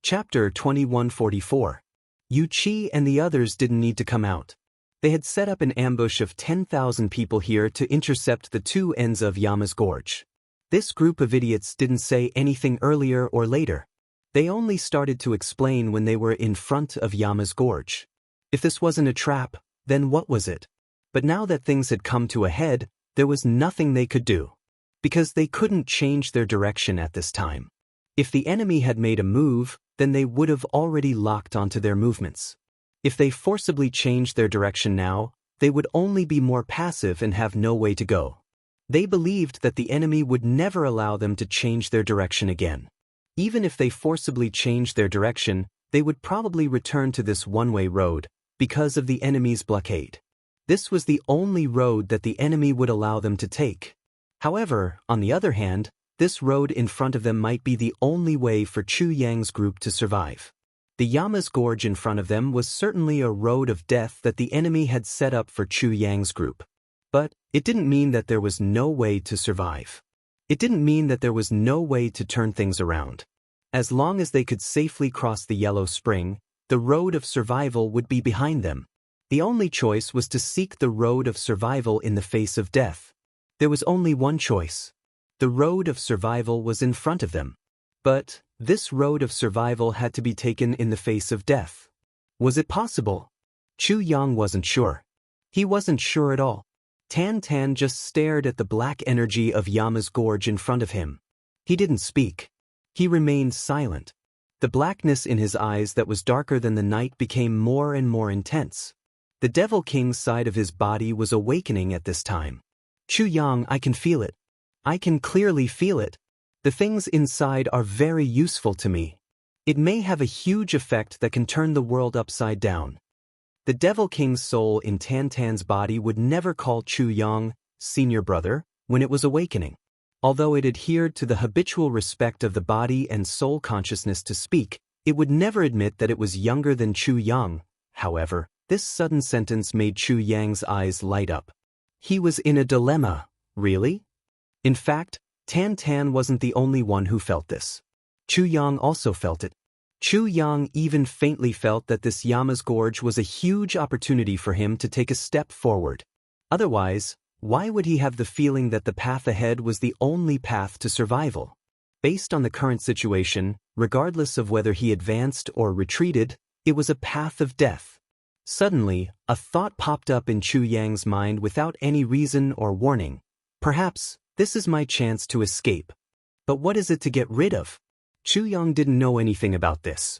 Chapter 2144. Wuxia and the others didn't need to come out. They had set up an ambush of 10,000 people here to intercept the two ends of Yama's gorge. This group of idiots didn't say anything earlier or later. They only started to explain when they were in front of Yama's gorge. If this wasn't a trap, then what was it? But now that things had come to a head, there was nothing they could do. Because they couldn't change their direction at this time. If the enemy had made a move, then they would have already locked onto their movements. If they forcibly changed their direction now, they would only be more passive and have no way to go. They believed that the enemy would never allow them to change their direction again. Even if they forcibly changed their direction, they would probably return to this one-way road, because of the enemy's blockade. This was the only road that the enemy would allow them to take. However, on the other hand, this road in front of them might be the only way for Chu Yang's group to survive. The Yama's gorge in front of them was certainly a road of death that the enemy had set up for Chu Yang's group. But it didn't mean that there was no way to survive. It didn't mean that there was no way to turn things around. As long as they could safely cross the Yellow Spring, the road of survival would be behind them. The only choice was to seek the road of survival in the face of death. There was only one choice. The road of survival was in front of them. But this road of survival had to be taken in the face of death. Was it possible? Chu Yang wasn't sure. He wasn't sure at all. Tan Tan just stared at the black energy of Yama's gorge in front of him. He didn't speak. He remained silent. The blackness in his eyes that was darker than the night became more and more intense. The Devil King's side of his body was awakening at this time. Chu Yang, I can feel it. I can clearly feel it. The things inside are very useful to me. It may have a huge effect that can turn the world upside down. The Devil King's soul in Tan Tan's body would never call Chu Yang senior brother when it was awakening. Although it adhered to the habitual respect of the body and soul consciousness to speak, it would never admit that it was younger than Chu Yang. However, this sudden sentence made Chu Yang's eyes light up. He was in a dilemma. Really? In fact, Tan Tan wasn't the only one who felt this. Chu Yang also felt it. Chu Yang even faintly felt that this Yama's gorge was a huge opportunity for him to take a step forward. Otherwise, why would he have the feeling that the path ahead was the only path to survival? Based on the current situation, regardless of whether he advanced or retreated, it was a path of death. Suddenly, a thought popped up in Chu Yang's mind without any reason or warning. Perhaps, this is my chance to escape. But what is it to get rid of? Chu Yang didn't know anything about this.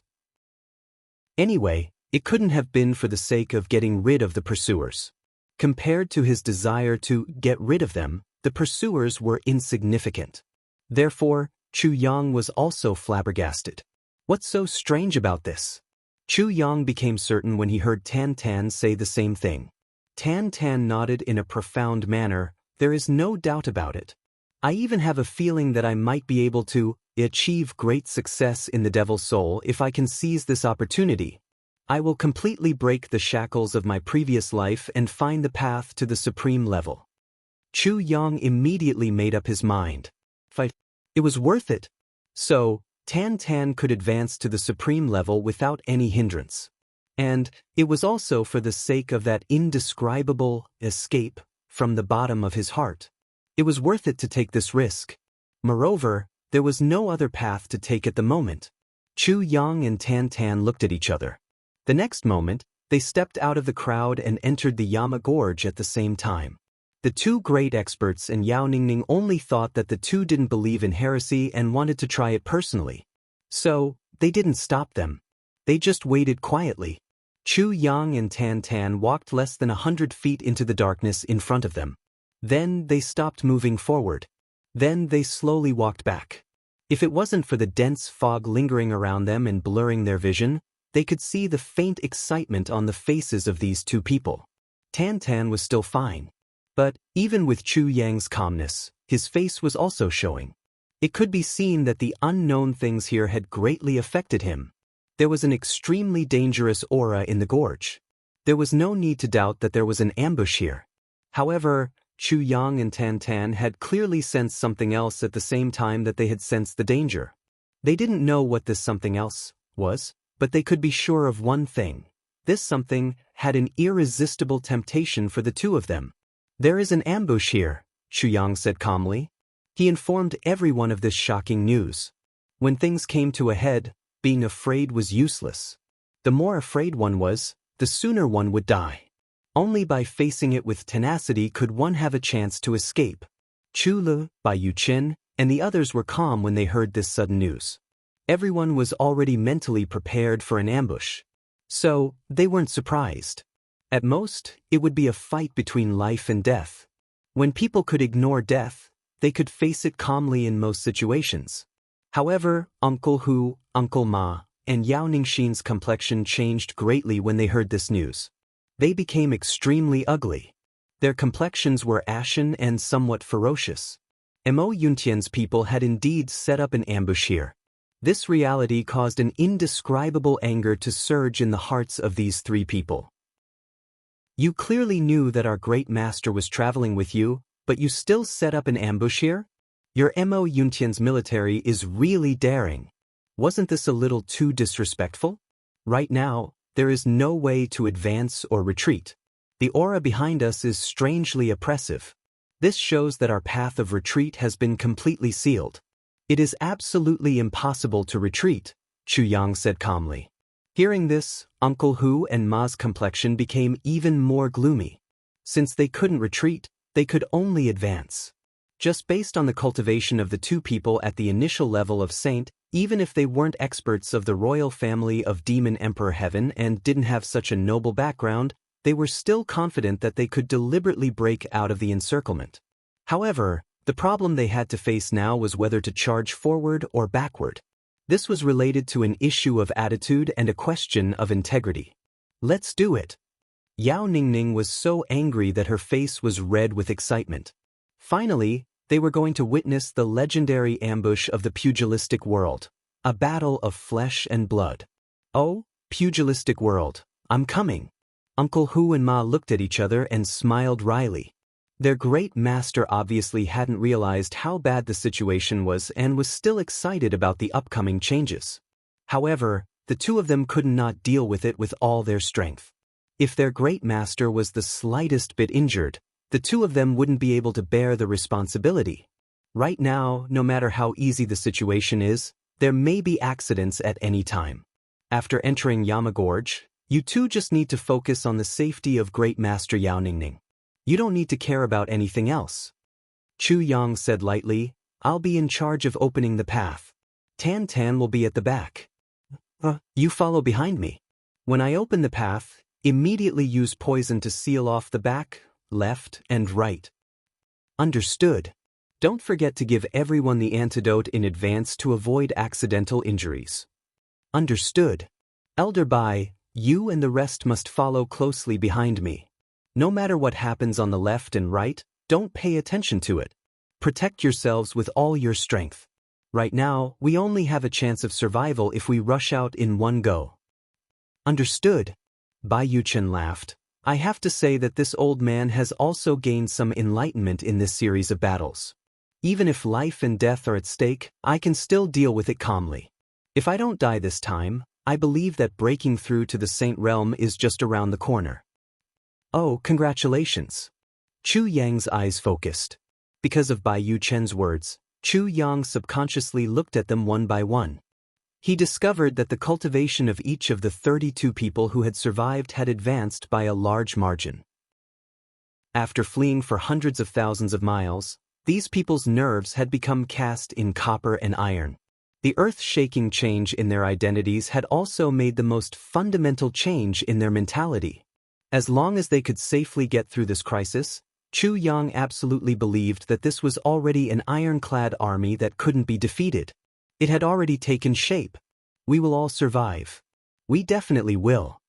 Anyway, it couldn't have been for the sake of getting rid of the pursuers. Compared to his desire to get rid of them, the pursuers were insignificant. Therefore, Chu Yang was also flabbergasted. What's so strange about this? Chu Yang became certain when he heard Tan Tan say the same thing. Tan Tan nodded in a profound manner. There is no doubt about it. I even have a feeling that I might be able to achieve great success in the Devil's Soul if I can seize this opportunity. I will completely break the shackles of my previous life and find the path to the supreme level. Chu Yang immediately made up his mind. It was worth it. So, Tan Tan could advance to the supreme level without any hindrance. And it was also for the sake of that indescribable escape from the bottom of his heart. It was worth it to take this risk. Moreover, there was no other path to take at the moment. Chu Yang and Tan Tan looked at each other. The next moment, they stepped out of the crowd and entered the Yama Gorge at the same time. The two great experts and Yao Ningning only thought that the two didn't believe in heresy and wanted to try it personally. So, they didn't stop them. They just waited quietly. Chu Yang and Tan Tan walked less than 100 feet into the darkness in front of them. Then they stopped moving forward. Then they slowly walked back. If it wasn't for the dense fog lingering around them and blurring their vision, they could see the faint excitement on the faces of these two people. Tan Tan was still fine. But, even with Chu Yang's calmness, his face was also showing. It could be seen that the unknown things here had greatly affected him. There was an extremely dangerous aura in the gorge. There was no need to doubt that there was an ambush here. However, Chu Yang and Tan Tan had clearly sensed something else at the same time that they had sensed the danger. They didn't know what this something else was, but they could be sure of one thing. This something had an irresistible temptation for the two of them. "There is an ambush here," Chuyang said calmly. He informed everyone of this shocking news. When things came to a head, being afraid was useless. The more afraid one was, the sooner one would die. Only by facing it with tenacity could one have a chance to escape. Chu Le, Bai Yuchen, and the others were calm when they heard this sudden news. Everyone was already mentally prepared for an ambush. So, they weren't surprised. At most, it would be a fight between life and death. When people could ignore death, they could face it calmly in most situations. However, Uncle Hu, Uncle Ma, and Yao Ningxin's complexion changed greatly when they heard this news. They became extremely ugly. Their complexions were ashen and somewhat ferocious. Mo Yuntian's people had indeed set up an ambush here. This reality caused an indescribable anger to surge in the hearts of these three people. "You clearly knew that our great master was traveling with you, but you still set up an ambush here? Your Mo Yuntian's military is really daring. Wasn't this a little too disrespectful? Right now, there is no way to advance or retreat. The aura behind us is strangely oppressive. This shows that our path of retreat has been completely sealed. It is absolutely impossible to retreat," Chuyang said calmly. Hearing this, Uncle Hu and Ma's complexion became even more gloomy. Since they couldn't retreat, they could only advance. Just based on the cultivation of the two people at the initial level of saint, even if they weren't experts of the royal family of Demon Emperor Heaven and didn't have such a noble background, they were still confident that they could deliberately break out of the encirclement. However, the problem they had to face now was whether to charge forward or backward. This was related to an issue of attitude and a question of integrity. "Let's do it." Yao Ningning was so angry that her face was red with excitement. Finally, they were going to witness the legendary ambush of the pugilistic world, a battle of flesh and blood. "Oh, pugilistic world, I'm coming." Uncle Hu and Ma looked at each other and smiled wryly. Their great master obviously hadn't realized how bad the situation was and was still excited about the upcoming changes. However, the two of them could not deal with it with all their strength. If their great master was the slightest bit injured, the two of them wouldn't be able to bear the responsibility. Right now, no matter how easy the situation is, there may be accidents at any time. After entering Yama Gorge, you two just need to focus on the safety of Great Master Yao Ningning. You don't need to care about anything else. Chu Yang said lightly, "I'll be in charge of opening the path. Tan Tan will be at the back. You follow behind me. When I open the path, immediately use poison to seal off the back, left, and right." "Understood. Don't forget to give everyone the antidote in advance to avoid accidental injuries." "Understood. Elder Bai, you and the rest must follow closely behind me. No matter what happens on the left and right, don't pay attention to it. Protect yourselves with all your strength. Right now, we only have a chance of survival if we rush out in one go." "Understood." Bai Yuchen laughed. "I have to say that this old man has also gained some enlightenment in this series of battles. Even if life and death are at stake, I can still deal with it calmly. If I don't die this time, I believe that breaking through to the Saint Realm is just around the corner." "Oh, congratulations." Chu Yang's eyes focused. Because of Bai Yuchen's words, Chu Yang subconsciously looked at them one by one. He discovered that the cultivation of each of the 32 people who had survived had advanced by a large margin. After fleeing for hundreds of thousands of miles, these people's nerves had become cast in copper and iron. The earth-shaking change in their identities had also made the most fundamental change in their mentality. As long as they could safely get through this crisis, Chu Yang absolutely believed that this was already an ironclad army that couldn't be defeated. It had already taken shape. "We will all survive. We definitely will."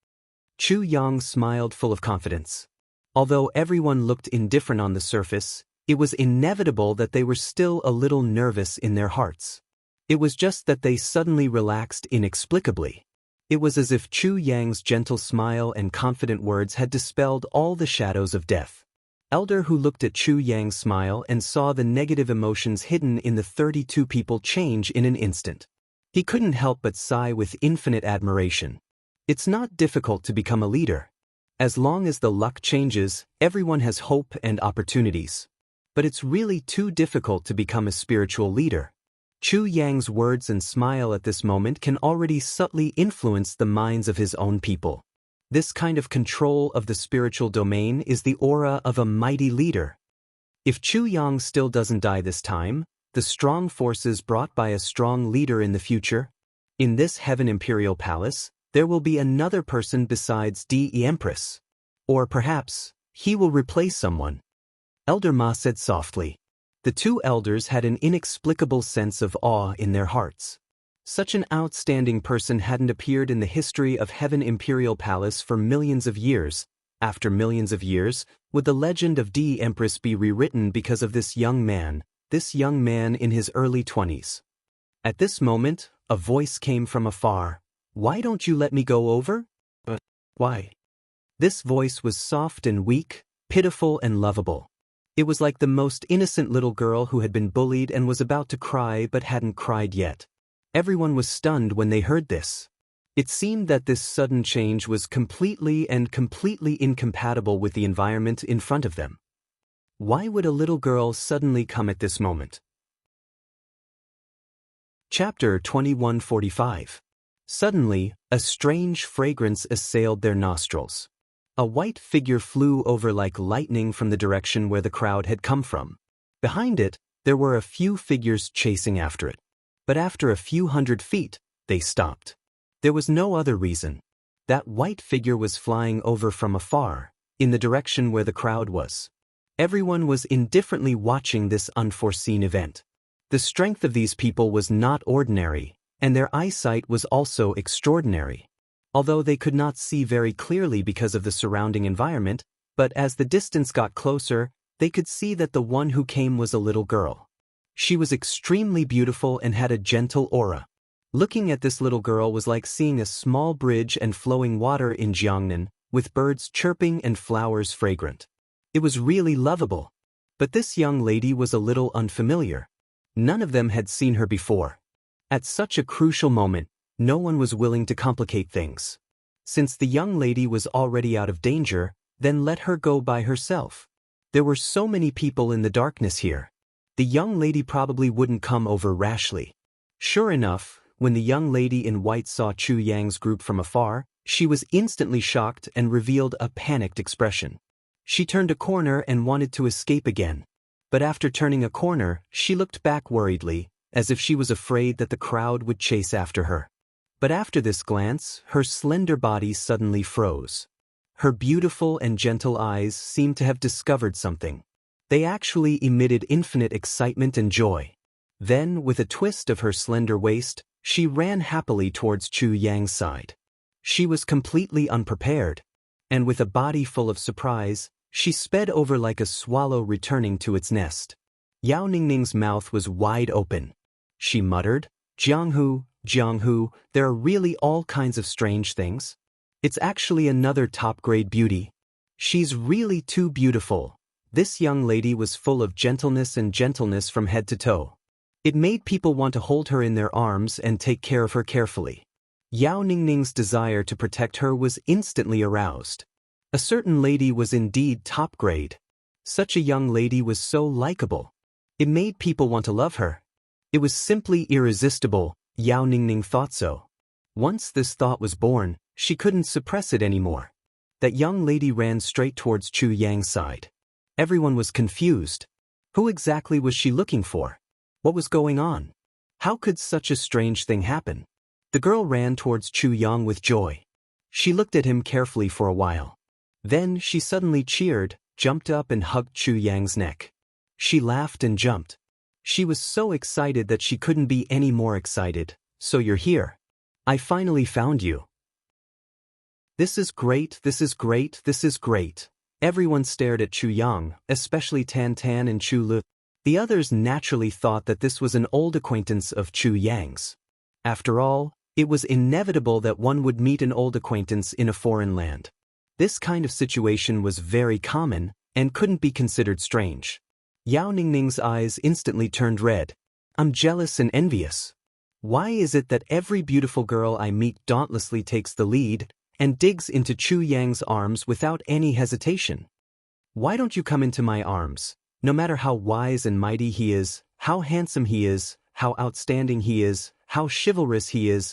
Chu Yang smiled full of confidence. Although everyone looked indifferent on the surface, it was inevitable that they were still a little nervous in their hearts. It was just that they suddenly relaxed inexplicably. It was as if Chu Yang's gentle smile and confident words had dispelled all the shadows of death. Elder Hu looked at Chu Yang's smile and saw the negative emotions hidden in the 32 people change in an instant. He couldn't help but sigh with infinite admiration. It's not difficult to become a leader. As long as the luck changes, everyone has hope and opportunities. But it's really too difficult to become a spiritual leader. Chu Yang's words and smile at this moment can already subtly influence the minds of his own people. This kind of control of the spiritual domain is the aura of a mighty leader. If Chu Yang still doesn't die this time, the strong forces brought by a strong leader in the future, in this Heaven Imperial Palace, there will be another person besides the Empress. Or perhaps, he will replace someone. Elder Ma said softly. The two elders had an inexplicable sense of awe in their hearts. Such an outstanding person hadn't appeared in the history of Heaven Imperial Palace for millions of years. After millions of years, would the legend of the Empress be rewritten because of this young man in his early 20s? At this moment, a voice came from afar. Why don't you let me go over? But why? This voice was soft and weak, pitiful and lovable. It was like the most innocent little girl who had been bullied and was about to cry but hadn't cried yet. Everyone was stunned when they heard this. It seemed that this sudden change was completely incompatible with the environment in front of them. Why would a little girl suddenly come at this moment? Chapter 2145. Suddenly, a strange fragrance assailed their nostrils. A white figure flew over like lightning from the direction where the crowd had come from. Behind it, there were a few figures chasing after it. But after a few hundred feet, they stopped. There was no other reason. That white figure was flying over from afar, in the direction where the crowd was. Everyone was indifferently watching this unforeseen event. The strength of these people was not ordinary, and their eyesight was also extraordinary. Although they could not see very clearly because of the surrounding environment, but as the distance got closer, they could see that the one who came was a little girl. She was extremely beautiful and had a gentle aura. Looking at this little girl was like seeing a small bridge and flowing water in Jianghu, with birds chirping and flowers fragrant. It was really lovable. But this young lady was a little unfamiliar. None of them had seen her before. At such a crucial moment, no one was willing to complicate things. Since the young lady was already out of danger, then let her go by herself. There were so many people in the darkness here. The young lady probably wouldn't come over rashly. Sure enough, when the young lady in white saw Chu Yang's group from afar, she was instantly shocked and revealed a panicked expression. She turned a corner and wanted to escape again. But after turning a corner, she looked back worriedly, as if she was afraid that the crowd would chase after her. But after this glance, her slender body suddenly froze. Her beautiful and gentle eyes seemed to have discovered something. They actually emitted infinite excitement and joy. Then, with a twist of her slender waist, she ran happily towards Chu Yang's side. She was completely unprepared, and with a body full of surprise, she sped over like a swallow returning to its nest. Yao Ningning's mouth was wide open. She muttered, Jianghu, Jianghu, there are really all kinds of strange things. It's actually another top-grade beauty. She's really too beautiful. This young lady was full of gentleness from head to toe. It made people want to hold her in their arms and take care of her carefully. Yao Ningning's desire to protect her was instantly aroused. A certain lady was indeed top-grade. Such a young lady was so likable. It made people want to love her. It was simply irresistible. Yao Ningning thought so. Once this thought was born, she couldn't suppress it anymore. That young lady ran straight towards Chu Yang's side. Everyone was confused. Who exactly was she looking for? What was going on? How could such a strange thing happen? The girl ran towards Chu Yang with joy. She looked at him carefully for a while. Then she suddenly cheered, jumped up and hugged Chu Yang's neck. She laughed and jumped. She was so excited that she couldn't be any more excited. So you're here. I finally found you. This is great, this is great, this is great. Everyone stared at Chu Yang, especially Tan Tan and Chu Lu. The others naturally thought that this was an old acquaintance of Chu Yang's. After all, it was inevitable that one would meet an old acquaintance in a foreign land. This kind of situation was very common and couldn't be considered strange. Yao Ningning's eyes instantly turned red. I'm jealous and envious. Why is it that every beautiful girl I meet dauntlessly takes the lead and digs into Chu Yang's arms without any hesitation? Why don't you come into my arms? No matter how wise and mighty he is, how handsome he is, how outstanding he is, how chivalrous he is,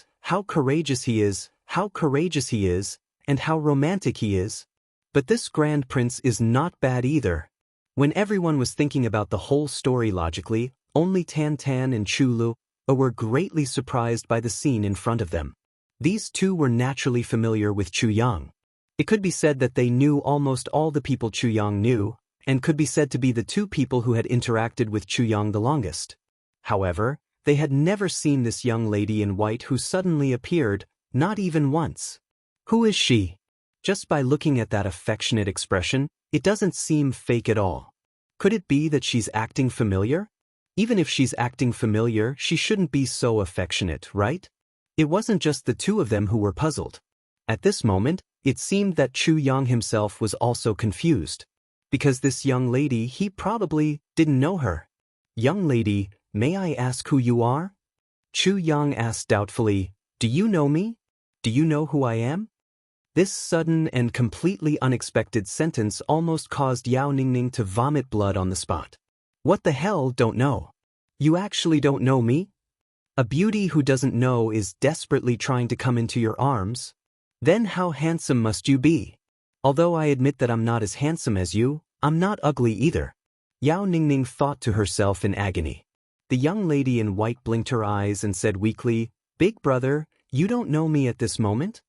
how courageous he is, and how romantic he is. But this grand prince is not bad either. When everyone was thinking about the whole story logically, only Tan Tan and Chu Lu were greatly surprised by the scene in front of them. These two were naturally familiar with Chu Yang. It could be said that they knew almost all the people Chu Yang knew, and could be said to be the two people who had interacted with Chu Yang the longest. However, they had never seen this young lady in white who suddenly appeared, not even once. Who is she? Just by looking at that affectionate expression, it doesn't seem fake at all. Could it be that she's acting familiar? Even if she's acting familiar, she shouldn't be so affectionate, right? It wasn't just the two of them who were puzzled. At this moment, it seemed that Chu Yang himself was also confused. Because this young lady, he probably didn't know her. Young lady, may I ask who you are? Chu Yang asked doubtfully, do you know me? Do you know who I am? This sudden and completely unexpected sentence almost caused Yao Ningning to vomit blood on the spot. What the hell, don't know? You actually don't know me? A beauty who doesn't know is desperately trying to come into your arms? Then how handsome must you be? Although I admit that I'm not as handsome as you, I'm not ugly either. Yao Ningning thought to herself in agony. The young lady in white blinked her eyes and said weakly, Big brother, you don't know me at this moment?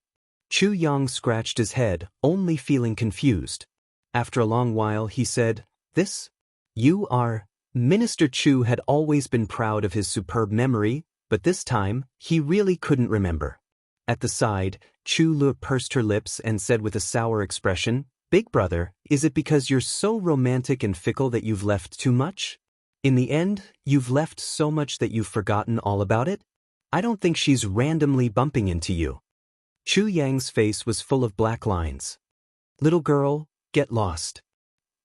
Chu Yang scratched his head, only feeling confused. After a long while he said, This? You are? Minister Chu had always been proud of his superb memory, but this time, he really couldn't remember. At the side, Chu Lu pursed her lips and said with a sour expression, Big brother, is it because you're so romantic and fickle that you've left too much? In the end, you've left so much that you've forgotten all about it? I don't think she's randomly bumping into you. Chu Yang's face was full of black lines. Little girl, get lost.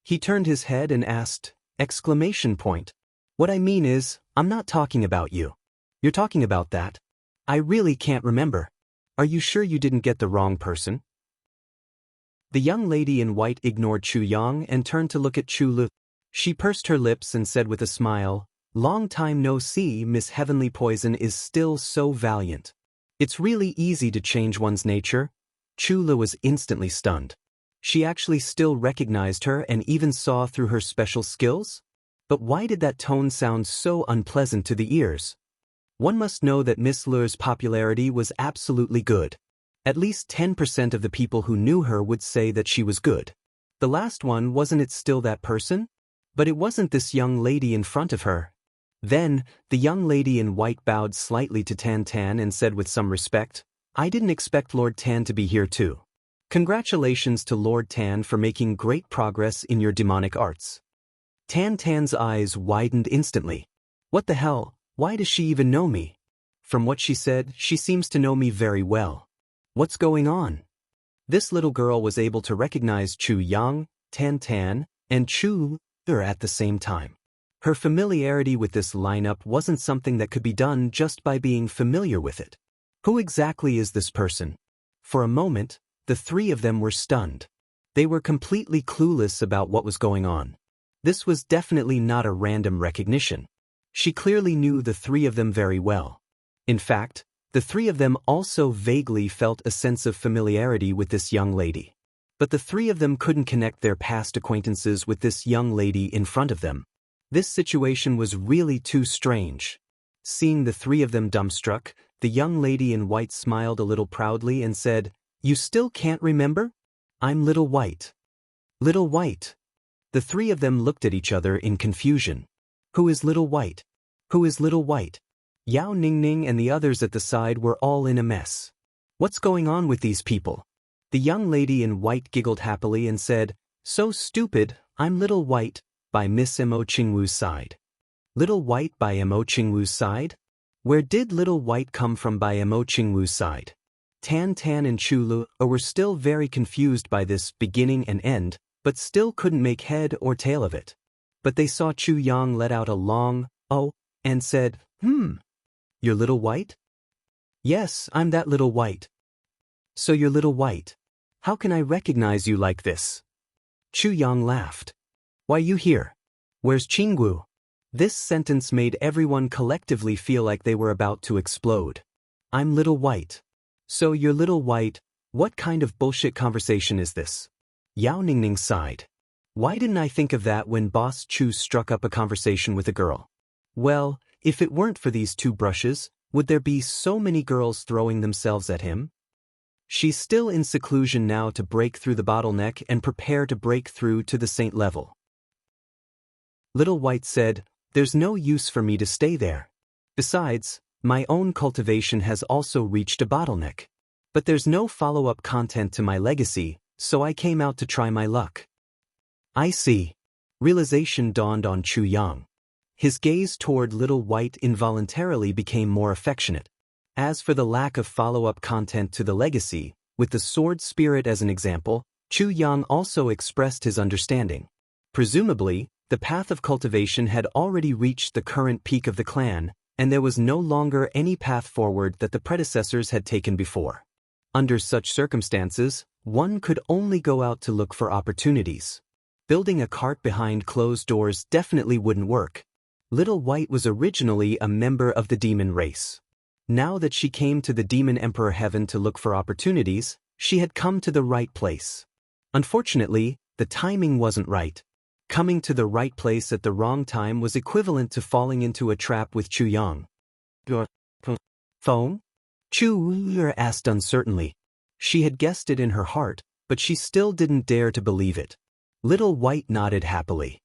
He turned his head and asked, exclamation point. What I mean is, I'm not talking about you. You're talking about that. I really can't remember. Are you sure you didn't get the wrong person? The young lady in white ignored Chu Yang and turned to look at Chu Lu. She pursed her lips and said with a smile, Long time no see, Miss Heavenly Poison is still so valiant. It's really easy to change one's nature. Chu Lu was instantly stunned. She actually still recognized her and even saw through her special skills? But why did that tone sound so unpleasant to the ears? One must know that Miss Lu's popularity was absolutely good. At least 10% of the people who knew her would say that she was good. The last one, wasn't it still that person? But it wasn't this young lady in front of her. Then, the young lady in white bowed slightly to Tan Tan and said with some respect, I didn't expect Lord Tan to be here too. Congratulations to Lord Tan for making great progress in your demonic arts. Tan Tan's eyes widened instantly. What the hell, why does she even know me? From what she said, she seems to know me very well. What's going on? This little girl was able to recognize Chu Yang, Tan Tan, and Chu Lu at the same time. Her familiarity with this lineup wasn't something that could be done just by being familiar with it. Who exactly is this person? For a moment, the three of them were stunned. They were completely clueless about what was going on. This was definitely not a random recognition. She clearly knew the three of them very well. In fact, the three of them also vaguely felt a sense of familiarity with this young lady. But the three of them couldn't connect their past acquaintances with this young lady in front of them. This situation was really too strange. Seeing the three of them dumbstruck, the young lady in white smiled a little proudly and said, You still can't remember? I'm Little White. Little White. The three of them looked at each other in confusion. Who is Little White? Who is Little White? Yao Ningning and the others at the side were all in a mess. What's going on with these people? The young lady in white giggled happily and said, So stupid, I'm Little White, by Miss Mo Qingwu's side. Little White by Mo Qingwu's side? Where did Little White come from by Mo Qingwu's side? Tan Tan and Chu Lu were still very confused by this beginning and end, but still couldn't make head or tail of it. But they saw Chu Yang let out a long, oh, and said, You're Little White? Yes, I'm that Little White. So you're Little White. How can I recognize you like this? Chu Yang laughed. Why you here? Where's Jianghu? This sentence made everyone collectively feel like they were about to explode. I'm Little White. So you're Little White. What kind of bullshit conversation is this? Yao Ningning sighed. Why didn't I think of that when Boss Chu struck up a conversation with a girl? Well, if it weren't for these two brushes, would there be so many girls throwing themselves at him? She's still in seclusion now to break through the bottleneck and prepare to break through to the saint level. Little White said, there's no use for me to stay there. Besides, my own cultivation has also reached a bottleneck. But there's no follow-up content to my legacy, so I came out to try my luck. I see. Realization dawned on Chu Yang. His gaze toward Little White involuntarily became more affectionate. As for the lack of follow-up content to the legacy, with the sword spirit as an example, Chu Yang also expressed his understanding. Presumably, the path of cultivation had already reached the current peak of the clan, and there was no longer any path forward that the predecessors had taken before. Under such circumstances, one could only go out to look for opportunities. Building a cart behind closed doors definitely wouldn't work. Little White was originally a member of the demon race. Now that she came to the Demon Emperor Heaven to look for opportunities, she had come to the right place. Unfortunately, the timing wasn't right. Coming to the right place at the wrong time was equivalent to falling into a trap with Chu Yang. Your phone? Chu asked uncertainly. She had guessed it in her heart, but she still didn't dare to believe it. Little White nodded happily.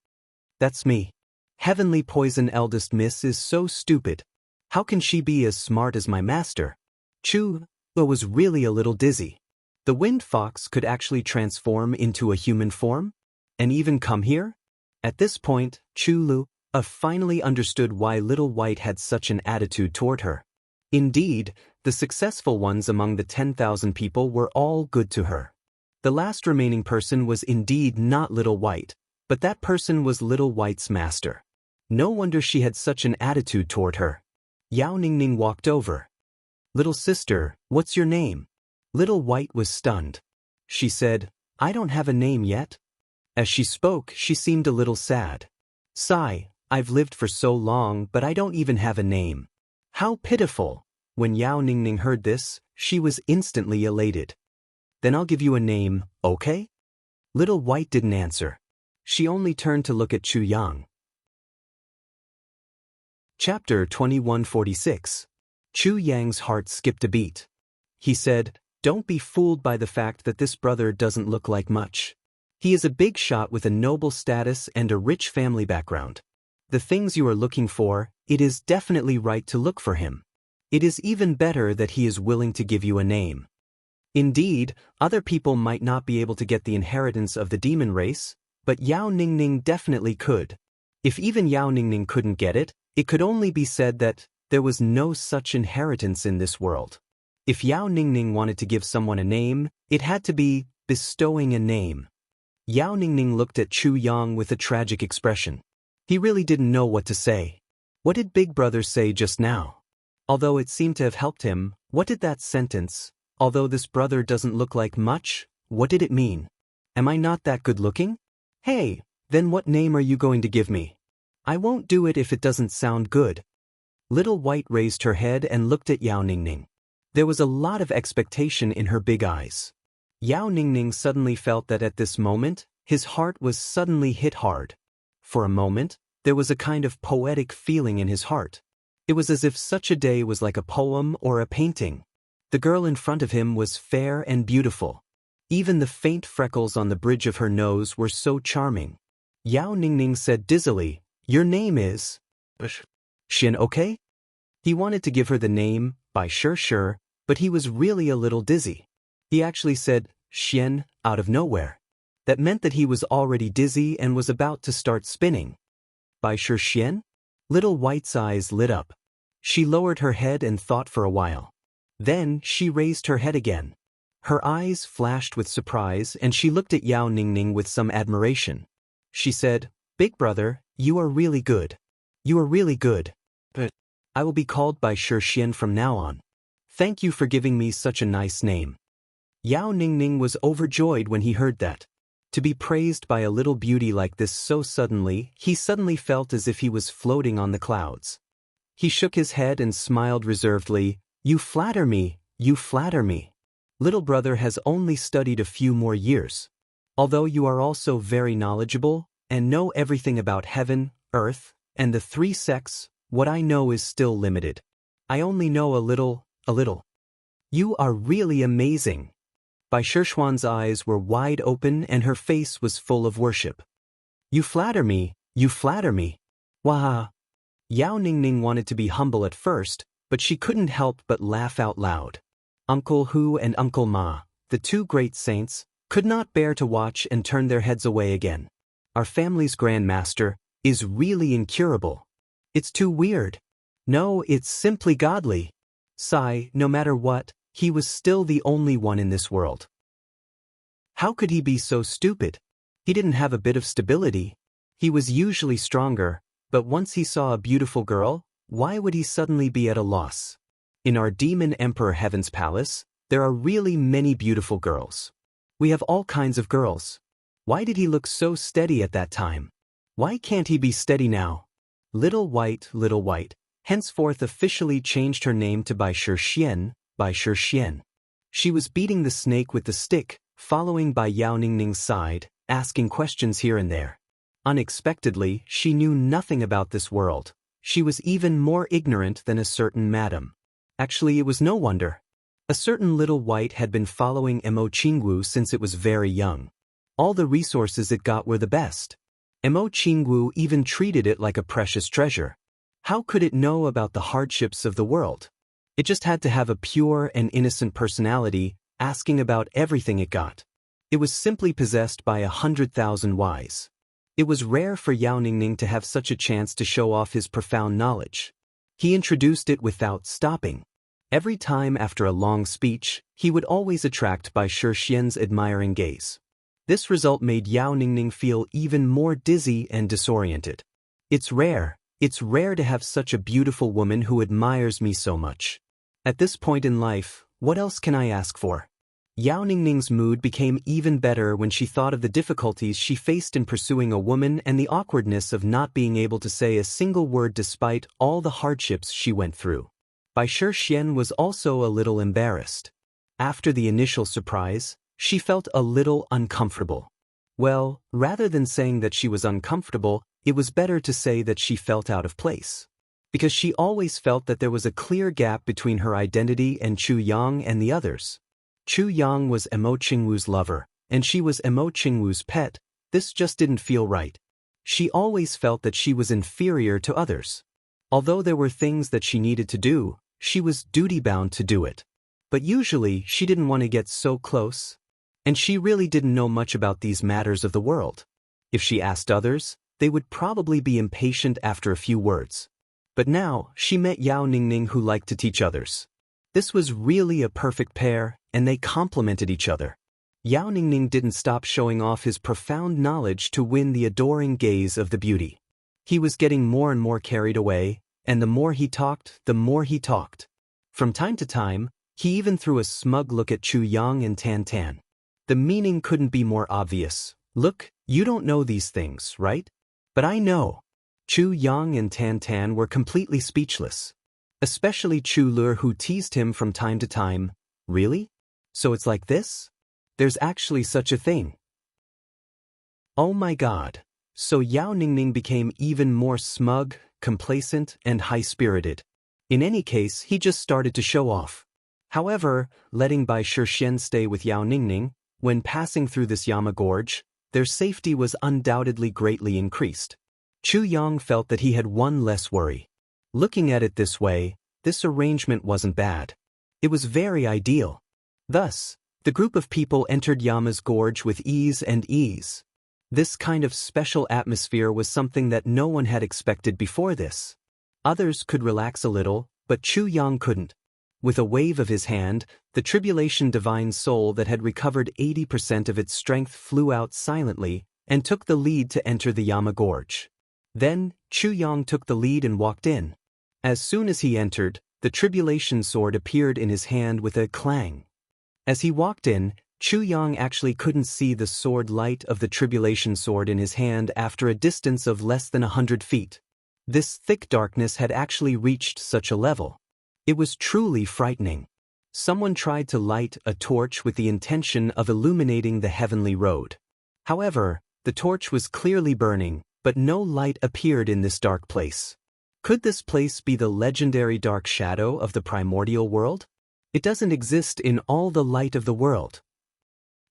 That's me. Heavenly Poison Eldest Miss is so stupid. How can she be as smart as my master? Chu was really a little dizzy. The Wind Fox could actually transform into a human form? And even come here? At this point, Chu finally understood why Little White had such an attitude toward her. Indeed, the successful ones among the 10,000 people were all good to her. The last remaining person was indeed not Little White, but that person was Little White's master. No wonder she had such an attitude toward her. Yao Ningning walked over. Little sister, what's your name? Little White was stunned. She said, I don't have a name yet. As she spoke, she seemed a little sad. Sigh, I've lived for so long but I don't even have a name. How pitiful. When Yao Ningning heard this, she was instantly elated. Then I'll give you a name, okay? Little White didn't answer. She only turned to look at Chu Yang. Chapter 2146. Chu Yang's heart skipped a beat. He said, don't be fooled by the fact that this brother doesn't look like much. He is a big shot with a noble status and a rich family background. The things you are looking for, it is definitely right to look for him. It is even better that he is willing to give you a name. Indeed, other people might not be able to get the inheritance of the demon race, but Yao Ningning definitely could. If even Yao Ningning couldn't get it, it could only be said that there was no such inheritance in this world. If Yao Ningning wanted to give someone a name, it had to be bestowing a name. Yao Ningning looked at Chu Yang with a tragic expression. He really didn't know what to say. What did Big Brother say just now? Although it seemed to have helped him, what did that sentence, although this brother doesn't look like much, what did it mean? Am I not that good looking? Hey, then what name are you going to give me? I won't do it if it doesn't sound good. Little White raised her head and looked at Yao Ningning. There was a lot of expectation in her big eyes. Yao Ningning suddenly felt that at this moment, his heart was suddenly hit hard. For a moment, there was a kind of poetic feeling in his heart. It was as if such a day was like a poem or a painting. The girl in front of him was fair and beautiful. Even the faint freckles on the bridge of her nose were so charming. Yao Ningning said dizzily, your name is Xin, okay? He wanted to give her the name, by sure, but he was really a little dizzy. He actually said, Xian, out of nowhere. That meant that he was already dizzy and was about to start spinning. By sure Xian? Little White's eyes lit up. She lowered her head and thought for a while. Then she raised her head again. Her eyes flashed with surprise and she looked at Yao Ningning with some admiration. She said, Big brother, you are really good. You are really good. But I will be called by Shi Xian from now on. Thank you for giving me such a nice name. Yao Ningning was overjoyed when he heard that. To be praised by a little beauty like this so suddenly, he suddenly felt as if he was floating on the clouds. He shook his head and smiled reservedly. You flatter me, you flatter me. Little brother has only studied a few more years. Although you are also very knowledgeable, and know everything about heaven, earth, and the three sects, what I know is still limited. I only know a little. You are really amazing. Bai Shixuan's eyes were wide open and her face was full of worship. You flatter me, you flatter me. Wah! Yao Ningning wanted to be humble at first, but she couldn't help but laugh out loud. Uncle Hu and Uncle Ma, the two great saints, could not bear to watch and turned their heads away again. Our family's Grand Master is really incurable. It's too weird. No, it's simply godly. Sigh, no matter what, he was still the only one in this world. How could he be so stupid? He didn't have a bit of stability. He was usually stronger, but once he saw a beautiful girl, why would he suddenly be at a loss? In our Demon Emperor Heaven's palace, there are really many beautiful girls. We have all kinds of girls. Why did he look so steady at that time? Why can't he be steady now? Little White, henceforth officially changed her name to Bai Shixuan. She was beating the snake with the stick, following by Yao Ningning's side, asking questions here and there. Unexpectedly, she knew nothing about this world. She was even more ignorant than a certain madam. Actually, it was no wonder. A certain Little White had been following Jianghu since it was very young. All the resources it got were the best. Jianghu even treated it like a precious treasure. How could it know about the hardships of the world? It just had to have a pure and innocent personality, asking about everything it got. It was simply possessed by 100,000 whys. It was rare for Yao Ningning to have such a chance to show off his profound knowledge. He introduced it without stopping. Every time after a long speech, he would always attract Bai Shixuan's admiring gaze. This result made Yao Ningning feel even more dizzy and disoriented. It's rare to have such a beautiful woman who admires me so much. At this point in life, what else can I ask for? Yao Ningning's mood became even better when she thought of the difficulties she faced in pursuing a woman and the awkwardness of not being able to say a single word despite all the hardships she went through. Bai Shixuan was also a little embarrassed. After the initial surprise, she felt a little uncomfortable. Well, rather than saying that she was uncomfortable, it was better to say that she felt out of place. Because she always felt that there was a clear gap between her identity and Chu Yang and the others. Chu Yang was Jianghu's lover, and she was Jianghu's pet. This just didn't feel right. She always felt that she was inferior to others. Although there were things that she needed to do, she was duty-bound to do it. But usually she didn't want to get so close. And she really didn't know much about these matters of the world. If she asked others, they would probably be impatient after a few words. But now, she met Yao Ningning who liked to teach others. This was really a perfect pair, and they complemented each other. Yao Ningning didn't stop showing off his profound knowledge to win the adoring gaze of the beauty. He was getting more and more carried away, and the more he talked, the more he talked. From time to time, he even threw a smug look at Chu Yang and Tan Tan. The meaning couldn't be more obvious. Look, you don't know these things, right? But I know. Chu Yang and Tan Tan were completely speechless. Especially Chu Lur, who teased him from time to time. Really? So it's like this? There's actually such a thing. Oh my God. So Yao Ningning became even more smug, complacent, and high-spirited. In any case, he just started to show off. However, letting Bai Shixuan stay with Yao Ningning, when passing through this Yama Gorge, their safety was undoubtedly greatly increased. Chu Yang felt that he had one less worry. Looking at it this way, this arrangement wasn't bad. It was very ideal. Thus, the group of people entered Yama's Gorge with ease. This kind of special atmosphere was something that no one had expected before this. Others could relax a little, but Chu Yang couldn't. With a wave of his hand, the tribulation divine soul that had recovered 80% of its strength flew out silently and took the lead to enter the Yama Gorge. Then, Chu Yang took the lead and walked in. As soon as he entered, the tribulation sword appeared in his hand with a clang. As he walked in, Chu Yang actually couldn't see the sword light of the tribulation sword in his hand after a distance of less than 100 feet. This thick darkness had actually reached such a level. It was truly frightening. Someone tried to light a torch with the intention of illuminating the heavenly road. However, the torch was clearly burning, but no light appeared in this dark place. Could this place be the legendary dark shadow of the primordial world? It doesn't exist in all the light of the world.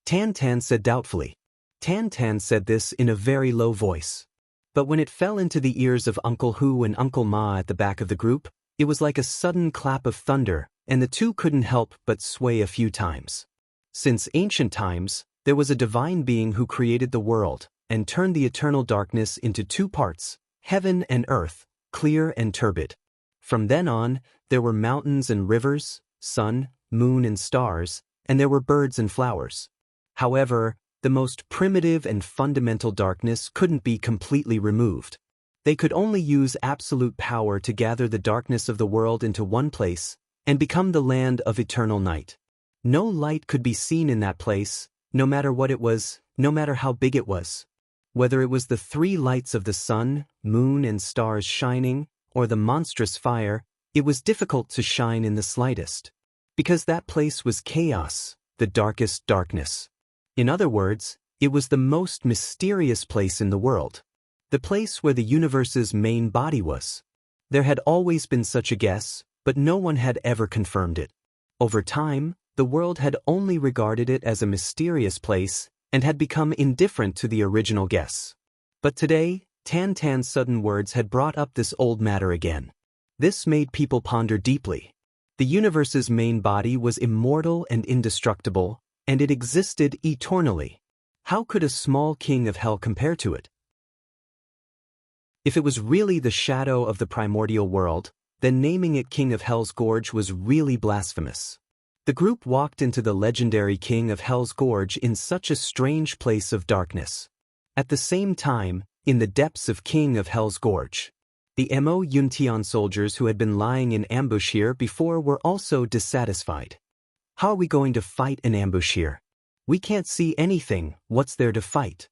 Tan Tan said doubtfully. Tan Tan said this in a very low voice. But when it fell into the ears of Uncle Hu and Uncle Ma at the back of the group, it was like a sudden clap of thunder, and the two couldn't help but sway a few times. Since ancient times, there was a divine being who created the world and turned the eternal darkness into two parts, heaven and earth, clear and turbid. From then on, there were mountains and rivers, sun, moon and stars, and there were birds and flowers. However, the most primitive and fundamental darkness couldn't be completely removed. They could only use absolute power to gather the darkness of the world into one place and become the land of eternal night. No light could be seen in that place, no matter what it was, no matter how big it was. Whether it was the three lights of the sun, moon, and stars shining, or the monstrous fire, it was difficult to shine in the slightest. Because that place was chaos, the darkest darkness. In other words, it was the most mysterious place in the world. The place where the universe's main body was. There had always been such a guess, but no one had ever confirmed it. Over time, the world had only regarded it as a mysterious place and had become indifferent to the original guess. But today, Tan Tan's sudden words had brought up this old matter again. This made people ponder deeply. The universe's main body was immortal and indestructible, and it existed eternally. How could a small king of hell compare to it? If it was really the shadow of the primordial world, then naming it King of Hell's Gorge was really blasphemous. The group walked into the legendary King of Hell's Gorge in such a strange place of darkness. At the same time, in the depths of King of Hell's Gorge, the Mo Yuntian soldiers who had been lying in ambush here before were also dissatisfied. How are we going to fight an ambush here? We can't see anything, what's there to fight?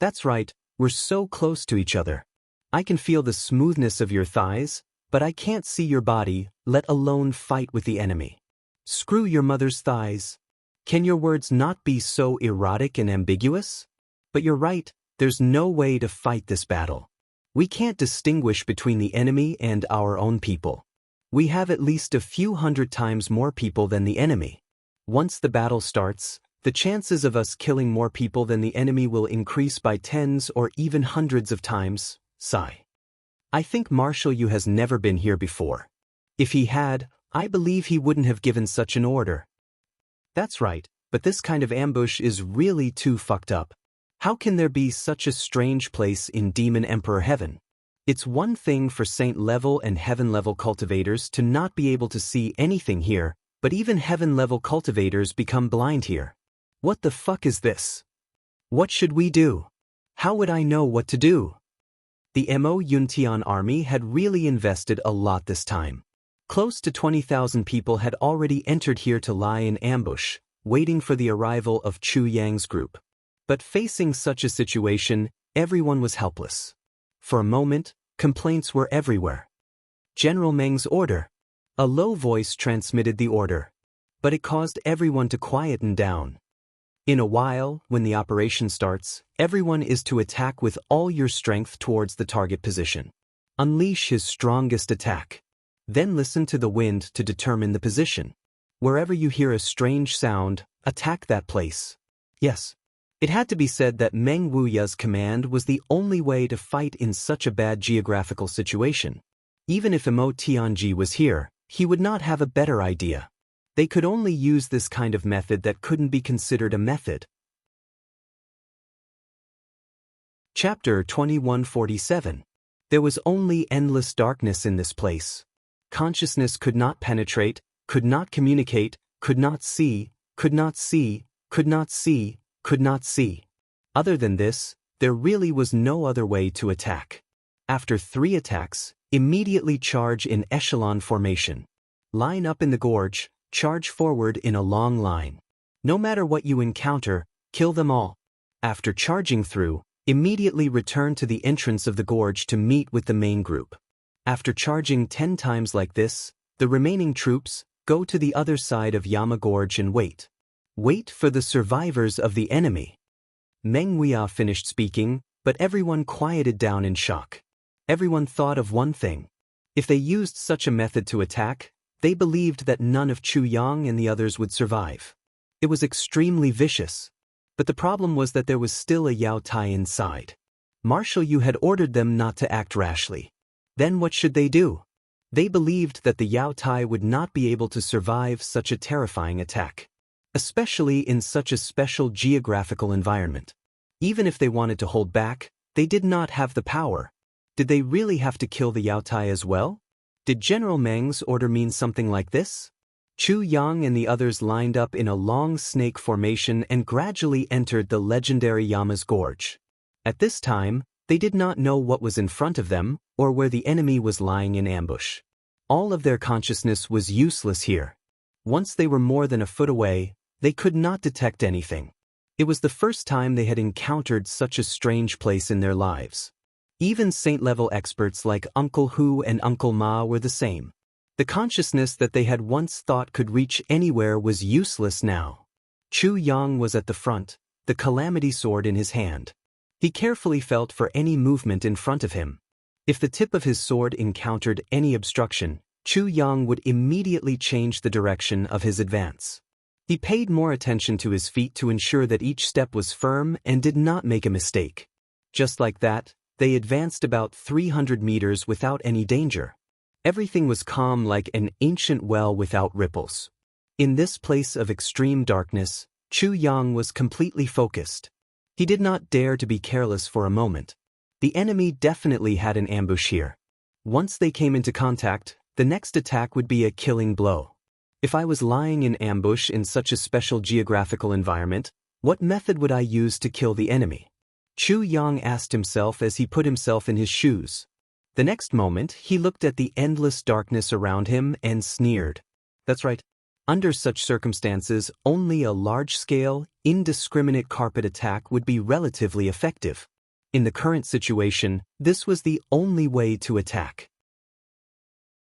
That's right, we're so close to each other. I can feel the smoothness of your thighs, but I can't see your body, let alone fight with the enemy. Screw your mother's thighs. Can your words not be so erotic and ambiguous? But you're right, there's no way to fight this battle. We can't distinguish between the enemy and our own people. We have at least a few hundred times more people than the enemy. Once the battle starts, the chances of us killing more people than the enemy will increase by tens or even hundreds of times. Sigh. I think Marshal Yu has never been here before. If he had, I believe he wouldn't have given such an order. That's right, but this kind of ambush is really too fucked up. How can there be such a strange place in Demon Emperor Heaven? It's one thing for Saint-level and Heaven-level cultivators to not be able to see anything here, but even Heaven-level cultivators become blind here. What the fuck is this? What should we do? How would I know what to do? The Mo Yuntian army had really invested a lot this time. Close to 20,000 people had already entered here to lie in ambush, waiting for the arrival of Chu Yang's group. But facing such a situation, everyone was helpless. For a moment, complaints were everywhere. General Meng's order. A low voice transmitted the order. But it caused everyone to quieten down. In a while, when the operation starts, everyone is to attack with all your strength towards the target position. Unleash his strongest attack. Then listen to the wind to determine the position. Wherever you hear a strange sound, attack that place. Yes. It had to be said that Meng Wuya's command was the only way to fight in such a bad geographical situation. Even if Mo Tianji was here, he would not have a better idea. They could only use this kind of method that couldn't be considered a method. Chapter 2147. There was only endless darkness in this place. Consciousness could not penetrate, could not communicate, could not see, could not see, could not see, could not see. Other than this, there really was no other way to attack. After 3 attacks, Immediately charge in echelon formation. Line up in the gorge, charge forward in a long line. No matter what you encounter, kill them all. After charging through, immediately return to the entrance of the gorge to meet with the main group. After charging 10 times like this, the remaining troops go to the other side of Yama Gorge and wait. Wait for the survivors of the enemy. Meng Huia finished speaking, but everyone quieted down in shock. Everyone thought of one thing. If they used such a method to attack, they believed that none of Chu Yang and the others would survive. It was extremely vicious. But the problem was that there was still a Yao Tai inside. Marshal Yu had ordered them not to act rashly. Then what should they do? They believed that the Yao Tai would not be able to survive such a terrifying attack, especially in such a special geographical environment. Even if they wanted to hold back, they did not have the power. Did they really have to kill the Yao Tai as well? Did General Meng's order mean something like this? Chu Yang and the others lined up in a long snake formation and gradually entered the legendary Yama's Gorge. At this time, they did not know what was in front of them or where the enemy was lying in ambush. All of their consciousness was useless here. Once they were more than a foot away, they could not detect anything. It was the first time they had encountered such a strange place in their lives. Even saint-level experts like Uncle Hu and Uncle Ma were the same. The consciousness that they had once thought could reach anywhere was useless now. Chu Yang was at the front, the calamity sword in his hand. He carefully felt for any movement in front of him. If the tip of his sword encountered any obstruction, Chu Yang would immediately change the direction of his advance. He paid more attention to his feet to ensure that each step was firm and did not make a mistake. Just like that, they advanced about 300 meters without any danger. Everything was calm like an ancient well without ripples. In this place of extreme darkness, Chu Yang was completely focused. He did not dare to be careless for a moment. The enemy definitely had an ambush here. Once they came into contact, the next attack would be a killing blow. If I was lying in ambush in such a special geographical environment, what method would I use to kill the enemy? Chu Yang asked himself as he put himself in his shoes. The next moment, he looked at the endless darkness around him and sneered. That's right. Under such circumstances, only a large-scale, indiscriminate carpet attack would be relatively effective. In the current situation, this was the only way to attack.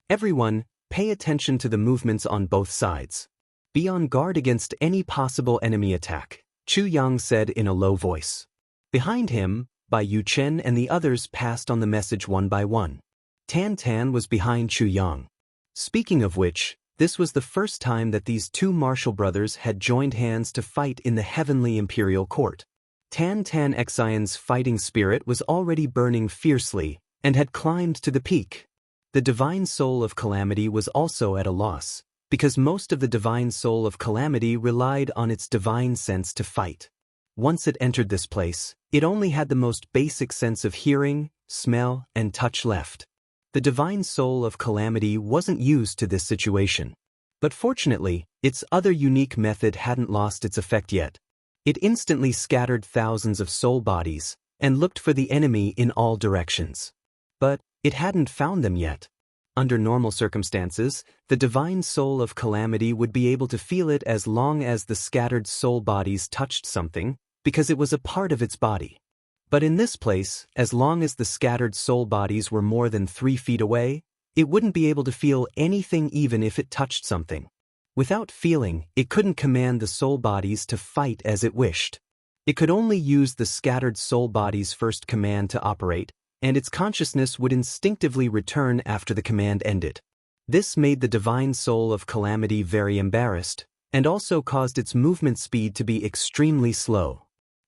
Everyone, pay attention to the movements on both sides. Be on guard against any possible enemy attack, Chu Yang said in a low voice. Behind him, Bai Yu Chen and the others passed on the message one by one. Tan Tan was behind Chu Yang. Speaking of which, this was the first time that these two martial brothers had joined hands to fight in the heavenly imperial court. Tan Tan Xian's fighting spirit was already burning fiercely and had climbed to the peak. The divine soul of calamity was also at a loss, because most of the divine soul of calamity relied on its divine sense to fight. Once it entered this place, it only had the most basic sense of hearing, smell, and touch left. The divine soul of calamity wasn't used to this situation. But fortunately, its other unique method hadn't lost its effect yet. It instantly scattered thousands of soul bodies and looked for the enemy in all directions. But it hadn't found them yet. Under normal circumstances, the divine soul of calamity would be able to feel it as long as the scattered soul bodies touched something, because it was a part of its body. But in this place, as long as the scattered soul bodies were more than 3 feet away, it wouldn't be able to feel anything even if it touched something. Without feeling, it couldn't command the soul bodies to fight as it wished. It could only use the scattered soul bodies' first command to operate, and its consciousness would instinctively return after the command ended. This made the divine soul of calamity very embarrassed, and also caused its movement speed to be extremely slow.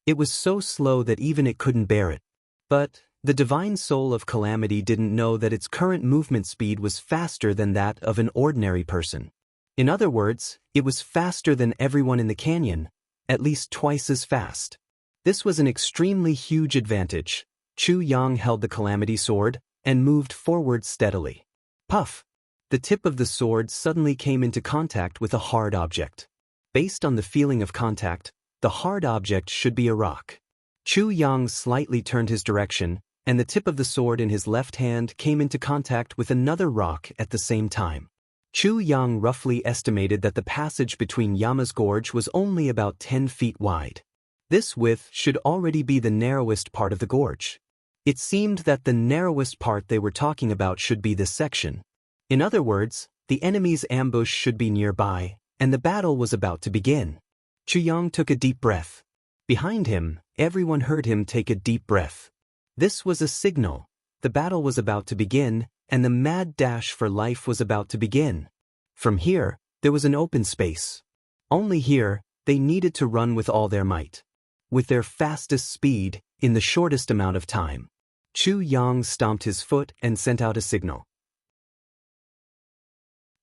It was so slow that even it couldn't bear it. But the divine soul of calamity didn't know that its current movement speed was faster than that of an ordinary person. In other words, it was faster than everyone in the canyon, at least twice as fast. This was an extremely huge advantage. Chu Yang held the calamity sword and moved forward steadily. Puff! The tip of the sword suddenly came into contact with a hard object. Based on the feeling of contact, the hard object should be a rock. Chu Yang slightly turned his direction and the tip of the sword in his left hand came into contact with another rock at the same time. Chu Yang roughly estimated that the passage between Yama's gorge was only about 10 feet wide. This width should already be the narrowest part of the gorge. It seemed that the narrowest part they were talking about should be this section. In other words, the enemy's ambush should be nearby, and the battle was about to begin. Chu Yang took a deep breath. Behind him, everyone heard him take a deep breath. This was a signal. The battle was about to begin, and the mad dash for life was about to begin. From here, there was an open space. Only here, they needed to run with all their might. With their fastest speed, in the shortest amount of time. Chu Yang stomped his foot and sent out a signal.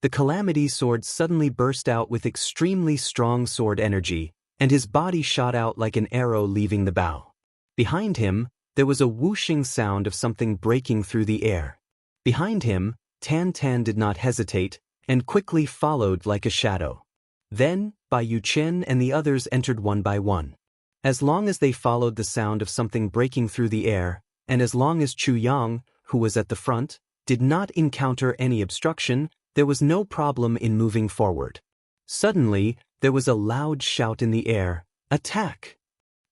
The Calamity Sword suddenly burst out with extremely strong sword energy, and his body shot out like an arrow leaving the bow. Behind him, there was a whooshing sound of something breaking through the air. Behind him, Tan Tan did not hesitate, and quickly followed like a shadow. Then, Bai Yuchen and the others entered one by one. As long as they followed the sound of something breaking through the air, and as long as Chu Yang, who was at the front, did not encounter any obstruction, there was no problem in moving forward. Suddenly, there was a loud shout in the air, "Attack!"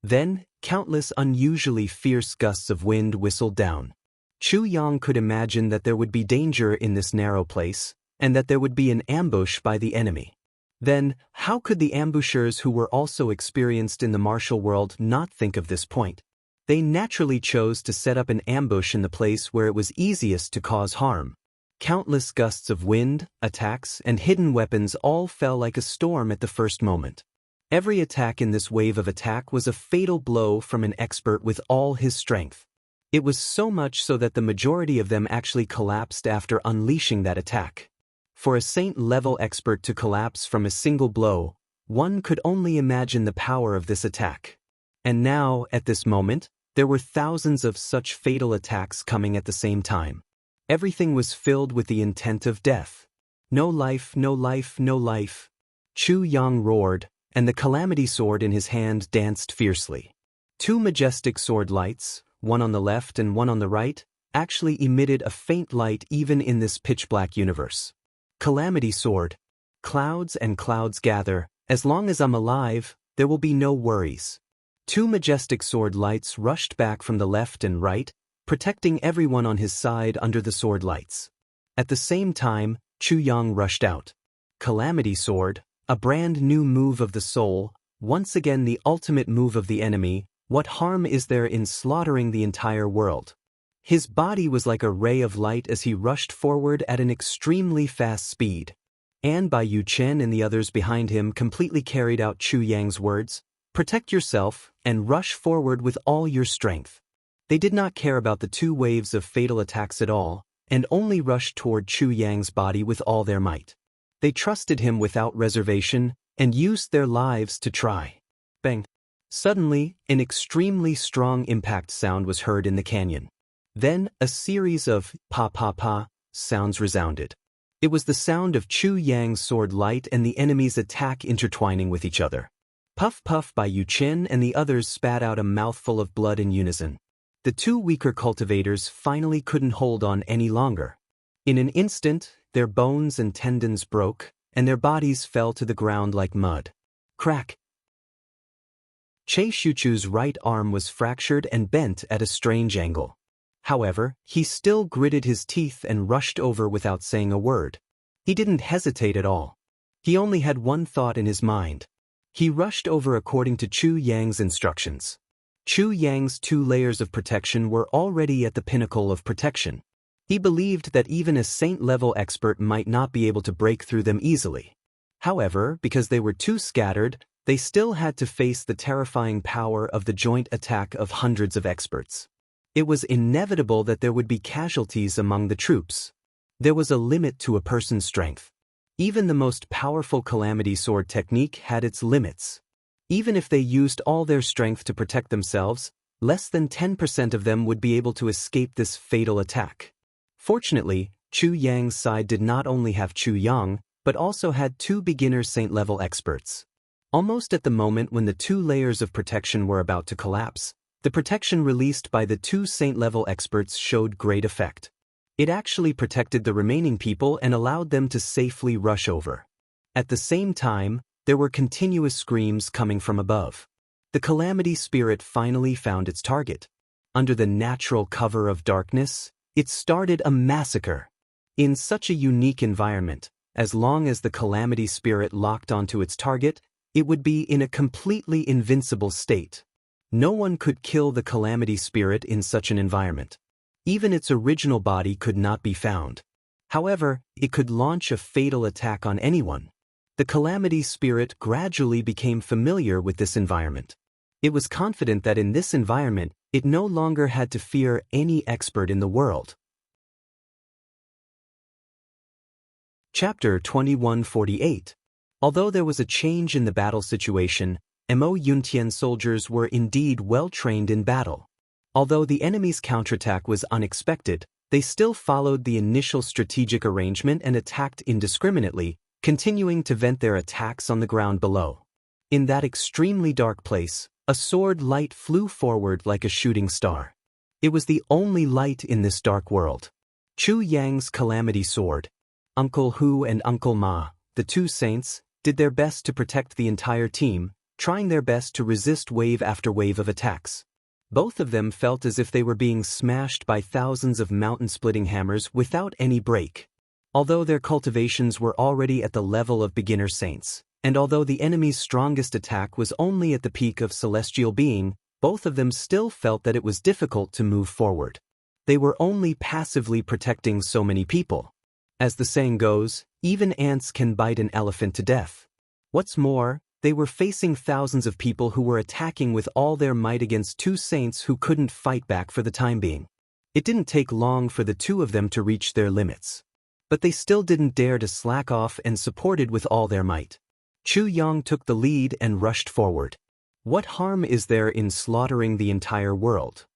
Then, countless unusually fierce gusts of wind whistled down. Chu Yang could imagine that there would be danger in this narrow place, and that there would be an ambush by the enemy. Then, how could the ambushers who were also experienced in the martial world not think of this point? They naturally chose to set up an ambush in the place where it was easiest to cause harm. Countless gusts of wind, attacks, and hidden weapons all fell like a storm at the first moment. Every attack in this wave of attack was a fatal blow from an expert with all his strength. It was so much so that the majority of them actually collapsed after unleashing that attack. For a saint-level expert to collapse from a single blow, one could only imagine the power of this attack. And now, at this moment, there were thousands of such fatal attacks coming at the same time. Everything was filled with the intent of death. No life, no life, no life. Chu Yang roared, and the Calamity Sword in his hand danced fiercely. Two majestic sword lights, one on the left and one on the right, actually emitted a faint light even in this pitch-black universe. Calamity Sword. Clouds and clouds gather. As long as I'm alive, there will be no worries. Two majestic sword lights rushed back from the left and right, protecting everyone on his side under the sword lights. At the same time, Chu Yang rushed out. Calamity Sword, a brand new move of the soul, once again the ultimate move of the enemy. What harm is there in slaughtering the entire world? His body was like a ray of light as he rushed forward at an extremely fast speed. And Bai Yuchen and the others behind him completely carried out Chu Yang's words, "Protect yourself and rush forward with all your strength." They did not care about the two waves of fatal attacks at all, and only rushed toward Chu Yang's body with all their might. They trusted him without reservation, and used their lives to try. Bang! Suddenly, an extremely strong impact sound was heard in the canyon. Then, a series of pa-pa-pa sounds resounded. It was the sound of Chu Yang's sword light and the enemy's attack intertwining with each other. Puff-puff Bai Yuchen and the others spat out a mouthful of blood in unison. The two weaker cultivators finally couldn't hold on any longer. In an instant, their bones and tendons broke, and their bodies fell to the ground like mud. Crack! Che Shuchu's right arm was fractured and bent at a strange angle. However, he still gritted his teeth and rushed over without saying a word. He didn't hesitate at all. He only had one thought in his mind. He rushed over according to Chu Yang's instructions. Chu Yang's 2 layers of protection were already at the pinnacle of protection. He believed that even a saint-level expert might not be able to break through them easily. However, because they were too scattered, they still had to face the terrifying power of the joint attack of hundreds of experts. It was inevitable that there would be casualties among the troops. There was a limit to a person's strength. Even the most powerful Calamity Sword technique had its limits. Even if they used all their strength to protect themselves, less than 10% of them would be able to escape this fatal attack. Fortunately, Chu Yang's side did not only have Chu Yang, but also had 2 beginner saint-level experts. Almost at the moment when the 2 layers of protection were about to collapse, The protection released by the two saint-level experts showed great effect. It actually protected the remaining people and allowed them to safely rush over. At the same time, there were continuous screams coming from above. The calamity spirit finally found its target. Under the natural cover of darkness, it started a massacre. In such a unique environment, as long as the calamity spirit locked onto its target, it would be in a completely invincible state. No one could kill the calamity spirit in such an environment. Even its original body could not be found. However, it could launch a fatal attack on anyone. The calamity spirit gradually became familiar with this environment. It was confident that in this environment, it no longer had to fear any expert in the world. Chapter 2148. Although there was a change in the battle situation, Mo Yuntian soldiers were indeed well trained in battle. Although the enemy's counterattack was unexpected, they still followed the initial strategic arrangement and attacked indiscriminately, continuing to vent their attacks on the ground below. In that extremely dark place, a sword light flew forward like a shooting star. It was the only light in this dark world. Chu Yang's calamity sword. Uncle Hu and Uncle Ma, the two saints, did their best to protect the entire team, trying their best to resist wave after wave of attacks. Both of them felt as if they were being smashed by thousands of mountain-splitting hammers without any break. Although their cultivations were already at the level of beginner saints, and although the enemy's strongest attack was only at the peak of celestial being, both of them still felt that it was difficult to move forward. They were only passively protecting so many people. As the saying goes, even ants can bite an elephant to death. What's more, they were facing thousands of people who were attacking with all their might against two saints who couldn't fight back for the time being. It didn't take long for the two of them to reach their limits. But they still didn't dare to slack off and supported with all their might. Chu Yang took the lead and rushed forward. What harm is there in slaughtering the entire world?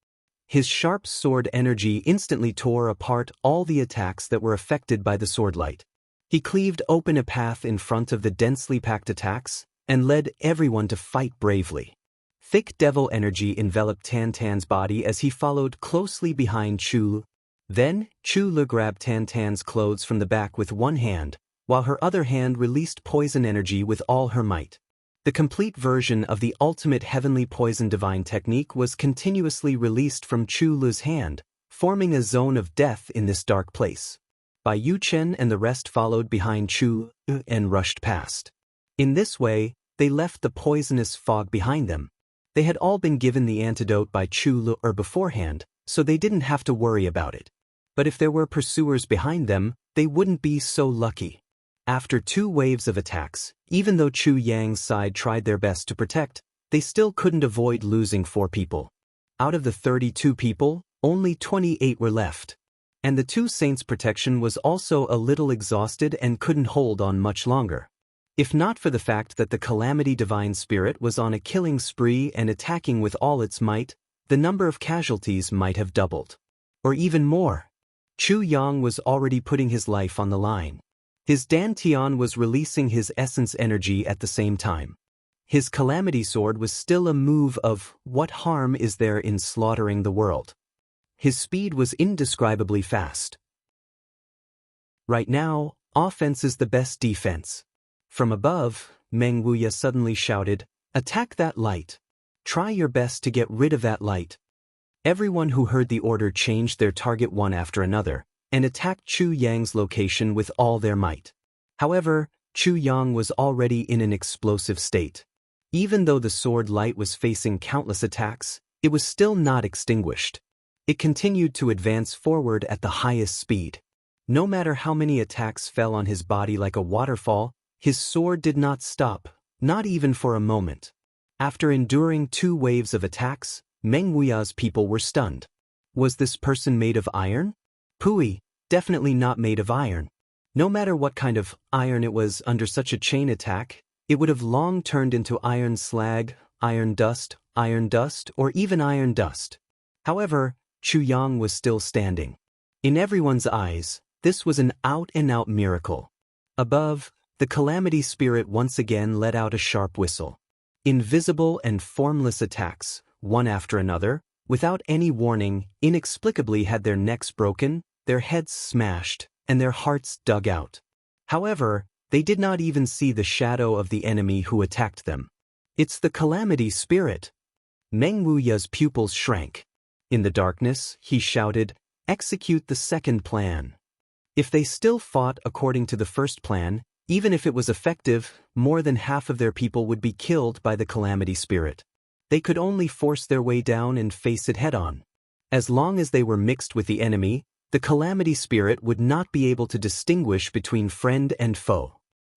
His sharp sword energy instantly tore apart all the attacks that were affected by the sword light. He cleaved open a path in front of the densely packed attacks, and led everyone to fight bravely. Thick devil energy enveloped Tan Tan's body as he followed closely behind Chu. Then, Chu Le grabbed Tan Tan's clothes from the back with one hand, while her other hand released poison energy with all her might. The complete version of the ultimate heavenly poison divine technique was continuously released from Chu Le's hand, forming a zone of death in this dark place. Bai Yu Chen and the rest followed behind Chu and rushed past. In this way, they left the poisonous fog behind them. They had all been given the antidote by Chu Le beforehand, so they didn't have to worry about it. But if there were pursuers behind them, they wouldn't be so lucky. After two waves of attacks, even though Chu Yang's side tried their best to protect, they still couldn't avoid losing 4 people. Out of the 32 people, only 28 were left. And the two saints' protection was also a little exhausted and couldn't hold on much longer. If not for the fact that the calamity divine spirit was on a killing spree and attacking with all its might, the number of casualties might have doubled. Or even more. Chu Yang was already putting his life on the line. His Dantian was releasing his essence energy at the same time. His calamity sword was still a move of, what harm is there in slaughtering the world? His speed was indescribably fast. Right now, offense is the best defense. From above, Meng Wuya suddenly shouted, "Attack that light. Try your best to get rid of that light." Everyone who heard the order changed their target one after another, and attacked Chu Yang's location with all their might. However, Chu Yang was already in an explosive state. Even though the sword light was facing countless attacks, it was still not extinguished. It continued to advance forward at the highest speed. No matter how many attacks fell on his body like a waterfall, his sword did not stop, not even for a moment. After enduring 2 waves of attacks, Meng Wuya's people were stunned. Was this person made of iron? Pui, definitely not made of iron. No matter what kind of iron it was under such a chain attack, it would have long turned into iron slag, iron dust, or even iron dust. However, Chu Yang was still standing. In everyone's eyes, this was an out-and-out miracle. Above, the calamity spirit once again let out a sharp whistle. Invisible and formless attacks, one after another, without any warning, inexplicably had their necks broken, their heads smashed, and their hearts dug out. However, they did not even see the shadow of the enemy who attacked them. It's the calamity spirit. Meng Wuya's pupils shrank. In the darkness, he shouted, "Execute the second plan." If they still fought according to the first plan, even if it was effective, more than half of their people would be killed by the calamity spirit. They could only force their way down and face it head-on. As long as they were mixed with the enemy, the calamity spirit would not be able to distinguish between friend and foe.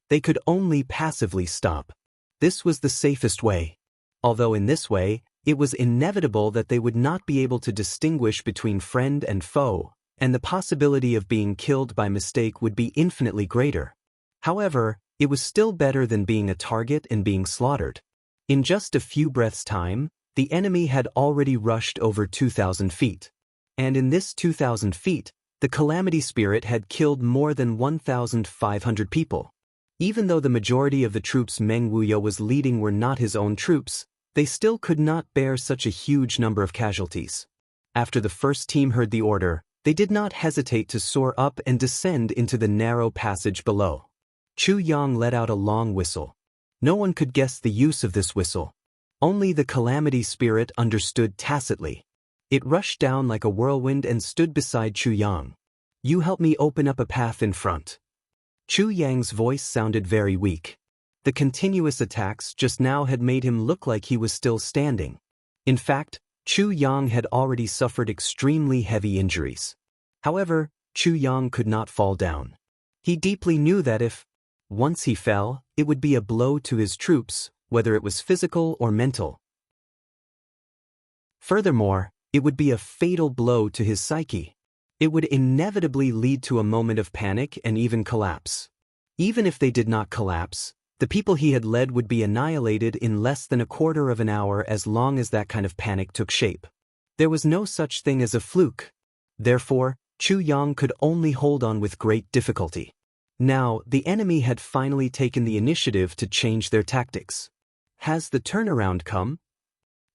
They could only passively stop. This was the safest way. Although in this way, it was inevitable that they would not be able to distinguish between friend and foe, and the possibility of being killed by mistake would be infinitely greater. However, it was still better than being a target and being slaughtered. In just a few breaths' time, the enemy had already rushed over 2,000 feet. And in this 2,000 feet, the calamity spirit had killed more than 1,500 people. Even though the majority of the troops Meng Wuya was leading were not his own troops, they still could not bear such a huge number of casualties. After the first team heard the order, they did not hesitate to soar up and descend into the narrow passage below. Chu Yang let out a long whistle. No one could guess the use of this whistle. Only the calamity spirit understood tacitly. It rushed down like a whirlwind and stood beside Chu Yang. "You help me open up a path in front." Chu Yang's voice sounded very weak. The continuous attacks just now had made him look like he was still standing. In fact, Chu Yang had already suffered extremely heavy injuries. However, Chu Yang could not fall down. He deeply knew that if once he fell, it would be a blow to his troops, whether it was physical or mental. Furthermore, it would be a fatal blow to his psyche. It would inevitably lead to a moment of panic and even collapse. Even if they did not collapse, the people he had led would be annihilated in less than a quarter of an hour as long as that kind of panic took shape. There was no such thing as a fluke. Therefore, Chu Yang could only hold on with great difficulty. Now, the enemy had finally taken the initiative to change their tactics. Has the turnaround come?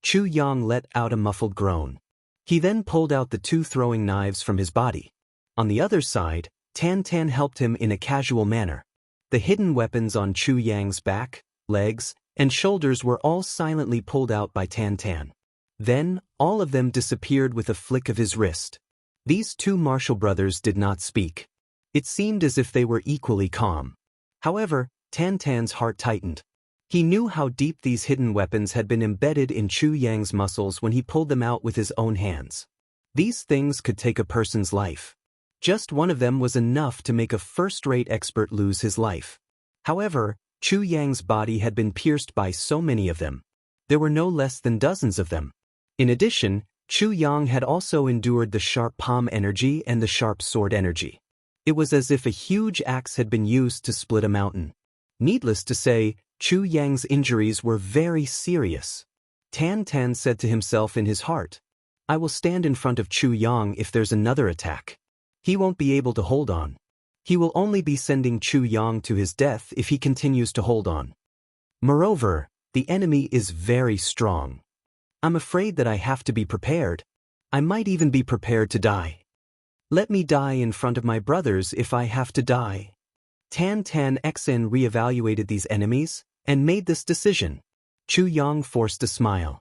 Chu Yang let out a muffled groan. He then pulled out the two throwing knives from his body. On the other side, Tan Tan helped him in a casual manner. The hidden weapons on Chu Yang's back, legs, and shoulders were all silently pulled out by Tan Tan. Then, all of them disappeared with a flick of his wrist. These two martial brothers did not speak. It seemed as if they were equally calm. However, Tan Tan's heart tightened. He knew how deep these hidden weapons had been embedded in Chu Yang's muscles when he pulled them out with his own hands. These things could take a person's life. Just one of them was enough to make a first-rate expert lose his life. However, Chu Yang's body had been pierced by so many of them. There were no less than dozens of them. In addition, Chu Yang had also endured the sharp palm energy and the sharp sword energy. It was as if a huge axe had been used to split a mountain. Needless to say, Chu Yang's injuries were very serious. Tan Tan said to himself in his heart, "I will stand in front of Chu Yang if there's another attack. He won't be able to hold on. He will only be sending Chu Yang to his death if he continues to hold on. Moreover, the enemy is very strong. I'm afraid that I have to be prepared. I might even be prepared to die. Let me die in front of my brothers if I have to die." Tan Tan Xen reevaluated these enemies and made this decision. Chu Yang forced a smile.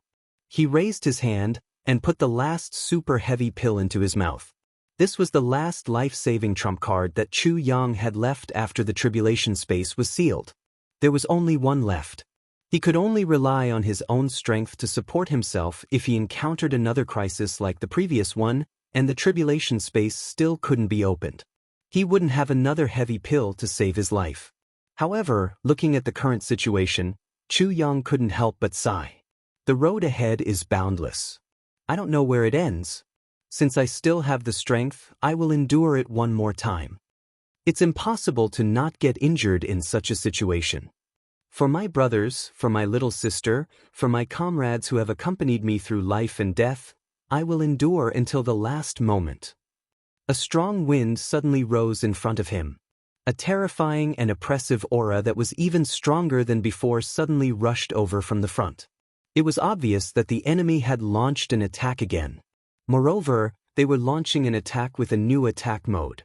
He raised his hand and put the last super heavy pill into his mouth. This was the last life-saving trump card that Chu Yang had left after the tribulation space was sealed. There was only one left. He could only rely on his own strength to support himself if he encountered another crisis like the previous one, and the tribulation space still couldn't be opened. He wouldn't have another heavy pill to save his life. However, looking at the current situation, Chu Yang couldn't help but sigh. The road ahead is boundless. I don't know where it ends. Since I still have the strength, I will endure it one more time. It's impossible to not get injured in such a situation. For my brothers, for my little sister, for my comrades who have accompanied me through life and death, I will endure until the last moment. A strong wind suddenly rose in front of him. A terrifying and oppressive aura that was even stronger than before suddenly rushed over from the front. It was obvious that the enemy had launched an attack again. Moreover, they were launching an attack with a new attack mode.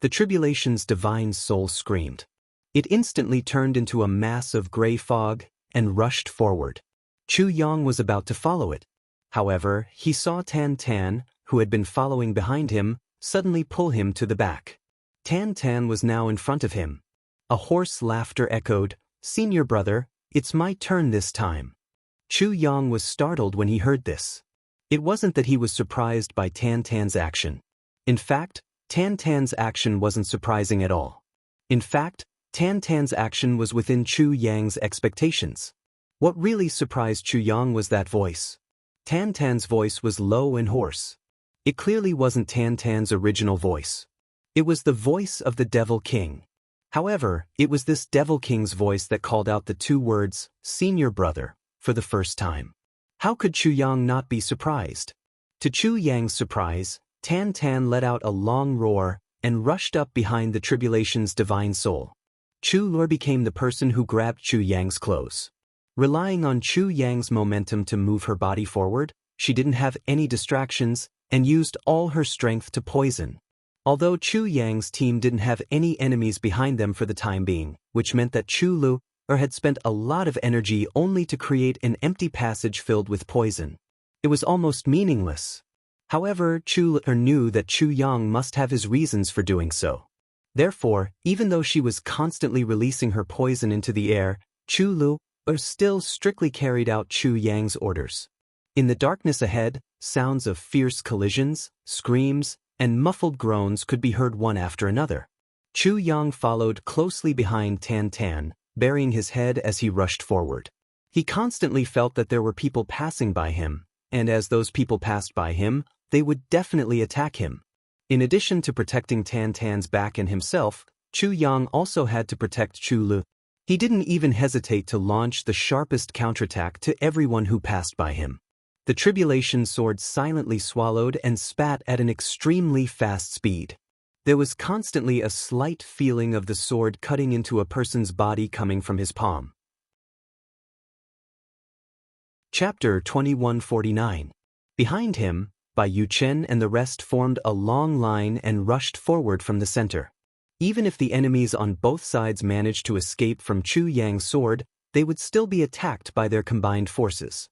The tribulation's divine soul screamed. It instantly turned into a mass of gray fog and rushed forward. Chu Yang was about to follow it. However, he saw Tan Tan, who had been following behind him, suddenly pull him to the back. Tan Tan was now in front of him. A hoarse laughter echoed, "Senior brother, it's my turn this time." Chu Yang was startled when he heard this. It wasn't that he was surprised by Tan Tan's action. In fact, Tan Tan's action wasn't surprising at all. In fact, Tan Tan's action was within Chu Yang's expectations. What really surprised Chu Yang was that voice. Tan Tan's voice was low and hoarse. It clearly wasn't Tan Tan's original voice. It was the voice of the Devil King. However, it was this Devil King's voice that called out the two words, "Senior brother," for the first time. How could Chu Yang not be surprised? To Chu Yang's surprise, Tan Tan let out a long roar and rushed up behind the tribulation's divine soul. Chu Lur became the person who grabbed Chu Yang's clothes. Relying on Chu Yang's momentum to move her body forward, she didn't have any distractions and used all her strength to poison. Although Chu Yang's team didn't have any enemies behind them for the time being, which meant that Chu Lur had spent a lot of energy only to create an empty passage filled with poison. It was almost meaningless. However, Chu Lur knew that Chu Yang must have his reasons for doing so. Therefore, even though she was constantly releasing her poison into the air, Chu Lur still strictly carried out Chu Yang's orders. In the darkness ahead, sounds of fierce collisions, screams, and muffled groans could be heard one after another. Chu Yang followed closely behind Tan Tan, burying his head as he rushed forward. He constantly felt that there were people passing by him, and as those people passed by him, they would definitely attack him. In addition to protecting Tan Tan's back and himself, Chu Yang also had to protect Chu Lur. He didn't even hesitate to launch the sharpest counterattack to everyone who passed by him. The tribulation sword silently swallowed and spat at an extremely fast speed. There was constantly a slight feeling of the sword cutting into a person's body coming from his palm. Chapter 2149. Behind him, Bai Yuchen and the rest formed a long line and rushed forward from the center. Even if the enemies on both sides managed to escape from Chu Yang's sword, they would still be attacked by their combined forces.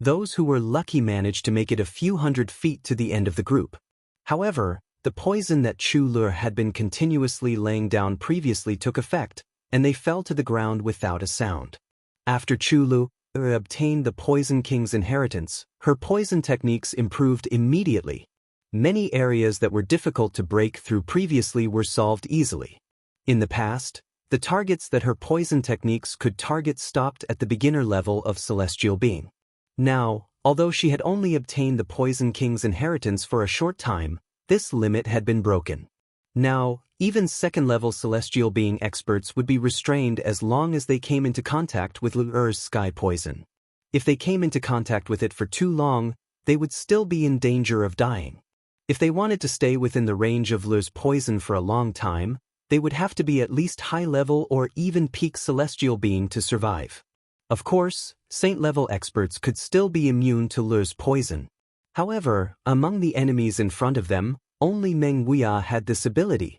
Those who were lucky managed to make it a few hundred feet to the end of the group. However, the poison that Chu Lur had been continuously laying down previously took effect, and they fell to the ground without a sound. After Chu Lur obtained the Poison King's inheritance, her poison techniques improved immediately. Many areas that were difficult to break through previously were solved easily. In the past, the targets that her poison techniques could target stopped at the beginner level of celestial being. Now, although she had only obtained the Poison King's inheritance for a short time, this limit had been broken. Now, even second-level celestial being experts would be restrained as long as they came into contact with Lur's sky poison. If they came into contact with it for too long, they would still be in danger of dying. If they wanted to stay within the range of Lur's poison for a long time, they would have to be at least high-level or even peak celestial being to survive. Of course, saint-level experts could still be immune to Lur's poison. However, among the enemies in front of them, only Meng Wuya had this ability.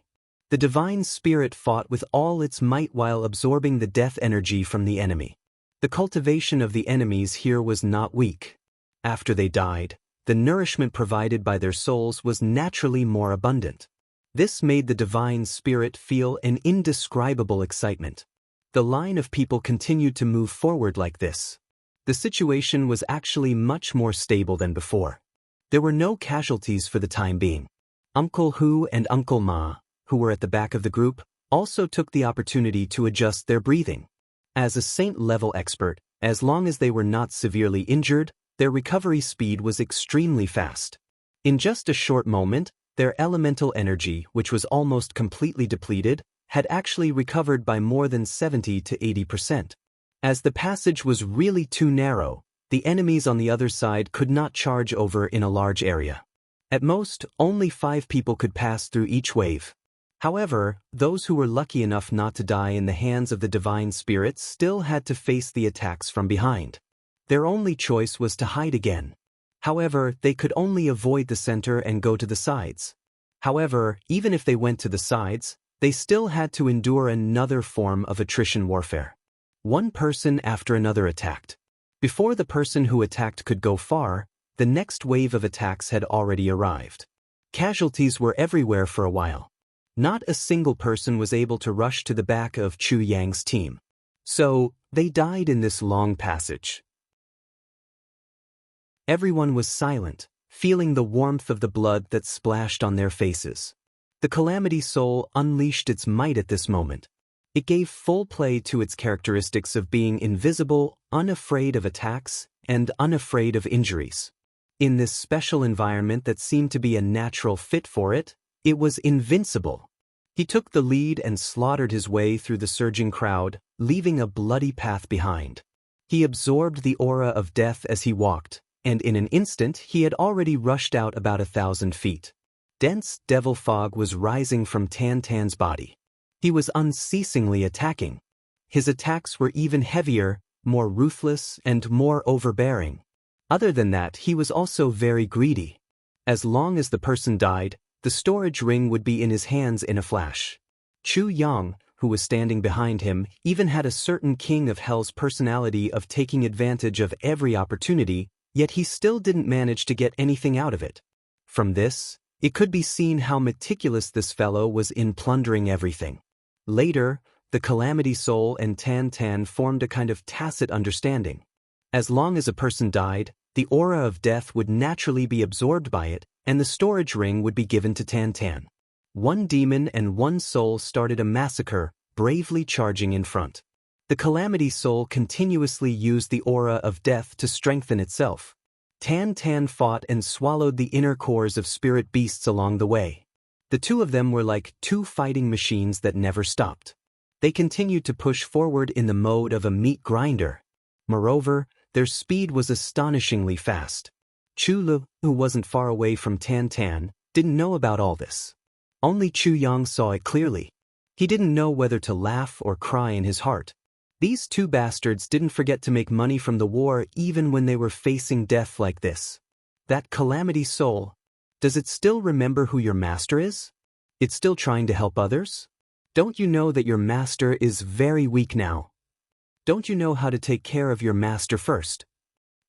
The divine spirit fought with all its might while absorbing the death energy from the enemy. The cultivation of the enemies here was not weak. After they died, the nourishment provided by their souls was naturally more abundant. This made the divine spirit feel an indescribable excitement. The line of people continued to move forward like this. The situation was actually much more stable than before. There were no casualties for the time being. Uncle Hu and Uncle Ma, who were at the back of the group, also took the opportunity to adjust their breathing. As a saint-level expert, as long as they were not severely injured, their recovery speed was extremely fast. In just a short moment, their elemental energy, which was almost completely depleted, had actually recovered by more than 70 to 80%. As the passage was really too narrow, the enemies on the other side could not charge over in a large area. At most, only 5 people could pass through each wave. However, those who were lucky enough not to die in the hands of the divine spirits still had to face the attacks from behind. Their only choice was to hide again. However, they could only avoid the center and go to the sides. However, even if they went to the sides, they still had to endure another form of attrition warfare. One person after another attacked. Before the person who attacked could go far, the next wave of attacks had already arrived. Casualties were everywhere for a while. Not a single person was able to rush to the back of Chu Yang's team. So, they died in this long passage. Everyone was silent, feeling the warmth of the blood that splashed on their faces. The Calamity Soul unleashed its might at this moment. It gave full play to its characteristics of being invisible, unafraid of attacks, and unafraid of injuries. In this special environment that seemed to be a natural fit for it, it was invincible. He took the lead and slaughtered his way through the surging crowd, leaving a bloody path behind. He absorbed the aura of death as he walked, and in an instant he had already rushed out about 1,000 feet. Dense devil fog was rising from Tan Tan's body. He was unceasingly attacking. His attacks were even heavier, more ruthless, and more overbearing. Other than that, he was also very greedy. As long as the person died, the storage ring would be in his hands in a flash. Chu Yang, who was standing behind him, even had a certain king of hell's personality of taking advantage of every opportunity, yet he still didn't manage to get anything out of it. From this, it could be seen how meticulous this fellow was in plundering everything. Later, the Calamity Soul and Tan Tan formed a kind of tacit understanding. As long as a person died, the aura of death would naturally be absorbed by it, and the storage ring would be given to Tan Tan. One demon and one soul started a massacre, bravely charging in front. The Calamity Soul continuously used the aura of death to strengthen itself. Tan Tan fought and swallowed the inner cores of spirit beasts along the way. The two of them were like two fighting machines that never stopped. They continued to push forward in the mode of a meat grinder. Moreover, their speed was astonishingly fast. Chu Lu, who wasn't far away from Tan Tan, didn't know about all this. Only Chu Yang saw it clearly. He didn't know whether to laugh or cry in his heart. These two bastards didn't forget to make money from the war even when they were facing death like this. That Calamity Soul, does it still remember who your master is? It's still trying to help others? Don't you know that your master is very weak now? Don't you know how to take care of your master first?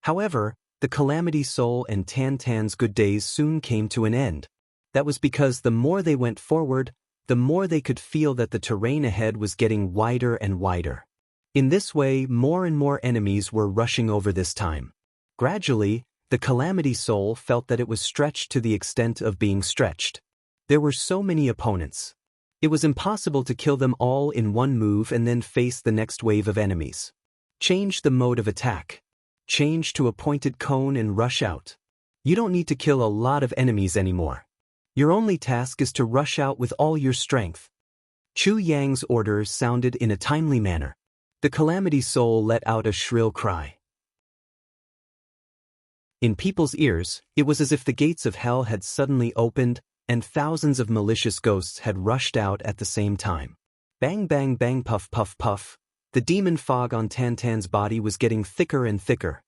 However, the Calamity Soul and Tan Tan's good days soon came to an end. That was because the more they went forward, the more they could feel that the terrain ahead was getting wider and wider. In this way, more and more enemies were rushing over this time. Gradually, the Calamity Soul felt that it was stretched to the extent of being stretched. There were so many opponents. It was impossible to kill them all in one move and then face the next wave of enemies. Change the mode of attack. Change to a pointed cone and rush out. You don't need to kill a lot of enemies anymore. Your only task is to rush out with all your strength. Chu Yang's orders sounded in a timely manner. The Calamity Soul let out a shrill cry. In people's ears, it was as if the gates of hell had suddenly opened, and thousands of malicious ghosts had rushed out at the same time. Bang bang bang puff puff puff. The demon fog on Tan Tan's body was getting thicker and thicker.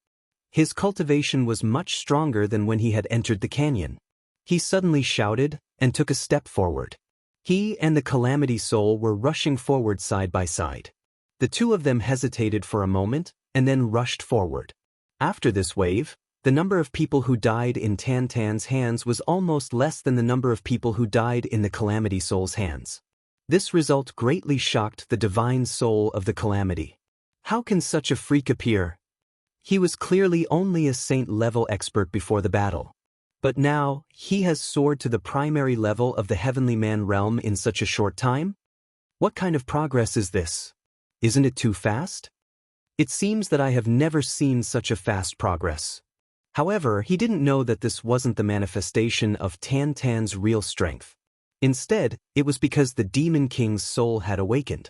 His cultivation was much stronger than when he had entered the canyon. He suddenly shouted and took a step forward. He and the Calamity Soul were rushing forward side by side. The two of them hesitated for a moment and then rushed forward. After this wave, the number of people who died in Tan Tan's hands was almost less than the number of people who died in the Calamity Soul's hands. This result greatly shocked the divine soul of the Calamity. How can such a freak appear? He was clearly only a saint-level expert before the battle. But now, he has soared to the primary level of the heavenly man realm in such a short time? What kind of progress is this? Isn't it too fast? It seems that I have never seen such a fast progress. However, he didn't know that this wasn't the manifestation of Tan Tan's real strength. Instead, it was because the Demon King's soul had awakened.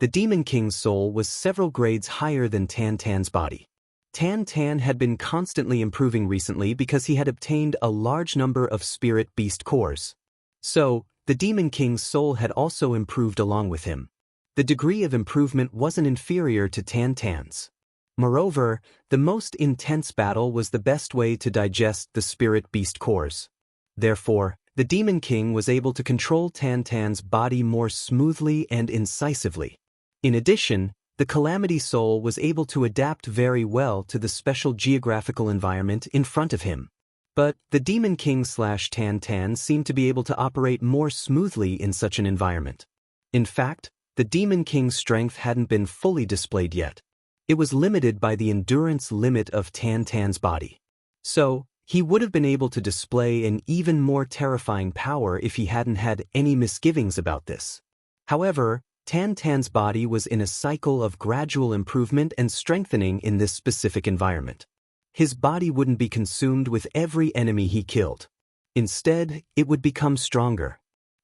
The Demon King's soul was several grades higher than Tan Tan's body. Tan Tan had been constantly improving recently because he had obtained a large number of spirit beast cores. So, the Demon King's soul had also improved along with him. The degree of improvement wasn't inferior to Tan Tan's. Moreover, the most intense battle was the best way to digest the spirit beast cores. Therefore, the Demon King was able to control Tan Tan's body more smoothly and incisively. In addition, the Calamity Soul was able to adapt very well to the special geographical environment in front of him. But the Demon King/Tan Tan seemed to be able to operate more smoothly in such an environment. In fact, the Demon King's strength hadn't been fully displayed yet. It was limited by the endurance limit of Tan Tan's body. So, he would have been able to display an even more terrifying power if he hadn't had any misgivings about this. However, Tan Tan's body was in a cycle of gradual improvement and strengthening in this specific environment. His body wouldn't be consumed with every enemy he killed. Instead, it would become stronger.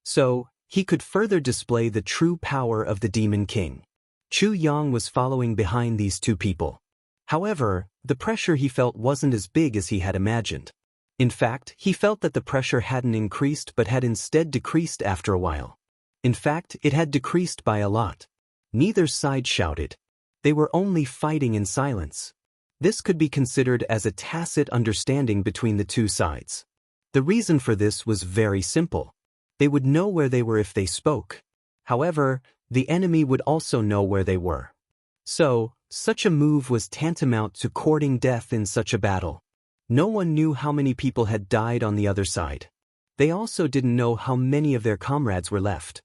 So, he could further display the true power of the Demon King. Chu Yang was following behind these two people. However, the pressure he felt wasn't as big as he had imagined. In fact, he felt that the pressure hadn't increased but had instead decreased after a while. In fact, it had decreased by a lot. Neither side shouted. They were only fighting in silence. This could be considered as a tacit understanding between the two sides. The reason for this was very simple. They would know where they were if they spoke. However, the enemy would also know where they were. So, such a move was tantamount to courting death in such a battle. No one knew how many people had died on the other side. They also didn't know how many of their comrades were left.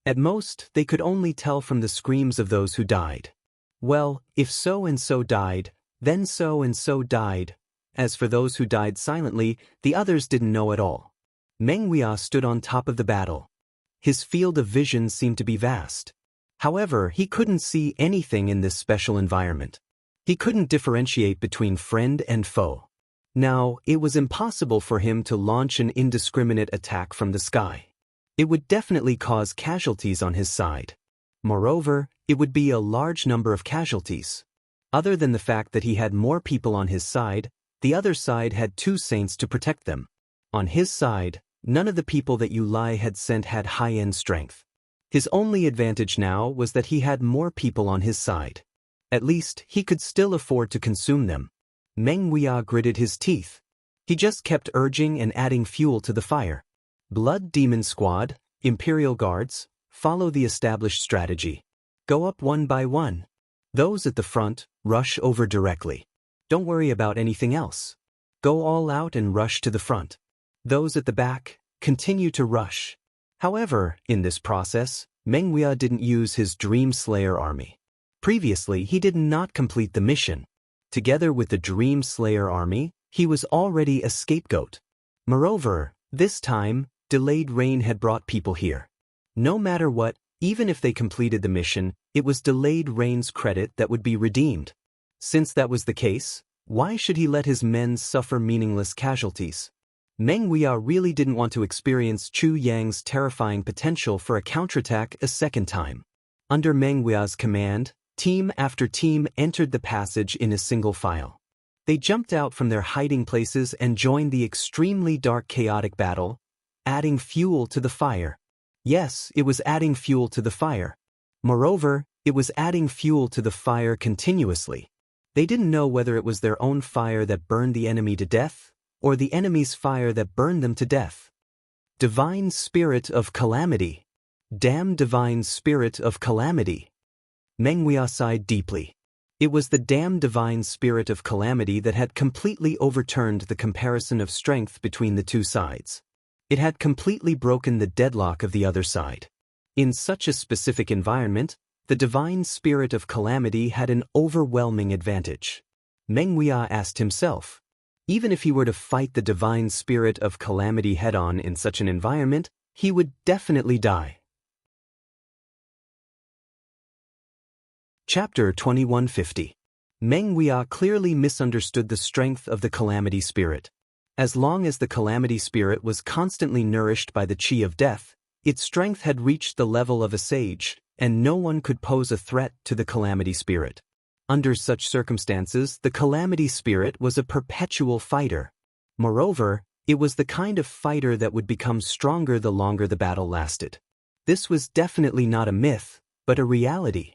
At most, they could only tell from the screams of those who died. Well, if so-and-so died, then so-and-so died. As for those who died silently, the others didn't know at all. Meng Huia stood on top of the battle. His field of vision seemed to be vast. However, he couldn't see anything in this special environment. He couldn't differentiate between friend and foe. Now, it was impossible for him to launch an indiscriminate attack from the sky. It would definitely cause casualties on his side. Moreover, it would be a large number of casualties. Other than the fact that he had more people on his side, the other side had two saints to protect them. On his side, none of the people that Yu Lai had sent had high-end strength. His only advantage now was that he had more people on his side. At least, he could still afford to consume them. Meng Huia gritted his teeth. He just kept urging and adding fuel to the fire. Blood Demon Squad, Imperial Guards, follow the established strategy. Go up one by one. Those at the front, rush over directly. Don't worry about anything else. Go all out and rush to the front. Those at the back, continue to rush. However, in this process, Meng Huia didn't use his Dream Slayer army. Previously, he did not complete the mission. Together with the Dream Slayer army, he was already a scapegoat. Moreover, this time, delayed rain had brought people here. No matter what, even if they completed the mission, it was delayed rain's credit that would be redeemed. Since that was the case, why should he let his men suffer meaningless casualties? Meng Huia really didn't want to experience Chu Yang's terrifying potential for a counterattack a second time. Under Meng Huia's command, team after team entered the passage in a single file. They jumped out from their hiding places and joined the extremely dark chaotic battle, adding fuel to the fire. Yes, it was adding fuel to the fire. Moreover, it was adding fuel to the fire continuously. They didn't know whether it was their own fire that burned the enemy to death, or the enemy's fire that burned them to death. Divine Spirit of Calamity. Damn Divine Spirit of Calamity. Meng Huia sighed deeply. It was the damn Divine Spirit of Calamity that had completely overturned the comparison of strength between the two sides. It had completely broken the deadlock of the other side. In such a specific environment, the Divine Spirit of Calamity had an overwhelming advantage. Meng Huia asked himself, even if he were to fight the Divine Spirit of Calamity head-on in such an environment, he would definitely die. Chapter 2150. Meng Huia clearly misunderstood the strength of the Calamity Spirit. As long as the Calamity Spirit was constantly nourished by the Qi of Death, its strength had reached the level of a sage, and no one could pose a threat to the Calamity Spirit. Under such circumstances, the Calamity Spirit was a perpetual fighter. Moreover, It was the kind of fighter that would become stronger the longer the battle lasted. This was definitely not a myth, but a reality.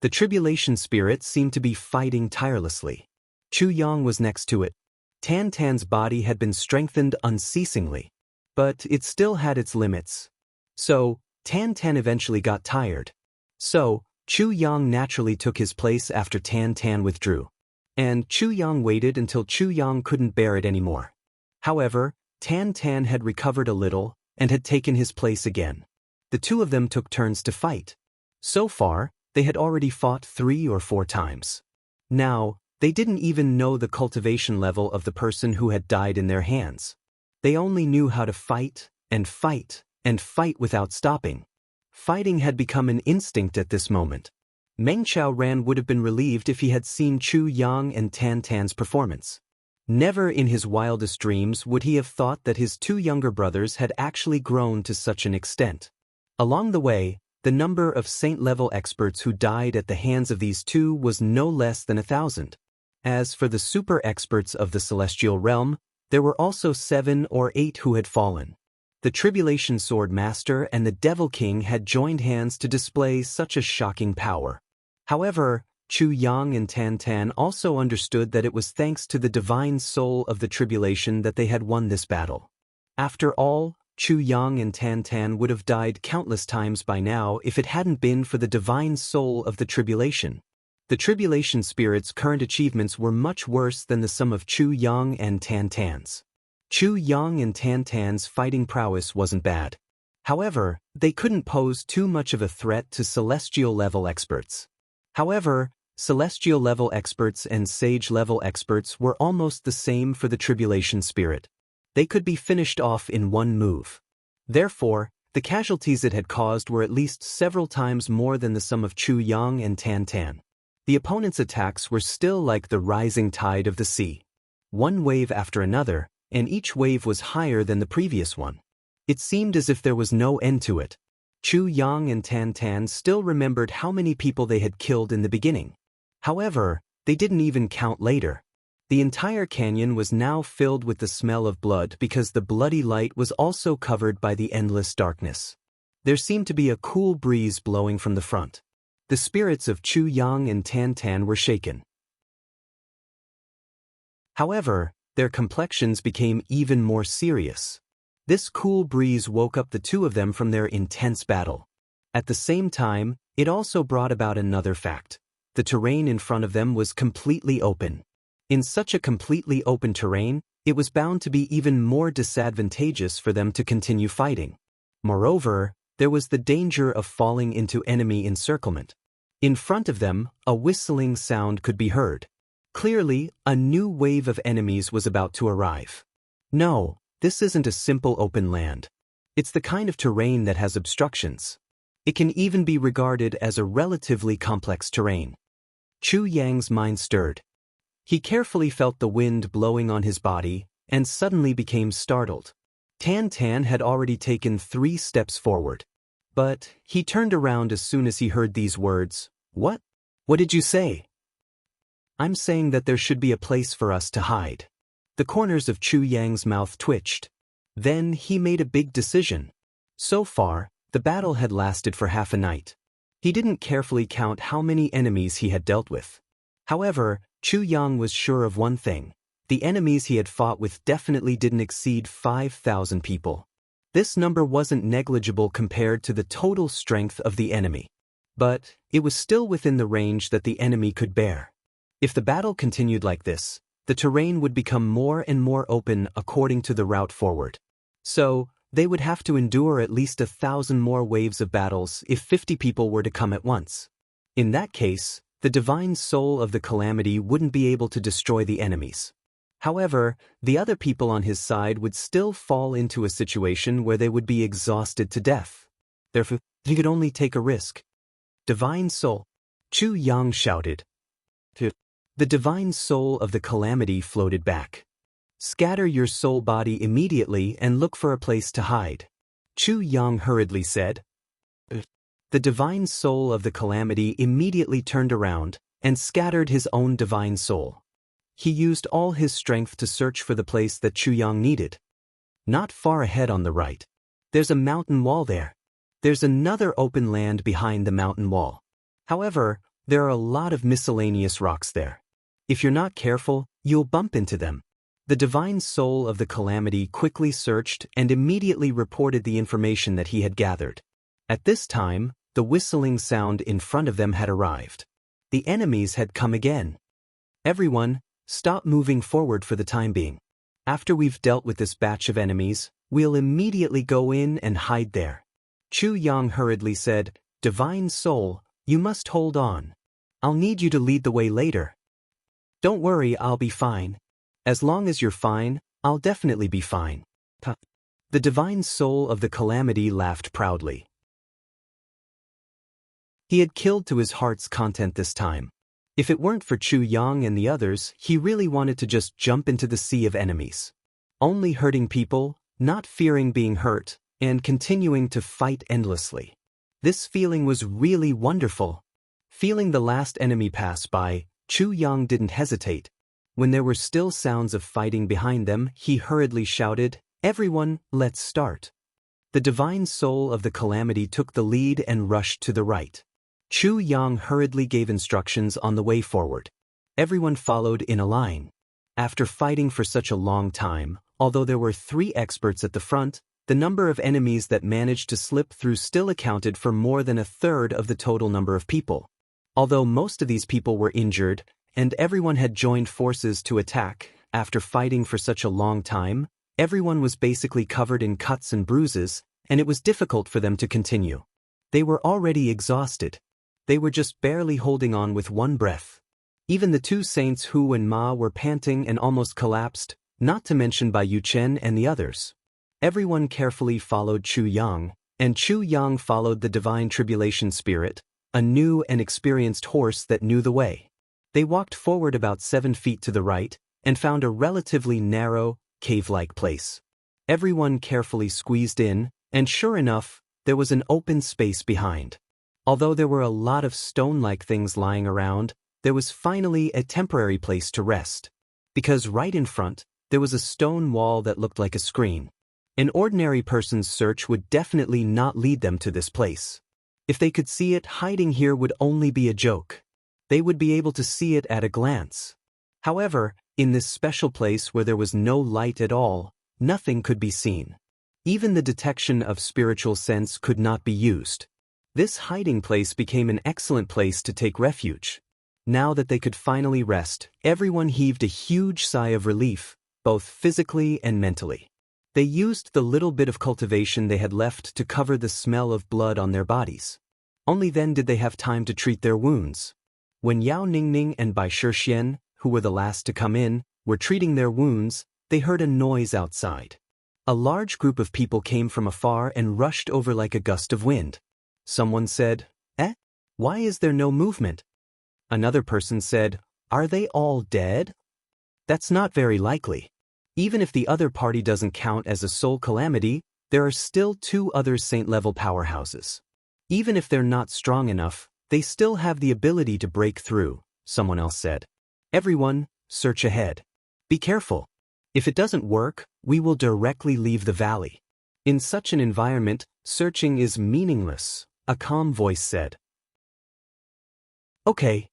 The tribulation spirit seemed to be fighting tirelessly. Chu Yang was next to it. Tan Tan's body had been strengthened unceasingly, but it still had its limits. So, Tan Tan eventually got tired. So, Chu Yang naturally took his place after Tan Tan withdrew. And Chu Yang waited until Chu Yang couldn't bear it anymore. However, Tan Tan had recovered a little and had taken his place again. The two of them took turns to fight. So far, they had already fought 3 or 4 times. Now, they didn't even know the cultivation level of the person who had died in their hands. They only knew how to fight and fight and fight without stopping. Fighting had become an instinct at this moment. Meng Xiaoran would have been relieved if he had seen Chu Yang and Tan Tan's performance. Never in his wildest dreams would he have thought that his 2 younger brothers had actually grown to such an extent. Along the way, the number of saint-level experts who died at the hands of these 2 was no less than 1,000. As for the super experts of the celestial realm, there were also 7 or 8 who had fallen. The Tribulation Sword Master and the Devil King had joined hands to display such a shocking power. However, Chu Yang and Tan Tan also understood that it was thanks to the divine soul of the tribulation that they had won this battle. After all, Chu Yang and Tan Tan would have died countless times by now if it hadn't been for the divine soul of the tribulation. The tribulation spirit's current achievements were much worse than the sum of Chu Yang and Tan Tan's. Chu Yang and Tan Tan's fighting prowess wasn't bad. However, they couldn't pose too much of a threat to celestial-level experts. However, celestial-level experts and sage-level experts were almost the same for the tribulation spirit. They could be finished off in one move. Therefore, the casualties it had caused were at least several times more than the sum of Chu Yang and Tan Tan. The opponent's attacks were still like the rising tide of the sea. One wave after another, and each wave was higher than the previous one. It seemed as if there was no end to it. Chu Yang and Tan Tan still remembered how many people they had killed in the beginning. However, they didn't even count later. The entire canyon was now filled with the smell of blood because the bloody light was also covered by the endless darkness. There seemed to be a cool breeze blowing from the front. The spirits of Chu Yang and Tan Tan were shaken. However, their complexions became even more serious. This cool breeze woke up the 2 of them from their intense battle. At the same time, it also brought about another fact. The terrain in front of them was completely open. In such a completely open terrain, it was bound to be even more disadvantageous for them to continue fighting. Moreover, there was the danger of falling into enemy encirclement. In front of them, a whistling sound could be heard. Clearly, a new wave of enemies was about to arrive. No, this isn't a simple open land. It's the kind of terrain that has obstructions. It can even be regarded as a relatively complex terrain. Chu Yang's mind stirred. He carefully felt the wind blowing on his body and suddenly became startled. Tan Tan had already taken 3 steps forward. But he turned around as soon as he heard these words. What? What did you say? I'm saying that there should be a place for us to hide. The corners of Chu Yang's mouth twitched. Then he made a big decision. So far, the battle had lasted for half a night. He didn't carefully count how many enemies he had dealt with. However, Chu Yang was sure of one thing. The enemies he had fought with definitely didn't exceed 5,000 people. This number wasn't negligible compared to the total strength of the enemy. But it was still within the range that the enemy could bear. If the battle continued like this, the terrain would become more and more open according to the route forward. So, they would have to endure at least 1,000 more waves of battles if 50 people were to come at once. In that case, the divine soul of the calamity wouldn't be able to destroy the enemies. However, the other people on his side would still fall into a situation where they would be exhausted to death. Therefore, he could only take a risk. Divine soul! Chu Yang shouted. The divine soul of the calamity floated back. Scatter your soul body immediately and look for a place to hide. Chu Yang hurriedly said. The divine soul of the calamity immediately turned around and scattered his own divine soul. He used all his strength to search for the place that Chu Yang needed. Not far ahead on the right. There's a mountain wall there. There's another open land behind the mountain wall. However, there are a lot of miscellaneous rocks there. If you're not careful, you'll bump into them. The divine soul of the calamity quickly searched and immediately reported the information that he had gathered. At this time, the whistling sound in front of them had arrived. The enemies had come again. Everyone, stop moving forward for the time being. After we've dealt with this batch of enemies, we'll immediately go in and hide there. Chu Yang hurriedly said, Divine Soul, you must hold on. I'll need you to lead the way later. Don't worry, I'll be fine. As long as you're fine, I'll definitely be fine. The divine soul of the calamity laughed proudly. He had killed to his heart's content this time. If it weren't for Chu Yang and the others, he really wanted to just jump into the sea of enemies. Only hurting people, not fearing being hurt, and continuing to fight endlessly. This feeling was really wonderful. Feeling the last enemy pass by, Chu Yang didn't hesitate. When there were still sounds of fighting behind them, he hurriedly shouted, Everyone, let's start. The divine soul of the calamity took the lead and rushed to the right. Chu Yang hurriedly gave instructions on the way forward. Everyone followed in a line. After fighting for such a long time, although there were 3 experts at the front, the number of enemies that managed to slip through still accounted for more than a third of the total number of people. Although most of these people were injured, and everyone had joined forces to attack, after fighting for such a long time, everyone was basically covered in cuts and bruises, and it was difficult for them to continue. They were already exhausted. They were just barely holding on with one breath. Even the 2 saints Hu and Ma were panting and almost collapsed, not to mention by Yu Chen and the others. Everyone carefully followed Chu Yang, and Chu Yang followed the divine tribulation spirit, a new and experienced horse that knew the way. They walked forward about 7 feet to the right, and found a relatively narrow, cave-like place. Everyone carefully squeezed in, and sure enough, there was an open space behind. Although there were a lot of stone-like things lying around, there was finally a temporary place to rest. Because right in front, there was a stone wall that looked like a screen. An ordinary person's search would definitely not lead them to this place. If they could see it, hiding here would only be a joke. They would be able to see it at a glance. However, in this special place where there was no light at all, nothing could be seen. Even the detection of spiritual sense could not be used. This hiding place became an excellent place to take refuge. Now that they could finally rest, everyone heaved a huge sigh of relief, both physically and mentally. They used the little bit of cultivation they had left to cover the smell of blood on their bodies. Only then did they have time to treat their wounds. When Yao Ningning and Bai Shixian, who were the last to come in, were treating their wounds, they heard a noise outside. A large group of people came from afar and rushed over like a gust of wind. Someone said, Why is there no movement? Another person said, Are they all dead? That's not very likely. Even if the other party doesn't count as a soul calamity, there are still 2 other saint-level powerhouses. Even if they're not strong enough, they still have the ability to break through, someone else said. Everyone, search ahead. Be careful. If it doesn't work, we will directly leave the valley. In such an environment, searching is meaningless, a calm voice said. Okay.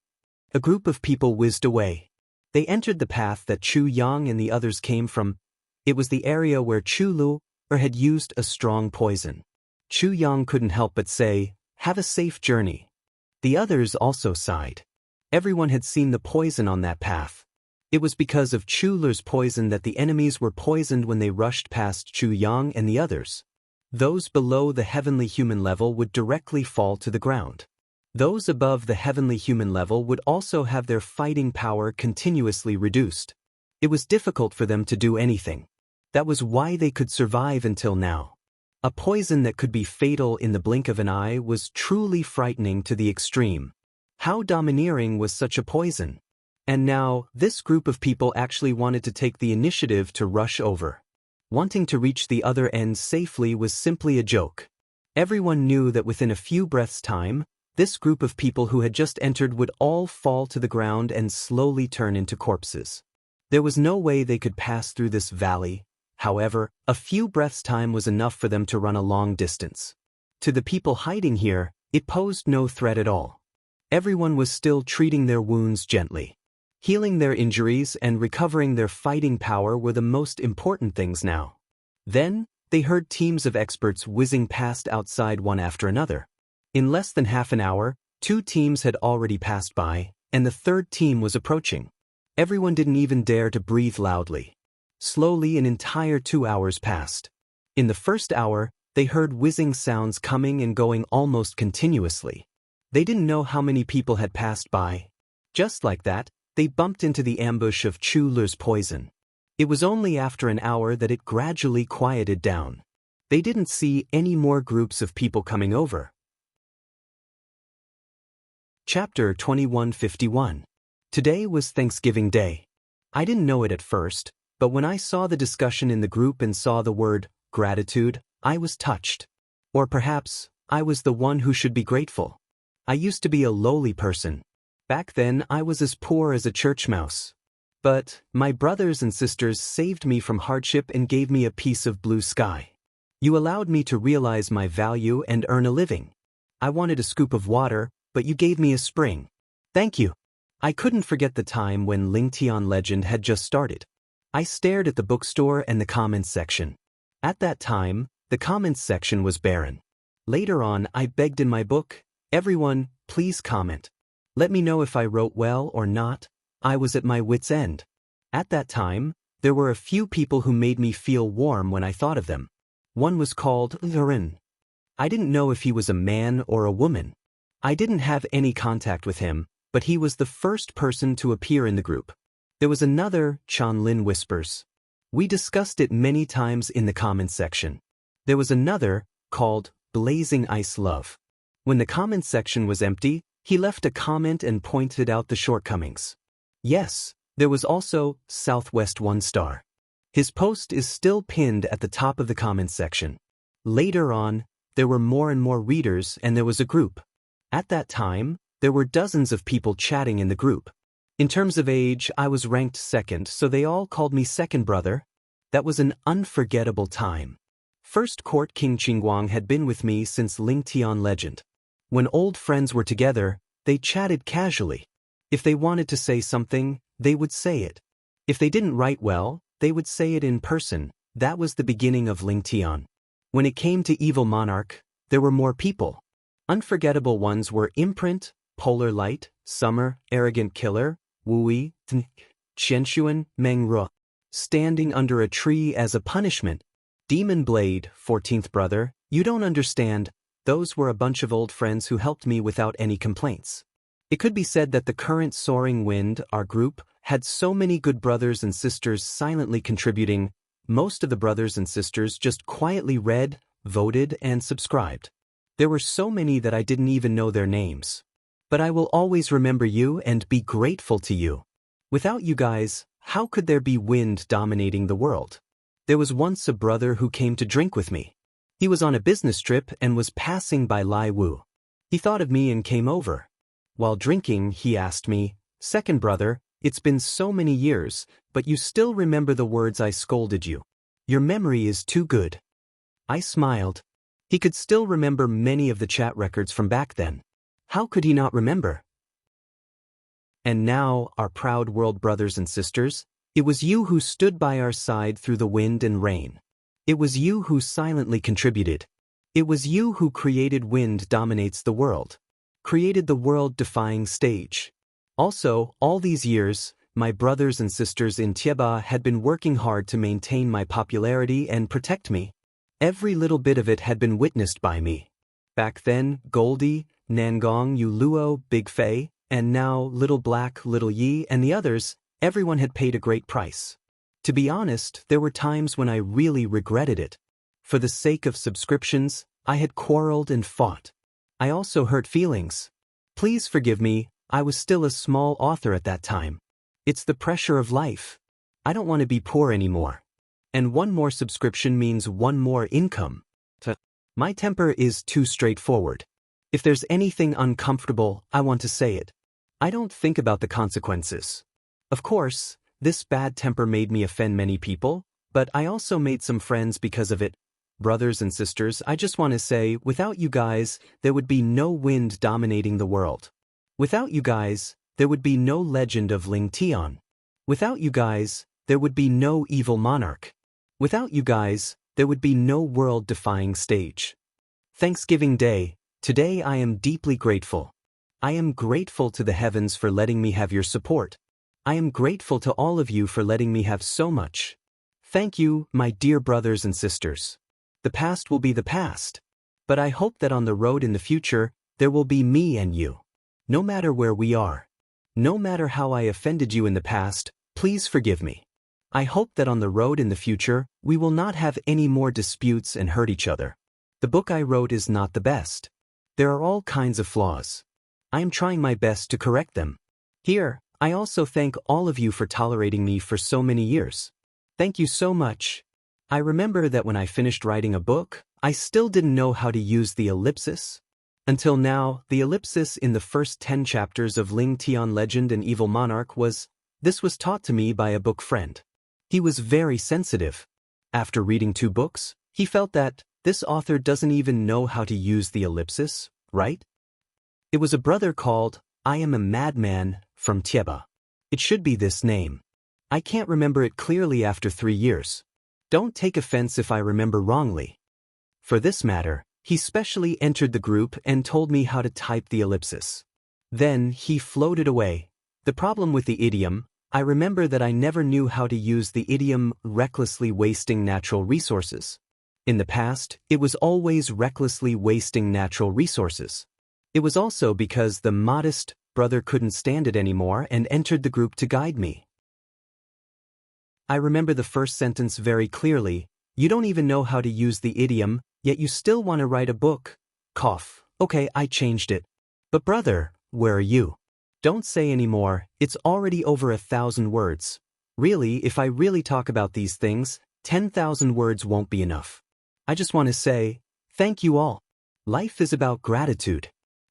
A group of people whizzed away. They entered the path that Chu Yang and the others came from. It was the area where Chu Lu had used a strong poison. Chu Yang couldn't help but say, Have a safe journey. The others also sighed. Everyone had seen the poison on that path. It was because of Chu Lu's poison that the enemies were poisoned when they rushed past Chu Yang and the others. Those below the heavenly human level would directly fall to the ground. Those above the heavenly human level would also have their fighting power continuously reduced. It was difficult for them to do anything. That was why they could survive until now. A poison that could be fatal in the blink of an eye was truly frightening to the extreme. How domineering was such a poison? And now, this group of people actually wanted to take the initiative to rush over. Wanting to reach the other end safely was simply a joke. Everyone knew that within a few breaths' time, this group of people who had just entered would all fall to the ground and slowly turn into corpses. There was no way they could pass through this valley. However, a few breaths' time was enough for them to run a long distance. To the people hiding here, it posed no threat at all. Everyone was still treating their wounds gently. Healing their injuries and recovering their fighting power were the most important things now. Then, they heard teams of experts whizzing past outside one after another. In less than half an hour, 2 teams had already passed by, and the 3rd team was approaching. Everyone didn't even dare to breathe loudly. Slowly, an entire 2 hours passed. In the first hour, they heard whizzing sounds coming and going almost continuously. They didn't know how many people had passed by. Just like that, they bumped into the ambush of Chu Le's poison. It was only after an hour that it gradually quieted down. They didn't see any more groups of people coming over. Chapter 2151. Today was Thanksgiving Day. I didn't know it at first, but when I saw the discussion in the group and saw the word gratitude, I was touched. Or perhaps, I was the one who should be grateful. I used to be a lowly person. Back then, I was as poor as a church mouse. But my brothers and sisters saved me from hardship and gave me a piece of blue sky. You allowed me to realize my value and earn a living. I wanted a scoop of water, but you gave me a spring. Thank you. I couldn't forget the time when Lingtian Legend had just started. I stared at the bookstore and the comments section. At that time, the comments section was barren. Later on, I begged in my book, "Everyone, please comment. Let me know if I wrote well or not." I was at my wit's end. At that time, there were a few people who made me feel warm when I thought of them. One was called Lurin. I didn't know if he was a man or a woman. I didn't have any contact with him, but he was the first person to appear in the group. There was another, Chanlin Whispers. We discussed it many times in the comments section. There was another, called Blazing Ice Love. When the comments section was empty, he left a comment and pointed out the shortcomings. Yes, there was also Southwest 1 Star. His post is still pinned at the top of the comments section. Later on, there were more and more readers and there was a group. At that time, there were dozens of people chatting in the group. In terms of age, I was ranked 2nd, so they all called me second brother. That was an unforgettable time. First Court King Qingguang had been with me since Lingtian Legend. When old friends were together, they chatted casually. If they wanted to say something, they would say it. If they didn't write well, they would say it in person. That was the beginning of Lingtian. When it came to Evil Monarch, there were more people. Unforgettable ones were Imprint, Polar Light, Summer, Arrogant Killer, Wui, Qianshuan, Mengru. Standing under a tree as a punishment. Demon Blade, 14th brother, you don't understand. Those were a bunch of old friends who helped me without any complaints. It could be said that the current Soaring Wind, our group, had so many good brothers and sisters silently contributing. Most of the brothers and sisters just quietly read, voted, and subscribed. There were so many that I didn't even know their names. But I will always remember you and be grateful to you. Without you guys, how could there be wind dominating the world? There was once a brother who came to drink with me. He was on a business trip and was passing by Lai Wu. He thought of me and came over. While drinking, he asked me, "Second brother, it's been so many years, but you still remember the words I scolded you. Your memory is too good." I smiled. He could still remember many of the chat records from back then. How could he not remember? And now, our proud world brothers and sisters, it was you who stood by our side through the wind and rain. It was you who silently contributed. It was you who created Wind Dominates the World. Created the world-defying stage. Also, all these years, my brothers and sisters in Tieba had been working hard to maintain my popularity and protect me. Every little bit of it had been witnessed by me. Back then, Goldie, Nangong, Yuluo, Big Fei, and now Little Black, Little Yi, and the others, everyone had paid a great price. To be honest, there were times when I really regretted it. For the sake of subscriptions, I had quarreled and fought. I also hurt feelings. Please forgive me, I was still a small author at that time. It's the pressure of life. I don't want to be poor anymore. And one more subscription means one more income. My temper is too straightforward. If there's anything uncomfortable, I want to say it. I don't think about the consequences. Of course, this bad temper made me offend many people, But I also made some friends because of it. Brothers and sisters, I just want to say, without you guys, there would be no wind dominating the world. Without you guys, there would be no legend of Ling Tian. Without you guys, there would be no evil monarch. Without you guys, there would be no world-defying stage. Thanksgiving Day, today I am deeply grateful. I am grateful to the heavens for letting me have your support. I am grateful to all of you for letting me have so much. Thank you, my dear brothers and sisters. The past will be the past. But I hope that on the road in the future, there will be me and you. No matter where we are. No matter how I offended you in the past, please forgive me. I hope that on the road in the future, we will not have any more disputes and hurt each other. The book I wrote is not the best. There are all kinds of flaws. I am trying my best to correct them. Here, I also thank all of you for tolerating me for so many years. Thank you so much. I remember that when I finished writing a book, I still didn't know how to use the ellipsis. Until now, the ellipsis in the first 10 chapters of Ling Tian Legend and Evil Monarch was taught to me by a book friend. He was very sensitive. After reading 2 books, he felt that this author doesn't even know how to use the ellipsis, right? It was a brother called I Am a Madman from Tieba. It should be this name. I can't remember it clearly after 3 years. Don't take offense if I remember wrongly. For this matter, he specially entered the group and told me how to type the ellipsis. Then he floated away. The problem with the idiom, I remember that I never knew how to use the idiom recklessly wasting natural resources. In the past, it was always recklessly wasting natural resources. It was also because the modest brother couldn't stand it anymore and entered the group to guide me. I remember the first sentence very clearly. You don't even know how to use the idiom, yet you still want to write a book. Cough. Okay, I changed it. But brother, where are you? Don't say any more, it's already over 1,000 words. Really, if I really talk about these things, 10,000 words won't be enough. I just want to say, thank you all. Life is about gratitude.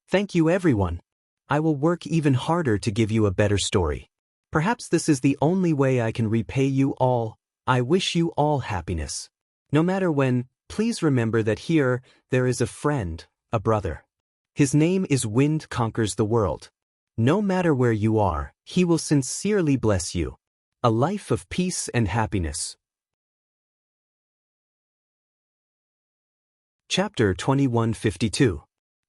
Thank you everyone. I will work even harder to give you a better story. Perhaps this is the only way I can repay you all. I wish you all happiness. No matter when, please remember that here, there is a friend, a brother. His name is Wind Conquers the World. No matter where you are, he will sincerely bless you. A life of peace and happiness. Chapter 2152.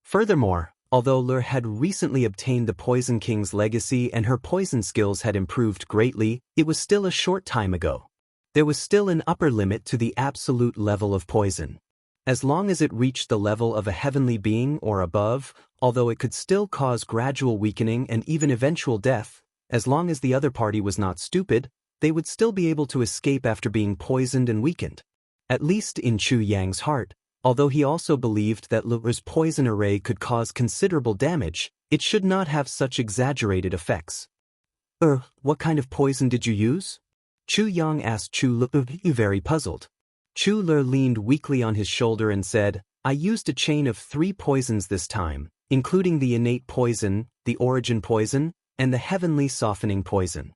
Furthermore, although Lur had recently obtained the Poison King's legacy and her poison skills had improved greatly, it was still a short time ago. There was still an upper limit to the absolute level of poison. As long as it reached the level of a heavenly being or above, although it could still cause gradual weakening and even eventual death, as long as the other party was not stupid, they would still be able to escape after being poisoned and weakened. At least in Chu Yang's heart, although he also believed that Lur's poison array could cause considerable damage, it should not have such exaggerated effects. What kind of poison did you use? Chu Yang asked Chu Lur, very puzzled. Chu Lur leaned weakly on his shoulder and said, I used a chain of 3 poisons this time, including the innate poison, the origin poison, and the heavenly softening poison.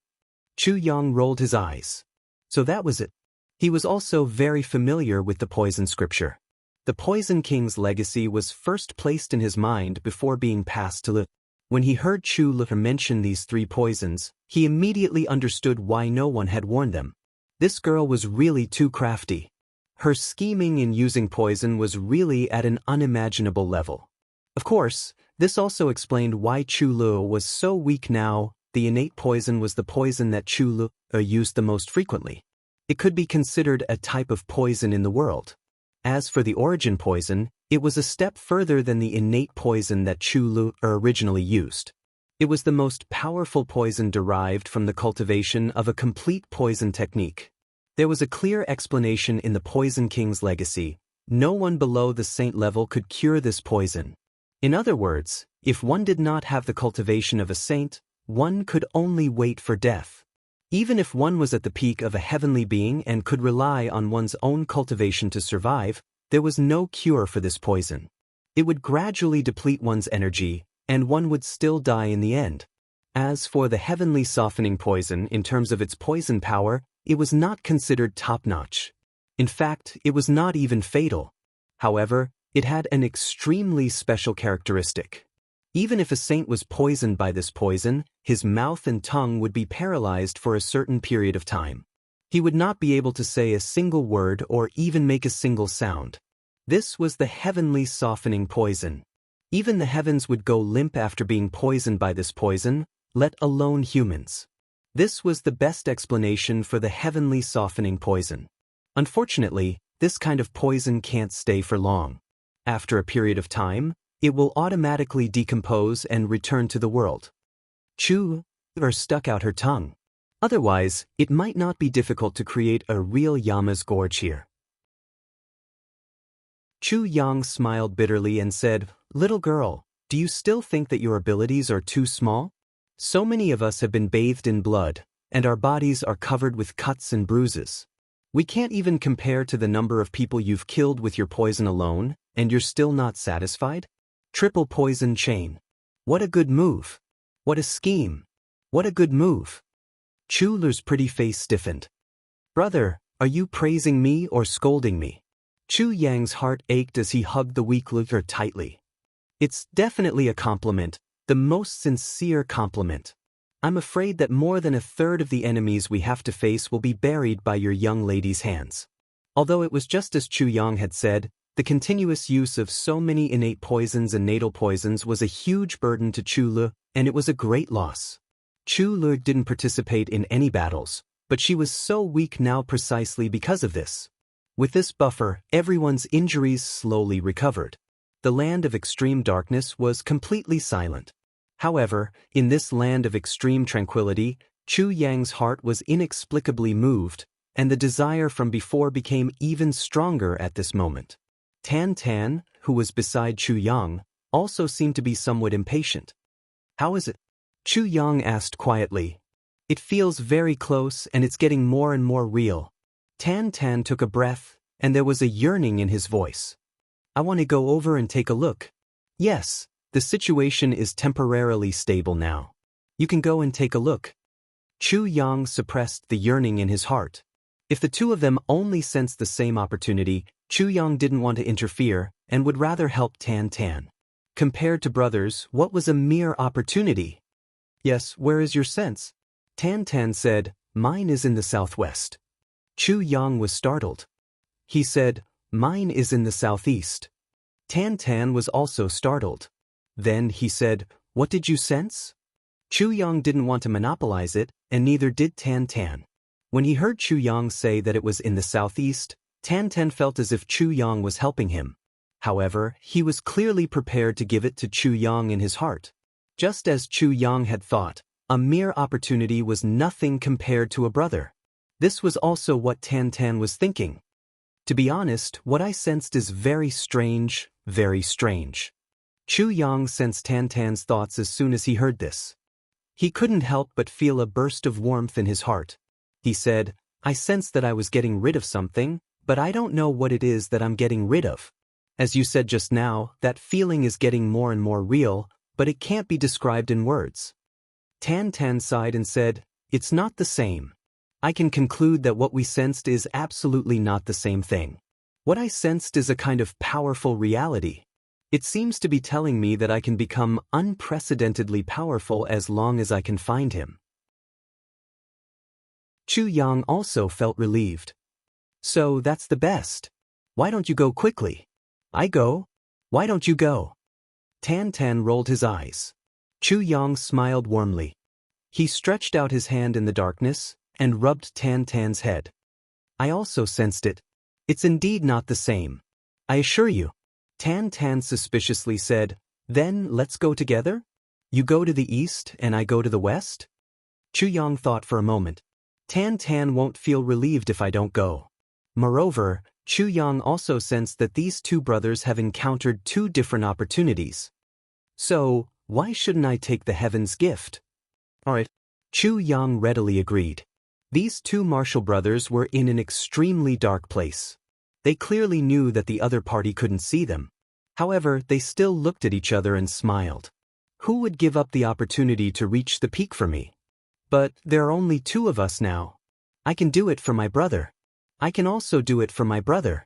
Chu Yang rolled his eyes. So that was it. He was also very familiar with the poison scripture. The Poison King's legacy was first placed in his mind before being passed to Lu. When he heard Chu Lur mention these 3 poisons, he immediately understood why no one had warned them. This girl was really too crafty. Her scheming in using poison was really at an unimaginable level. Of course, this also explained why Chu Lu was so weak now. The innate poison was the poison that Chu Lu used the most frequently. It could be considered a type of poison in the world. As for the origin poison, it was a step further than the innate poison that Chu Lu originally used. It was the most powerful poison derived from the cultivation of a complete poison technique. There was a clear explanation in the Poison King's legacy. No one below the saint level could cure this poison. In other words, if one did not have the cultivation of a saint, one could only wait for death. Even if one was at the peak of a heavenly being and could rely on one's own cultivation to survive, there was no cure for this poison. It would gradually deplete one's energy, and one would still die in the end. As for the heavenly softening poison in terms of its poison power, it was not considered top-notch. In fact, it was not even fatal. However, it had an extremely special characteristic. Even if a saint was poisoned by this poison, his mouth and tongue would be paralyzed for a certain period of time. He would not be able to say a single word or even make a single sound. This was the heavenly softening poison. Even the heavens would go limp after being poisoned by this poison, let alone humans. This was the best explanation for the heavenly softening poison. Unfortunately, this kind of poison can't stay for long. After a period of time, it will automatically decompose and return to the world. Chu stuck out her tongue. Otherwise, it might not be difficult to create a real Yama's gorge here. Chu Yang smiled bitterly and said, "Little girl, do you still think that your abilities are too small? So many of us have been bathed in blood, and our bodies are covered with cuts and bruises. We can't even compare to the number of people you've killed with your poison alone, and you're still not satisfied? Triple poison chain. What a good move. What a scheme. What a good move." Chu Lu's pretty face stiffened. "Brother, are you praising me or scolding me?" Chu Yang's heart ached as he hugged the weak looter tightly. "It's definitely a compliment, the most sincere compliment. I'm afraid that more than a third of the enemies we have to face will be buried by your young lady's hands." Although it was just as Chu Yang had said, the continuous use of so many innate poisons and natal poisons was a huge burden to Chu Lu, and it was a great loss. Chu Lu didn't participate in any battles, but she was so weak now precisely because of this. With this buffer, everyone's injuries slowly recovered. The land of extreme darkness was completely silent. However, in this land of extreme tranquility, Chu Yang's heart was inexplicably moved, and the desire from before became even stronger at this moment. Tan Tan, who was beside Chu Yang, also seemed to be somewhat impatient. "How is it?" Chu Yang asked quietly. "It feels very close and it's getting more and more real." Tan Tan took a breath, and there was a yearning in his voice. "I want to go over and take a look." "Yes, the situation is temporarily stable now. You can go and take a look." Chu Yang suppressed the yearning in his heart. If the two of them only sensed the same opportunity, Chu Yang didn't want to interfere and would rather help Tan Tan. Compared to brothers, what was a mere opportunity? "Yes, where is your sense?" Tan Tan said, "Mine is in the southwest." Chu Yang was startled. He said, "Mine is in the southeast." Tan Tan was also startled. Then he said, "What did you sense?" Chu Yang didn't want to monopolize it, and neither did Tan Tan. When he heard Chu Yang say that it was in the southeast, Tan Tan felt as if Chu Yang was helping him. However, he was clearly prepared to give it to Chu Yang in his heart. Just as Chu Yang had thought, a mere opportunity was nothing compared to a brother. This was also what Tan Tan was thinking. "To be honest, what I sensed is very strange, very strange." Chu Yang sensed Tan Tan's thoughts as soon as he heard this. He couldn't help but feel a burst of warmth in his heart. He said, "I sense that I was getting rid of something, but I don't know what it is that I'm getting rid of. As you said just now, that feeling is getting more and more real, but it can't be described in words." Tan Tan sighed and said, "It's not the same. I can conclude that what we sensed is absolutely not the same thing. What I sensed is a kind of powerful reality. It seems to be telling me that I can become unprecedentedly powerful as long as I can find him." Chu Yang also felt relieved. "So that's the best. Why don't you go quickly?" "I go? Why don't you go?" Tan Tan rolled his eyes. Chu Yang smiled warmly. He stretched out his hand in the darkness and rubbed Tan Tan's head. "I also sensed it. It's indeed not the same. I assure you." Tan Tan suspiciously said, "Then let's go together? You go to the east and I go to the west?" Chu Yang thought for a moment. Tan Tan won't feel relieved if I don't go. Moreover, Chu Yang also sensed that these two brothers have encountered two different opportunities. So, why shouldn't I take the heaven's gift? All right. Chu Yang readily agreed. These two martial brothers were in an extremely dark place. They clearly knew that the other party couldn't see them. However, they still looked at each other and smiled. Who would give up the opportunity to reach the peak for me? But there are only two of us now. I can do it for my brother. I can also do it for my brother.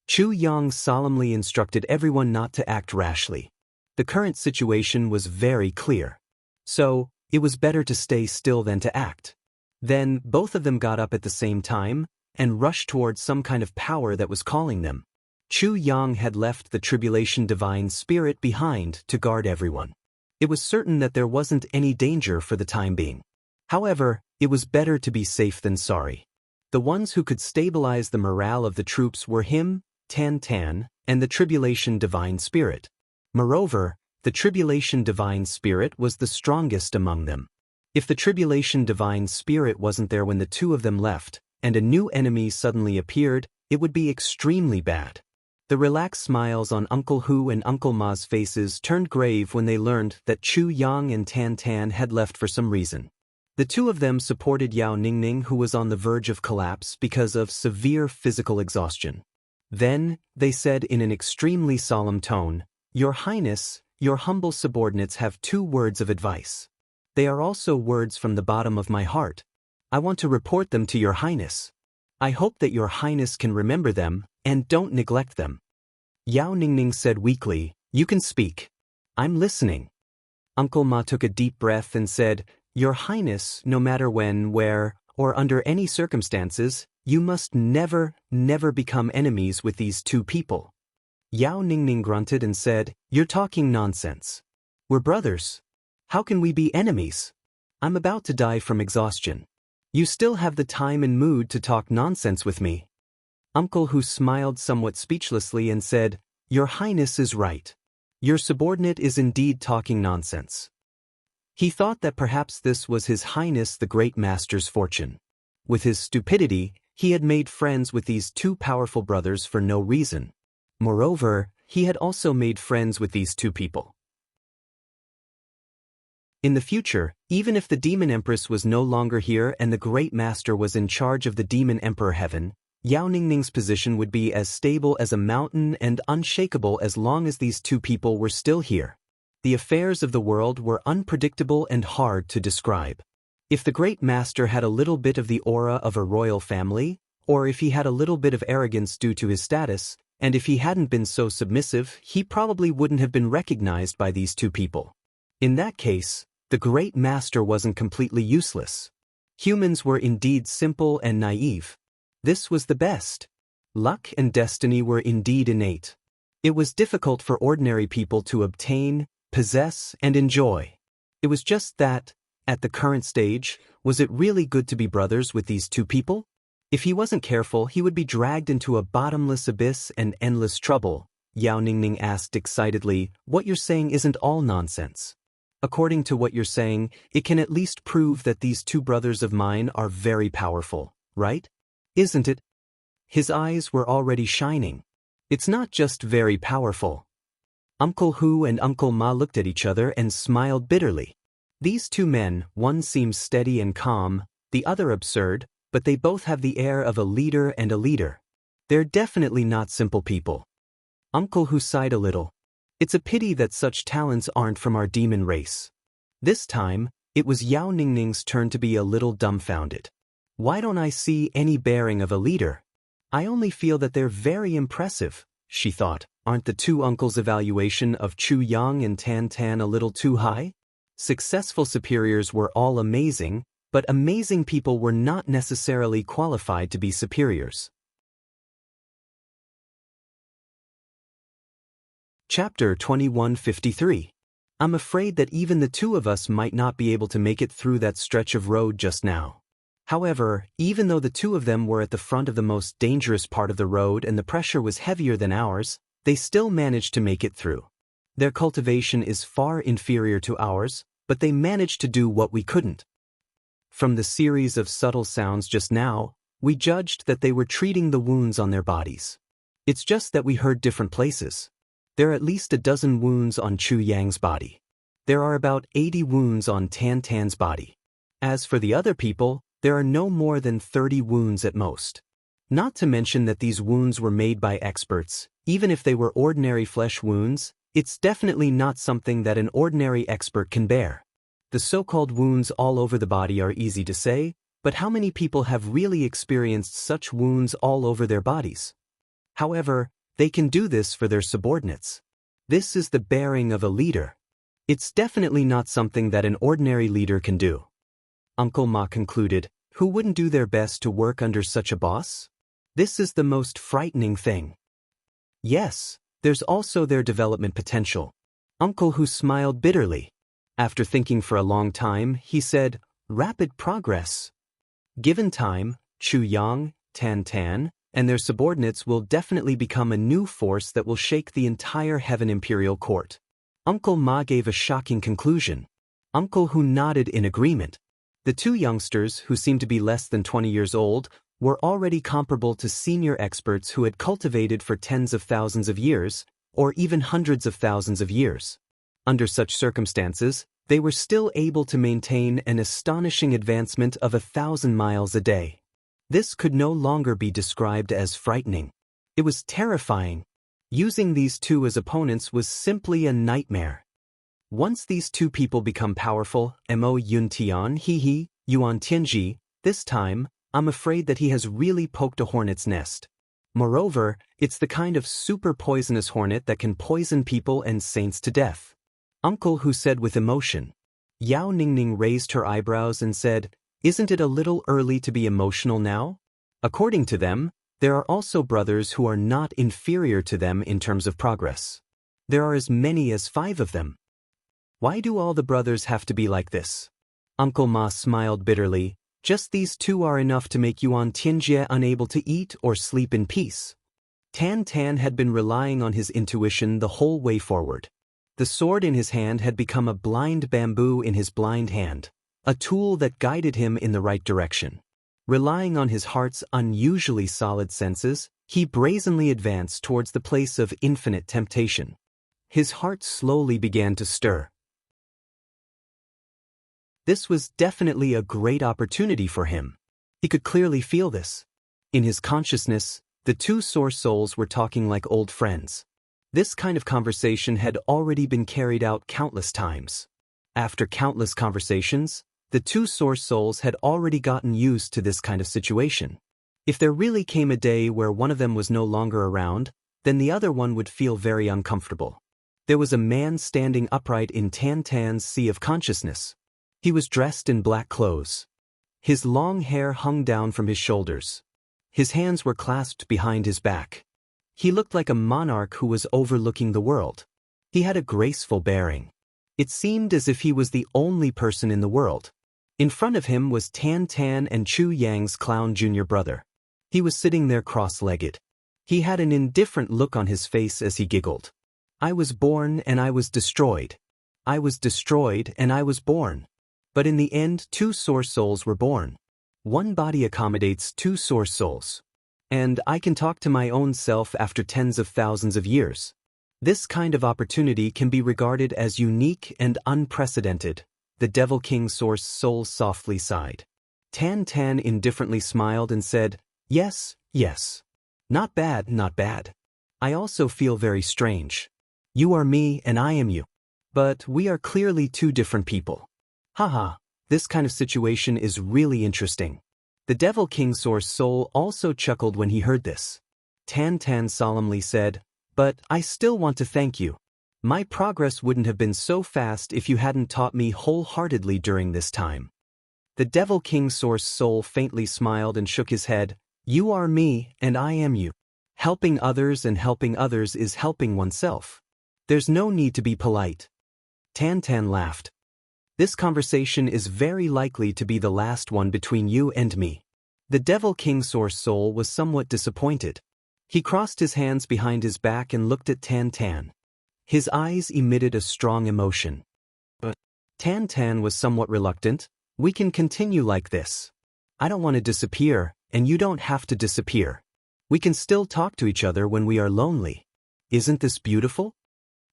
Chu Yang solemnly instructed everyone not to act rashly. The current situation was very clear. So, it was better to stay still than to act. Then, both of them got up at the same time, and rushed towards some kind of power that was calling them. Chu Yang had left the Tribulation Divine Spirit behind to guard everyone. It was certain that there wasn't any danger for the time being. However, it was better to be safe than sorry. The ones who could stabilize the morale of the troops were him, Tan Tan, and the Tribulation Divine Spirit. Moreover, the Tribulation Divine Spirit was the strongest among them. If the Tribulation Divine Spirit wasn't there when the two of them left, and a new enemy suddenly appeared, it would be extremely bad. The relaxed smiles on Uncle Hu and Uncle Ma's faces turned grave when they learned that Chu Yang and Tan Tan had left for some reason. The two of them supported Yao Ningning, who was on the verge of collapse because of severe physical exhaustion. Then, they said in an extremely solemn tone, "Your Highness, your humble subordinates have 2 words of advice. They are also words from the bottom of my heart. I want to report them to your Highness. I hope that your Highness can remember them, and don't neglect them." Yao Ningning said weakly, "You can speak. I'm listening." Uncle Ma took a deep breath and said, "Your Highness, no matter when, where, or under any circumstances, you must never become enemies with these 2 people." Yao Ningning grunted and said, "You're talking nonsense. We're brothers. How can we be enemies? I'm about to die from exhaustion. You still have the time and mood to talk nonsense with me." Uncle Hu smiled somewhat speechlessly and said, "Your Highness is right. Your subordinate is indeed talking nonsense." He thought that perhaps this was His Highness the Great Master's fortune. With his stupidity, he had made friends with these 2 powerful brothers for no reason. Moreover, he had also made friends with these 2 people. In the future, even if the Demon Empress was no longer here and the Great Master was in charge of the Demon Emperor Heaven, Yao Ningning's position would be as stable as a mountain and unshakable as long as these 2 people were still here. The affairs of the world were unpredictable and hard to describe. If the Great Master had a little bit of the aura of a royal family, or if he had a little bit of arrogance due to his status, and if he hadn't been so submissive, he probably wouldn't have been recognized by these 2 people. In that case, the Great Master wasn't completely useless. Humans were indeed simple and naive. This was the best. Luck and destiny were indeed innate. It was difficult for ordinary people to obtain, possess, and enjoy. It was just that, at the current stage, was it really good to be brothers with these 2 people? If he wasn't careful, he would be dragged into a bottomless abyss and endless trouble. Yao Ningning asked excitedly, "What you're saying isn't all nonsense. According to what you're saying, it can at least prove that these 2 brothers of mine are very powerful, right? Isn't it?" His eyes were already shining. "It's not just very powerful." Uncle Hu and Uncle Ma looked at each other and smiled bitterly. These 2 men, one seems steady and calm, the other absurd, but they both have the air of a leader and a leader. They're definitely not simple people. Uncle Hu sighed a little. It's a pity that such talents aren't from our demon race. This time, it was Yao Ningning's turn to be a little dumbfounded. Why don't I see any bearing of a leader? I only feel that they're very impressive, she thought. Aren't the 2 uncles' evaluation of Chu Yang and Tan Tan a little too high? Successful superiors were all amazing, but amazing people were not necessarily qualified to be superiors. Chapter 2153. I'm afraid that even the 2 of us might not be able to make it through that stretch of road just now. However, even though the 2 of them were at the front of the most dangerous part of the road and the pressure was heavier than ours, they still managed to make it through. Their cultivation is far inferior to ours, but they managed to do what we couldn't. From the series of subtle sounds just now, we judged that they were treating the wounds on their bodies. It's just that we heard different places. There are at least a dozen wounds on Chu Yang's body. There are about 80 wounds on Tan Tan's body. As for the other people, there are no more than 30 wounds at most. Not to mention that these wounds were made by experts. Even if they were ordinary flesh wounds, it's definitely not something that an ordinary expert can bear. The so-called wounds all over the body are easy to say, But how many people have really experienced such wounds all over their bodies? However, they can do this for their subordinates. This is the bearing of a leader. It's definitely not something that an ordinary leader can do. Uncle Ma concluded, who wouldn't do their best to work under such a boss? This is the most frightening thing. Yes, there's also their development potential. Uncle Hu smiled bitterly. After thinking for a long time, he said, rapid progress. Given time, Chu Yang, Tan Tan, and their subordinates will definitely become a new force that will shake the entire Heaven Imperial Court. Uncle Ma gave a shocking conclusion. Uncle Hu nodded in agreement. The two youngsters, who seemed to be less than 20 years old, were already comparable to senior experts who had cultivated for tens of thousands of years, or even hundreds of thousands of years. Under such circumstances, they were still able to maintain an astonishing advancement of 1,000 miles a day. This could no longer be described as frightening. It was terrifying. Using these two as opponents was simply a nightmare. Once these two people become powerful, Mo Yun Tian He Yuan Tianji, this time, I'm afraid that he has really poked a hornet's nest. Moreover, it's the kind of super poisonous hornet that can poison people and saints to death. Uncle Hu said with emotion. Yao Ningning raised her eyebrows and said, isn't it a little early to be emotional now? According to them, there are also brothers who are not inferior to them in terms of progress. There are as many as 5 of them. Why do all the brothers have to be like this? Uncle Ma smiled bitterly. Just these two are enough to make Yuan Tianjie unable to eat or sleep in peace. Tan Tan had been relying on his intuition the whole way forward. The sword in his hand had become a blind bamboo in his blind hand, a tool that guided him in the right direction. Relying on his heart's unusually solid senses, he brazenly advanced towards the place of infinite temptation. His heart slowly began to stir. This was definitely a great opportunity for him. He could clearly feel this. In his consciousness, the two source souls were talking like old friends. This kind of conversation had already been carried out countless times. After countless conversations, the two source souls had already gotten used to this kind of situation. If there really came a day where one of them was no longer around, then the other one would feel very uncomfortable. There was a man standing upright in Tan Tan's sea of consciousness. He was dressed in black clothes. His long hair hung down from his shoulders. His hands were clasped behind his back. He looked like a monarch who was overlooking the world. He had a graceful bearing. It seemed as if he was the only person in the world. In front of him was Tan Tan and Chu Yang's clown junior brother. He was sitting there cross-legged. He had an indifferent look on his face as he giggled. I was born and I was destroyed. I was destroyed and I was born. But in the end, 2 source souls were born. One body accommodates 2 source souls. And I can talk to my own self after tens of thousands of years. This kind of opportunity can be regarded as unique and unprecedented. The Devil King source soul softly sighed. Tan Tan indifferently smiled and said, yes, yes. Not bad, not bad. I also feel very strange. You are me and I am you. But we are clearly 2 different people. Haha, this kind of situation is really interesting. The Devil King source soul also chuckled when he heard this. Tan Tan solemnly said, but I still want to thank you. My progress wouldn't have been so fast if you hadn't taught me wholeheartedly during this time. The Devil King source soul faintly smiled and shook his head. You are me and I am you. Helping others and helping others is helping oneself. There's no need to be polite. Tan Tan laughed. This conversation is very likely to be the last one between you and me. The Devil King source soul was somewhat disappointed. He crossed his hands behind his back and looked at Tan Tan. His eyes emitted a strong emotion. But Tan Tan was somewhat reluctant. We can continue like this. I don't want to disappear, and you don't have to disappear. We can still talk to each other when we are lonely. Isn't this beautiful?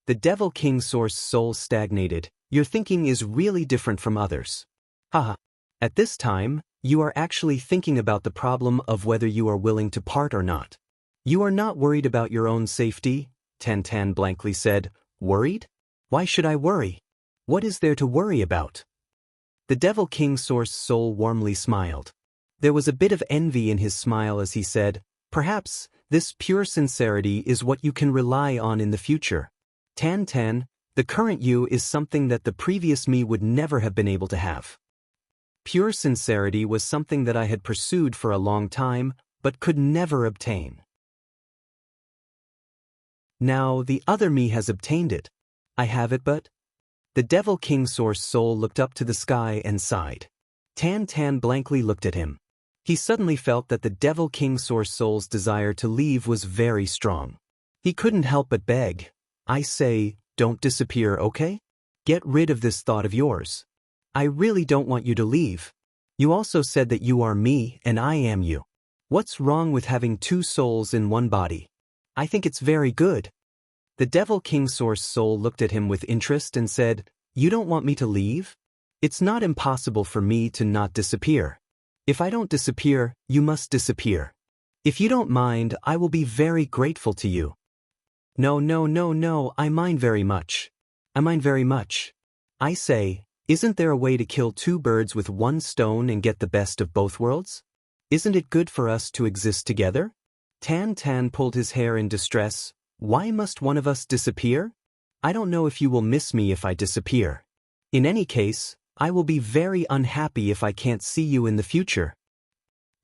The Devil King source soul stagnated. Your thinking is really different from others. Haha. At this time, you are actually thinking about the problem of whether you are willing to part or not. You are not worried about your own safety, Tan Tan blankly said. Worried? Why should I worry? What is there to worry about? The Devil King source soul warmly smiled. There was a bit of envy in his smile as he said, "Perhaps this pure sincerity is what you can rely on in the future. Tan Tan, the current you is something that the previous me would never have been able to have." Pure sincerity was something that I had pursued for a long time, but could never obtain. Now the other me has obtained it. I have it but... The Devil King Source Soul looked up to the sky and sighed. Tan Tan blankly looked at him. He suddenly felt that the Devil King Source Soul's desire to leave was very strong. He couldn't help but beg, "I say, don't disappear, okay? Get rid of this thought of yours. I really don't want you to leave. You also said that you are me and I am you. What's wrong with having two souls in one body? I think it's very good." The Devil King Source Soul looked at him with interest and said, "You don't want me to leave? It's not impossible for me to not disappear. If I don't disappear, you must disappear. If you don't mind, I will be very grateful to you." No, I mind very much. I mind very much. I say, isn't there a way to kill two birds with one stone and get the best of both worlds? Isn't it good for us to exist together? Tan Tan pulled his hair in distress. Why must one of us disappear? I don't know if you will miss me if I disappear. In any case, I will be very unhappy if I can't see you in the future.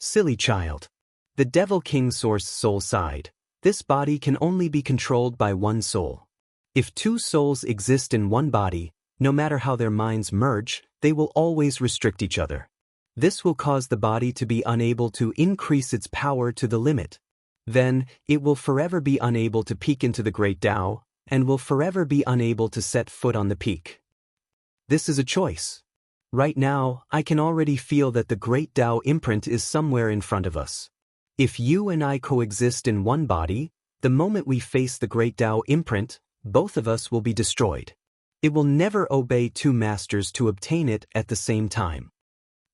Silly child. The Devil King Source Soul sighed. This body can only be controlled by one soul. If two souls exist in one body, no matter how their minds merge, they will always restrict each other. This will cause the body to be unable to increase its power to the limit. Then, it will forever be unable to peek into the Great Tao, and will forever be unable to set foot on the peak. This is a choice. Right now, I can already feel that the Great Tao imprint is somewhere in front of us. If you and I coexist in one body, the moment we face the Great Tao imprint, both of us will be destroyed. It will never obey two masters to obtain it at the same time.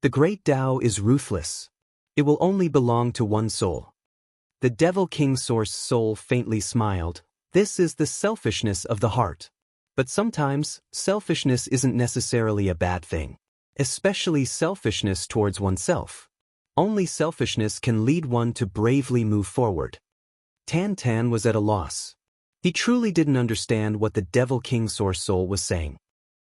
The Great Tao is ruthless. It will only belong to one soul. The Devil King Source Soul faintly smiled. This is the selfishness of the heart. But sometimes, selfishness isn't necessarily a bad thing. Especially selfishness towards oneself. Only selfishness can lead one to bravely move forward. Tan Tan was at a loss. He truly didn't understand what the Devil King Source Soul was saying.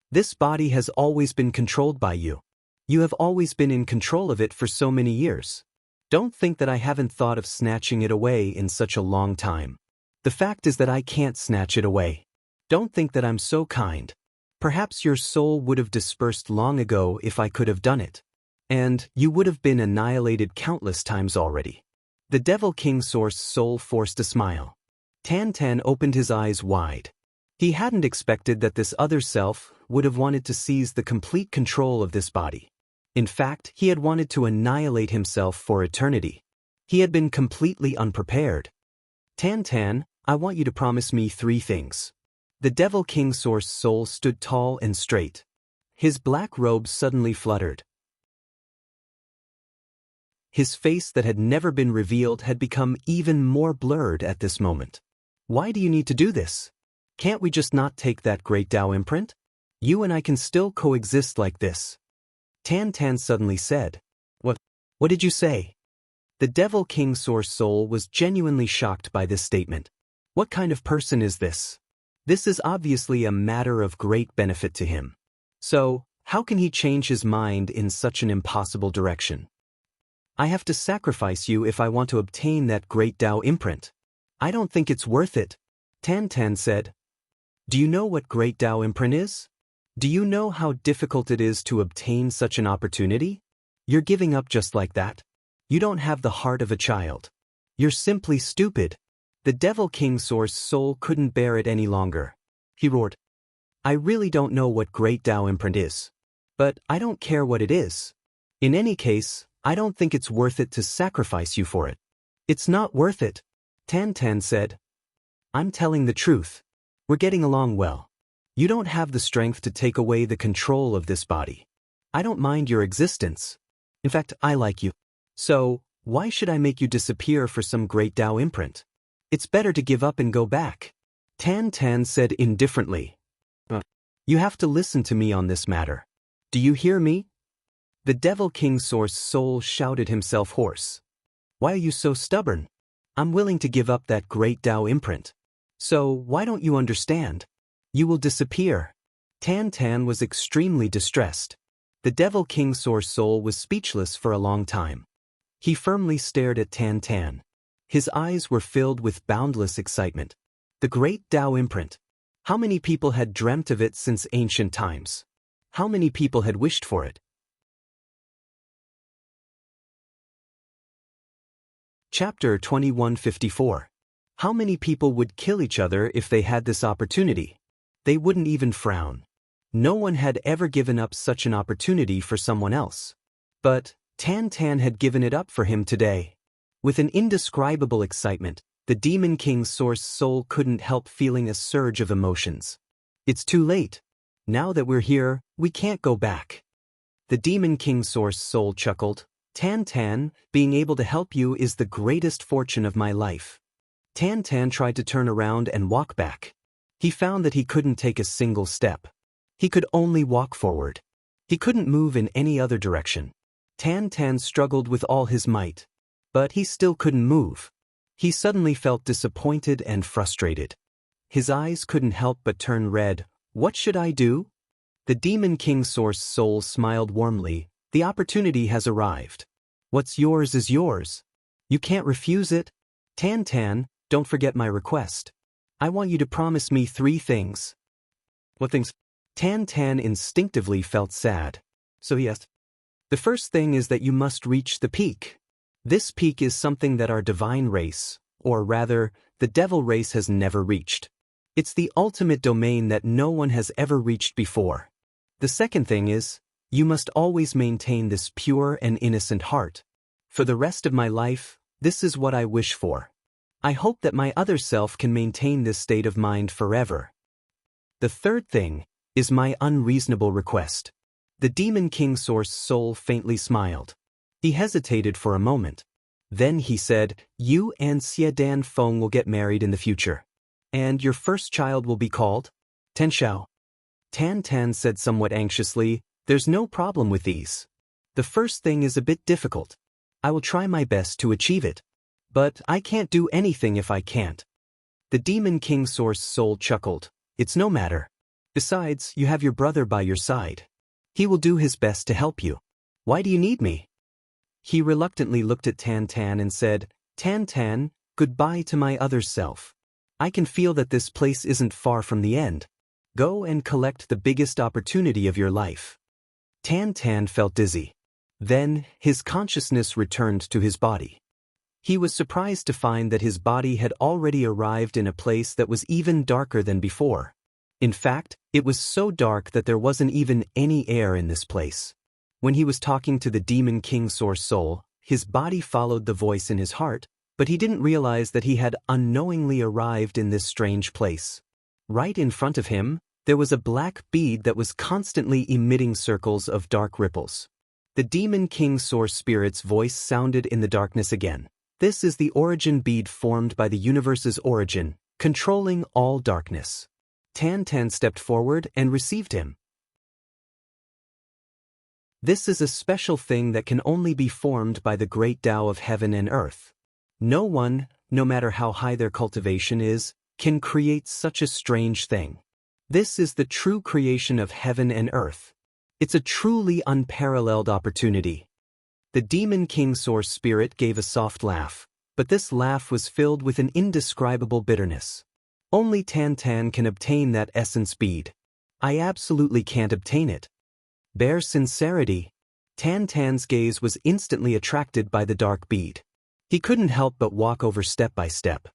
This body has always been controlled by you. You have always been in control of it for so many years. Don't think that I haven't thought of snatching it away in such a long time. The fact is that I can't snatch it away. Don't think that I'm so kind. Perhaps your soul would have dispersed long ago if I could have done it. And you would have been annihilated countless times already. The Devil King Source Soul forced a smile. Tan Tan opened his eyes wide. He hadn't expected that this other self would have wanted to seize the complete control of this body. In fact, he had wanted to annihilate himself for eternity. He had been completely unprepared. Tan Tan, I want you to promise me 3 things. The Devil King Source Soul stood tall and straight. His black robes suddenly fluttered. His face that had never been revealed had become even more blurred at this moment. Why do you need to do this? Can't we just not take that Great Tao imprint? You and I can still coexist like this. Tan Tan suddenly said. What did you say? The Devil King Source Soul was genuinely shocked by this statement. What kind of person is this? This is obviously a matter of great benefit to him. So, how can he change his mind in such an impossible direction? I have to sacrifice you if I want to obtain that Great Tao imprint. I don't think it's worth it, Tan Tan said. Do you know what Great Tao imprint is? Do you know how difficult it is to obtain such an opportunity? You're giving up just like that. You don't have the heart of a child. You're simply stupid. The Devil King Source Soul couldn't bear it any longer. He roared. I really don't know what Great Tao imprint is. But I don't care what it is. In any case, I don't think it's worth it to sacrifice you for it. It's not worth it, Tan Tan said. I'm telling the truth. We're getting along well. You don't have the strength to take away the control of this body. I don't mind your existence. In fact, I like you. So, why should I make you disappear for some Great Tao imprint? It's better to give up and go back, Tan Tan said indifferently. You have to listen to me on this matter. Do you hear me? The Devil King Source Soul shouted himself hoarse. Why are you so stubborn? I'm willing to give up that great Tao imprint. So, why don't you understand? You will disappear. Tan Tan was extremely distressed. The Devil King Source Soul was speechless for a long time. He firmly stared at Tan Tan. His eyes were filled with boundless excitement. The great Tao imprint. How many people had dreamt of it since ancient times? How many people had wished for it? Chapter 2154. How many people would kill each other if they had this opportunity? They wouldn't even frown. No one had ever given up such an opportunity for someone else. But Tan Tan had given it up for him today. With an indescribable excitement, the Demon King's Source Soul couldn't help feeling a surge of emotions. It's too late. Now that we're here, we can't go back. The Demon King's Source Soul chuckled. Tan Tan, being able to help you is the greatest fortune of my life. Tan Tan tried to turn around and walk back. He found that he couldn't take a single step. He could only walk forward. He couldn't move in any other direction. Tan Tan struggled with all his might. But he still couldn't move. He suddenly felt disappointed and frustrated. His eyes couldn't help but turn red. What should I do? The Demon King Source Soul smiled warmly. The opportunity has arrived. What's yours is yours. You can't refuse it. Tan Tan, don't forget my request. I want you to promise me 3 things. What things? Tan Tan instinctively felt sad. So he asked. The first thing is that you must reach the peak. This peak is something that our divine race, or rather, the devil race has never reached. It's the ultimate domain that no one has ever reached before. The second thing is, you must always maintain this pure and innocent heart. For the rest of my life, this is what I wish for. I hope that my other self can maintain this state of mind forever. The third thing is my unreasonable request. The Demon King Source Soul faintly smiled. He hesitated for a moment. Then he said, you and Xie Dan Feng will get married in the future. And your first child will be called? Ten Xiao. Tan Tan said somewhat anxiously, there's no problem with these. The first thing is a bit difficult. I will try my best to achieve it. But I can't do anything if I can't. The Demon King Source Soul chuckled. It's no matter. Besides, you have your brother by your side. He will do his best to help you. Why do you need me? He reluctantly looked at Tan Tan and said, Tan Tan, goodbye to my other self. I can feel that this place isn't far from the end. Go and collect the biggest opportunity of your life. Tan Tan felt dizzy. Then, his consciousness returned to his body. He was surprised to find that his body had already arrived in a place that was even darker than before. In fact, it was so dark that there wasn't even any air in this place. When he was talking to the Demon King Source Soul, his body followed the voice in his heart, but he didn't realize that he had unknowingly arrived in this strange place. Right in front of him, there was a black bead that was constantly emitting circles of dark ripples. The Demon King Source Spirit's voice sounded in the darkness again. This is the origin bead formed by the universe's origin, controlling all darkness. Tan Tan stepped forward and received him. This is a special thing that can only be formed by the great Tao of heaven and earth. No one, no matter how high their cultivation is, can create such a strange thing. This is the true creation of heaven and earth. It's a truly unparalleled opportunity. The Demon King Source Spirit gave a soft laugh, but this laugh was filled with an indescribable bitterness. Only Tan Tan can obtain that essence bead. I absolutely can't obtain it. Bare sincerity. Tan Tan's gaze was instantly attracted by the dark bead. He couldn't help but walk over step by step.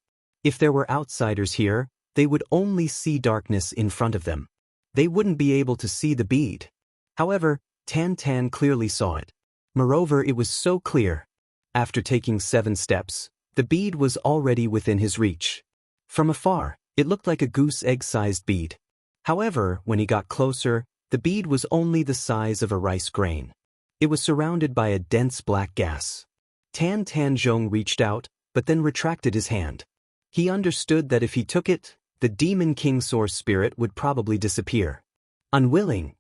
If there were outsiders here, they would only see darkness in front of them. They wouldn't be able to see the bead. However, Tan Tan clearly saw it. Moreover, it was so clear. After taking 7 steps, the bead was already within his reach. From afar, it looked like a goose egg-sized bead. However, when he got closer, the bead was only the size of a rice grain. It was surrounded by a dense black gas. Tan Tan Zhong reached out, but then retracted his hand. He understood that if he took it, the Demon King Source Spirit would probably disappear. Unwilling.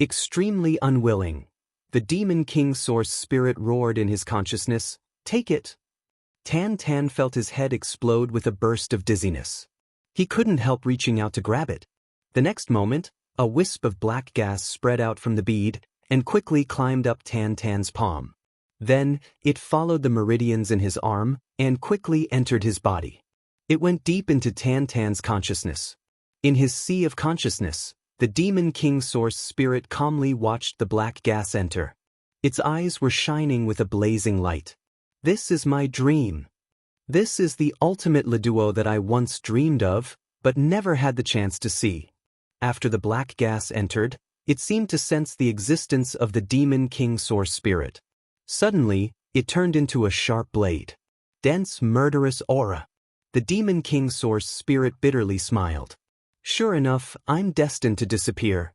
Extremely unwilling. The Demon King Source Spirit roared in his consciousness, "Take it!" Tan Tan felt his head explode with a burst of dizziness. He couldn't help reaching out to grab it. The next moment, a wisp of black gas spread out from the bead and quickly climbed up Tan Tan's palm. Then, it followed the meridians in his arm and quickly entered his body. It went deep into Tan Tan's consciousness. In his sea of consciousness, the Demon King Source Spirit calmly watched the black gas enter. Its eyes were shining with a blazing light. "This is my dream. This is the ultimate Leduo that I once dreamed of, but never had the chance to see." After the black gas entered, it seemed to sense the existence of the Demon King Source Spirit. Suddenly, it turned into a sharp blade. Dense, murderous aura. The Demon King Source Spirit bitterly smiled. "Sure enough, I'm destined to disappear."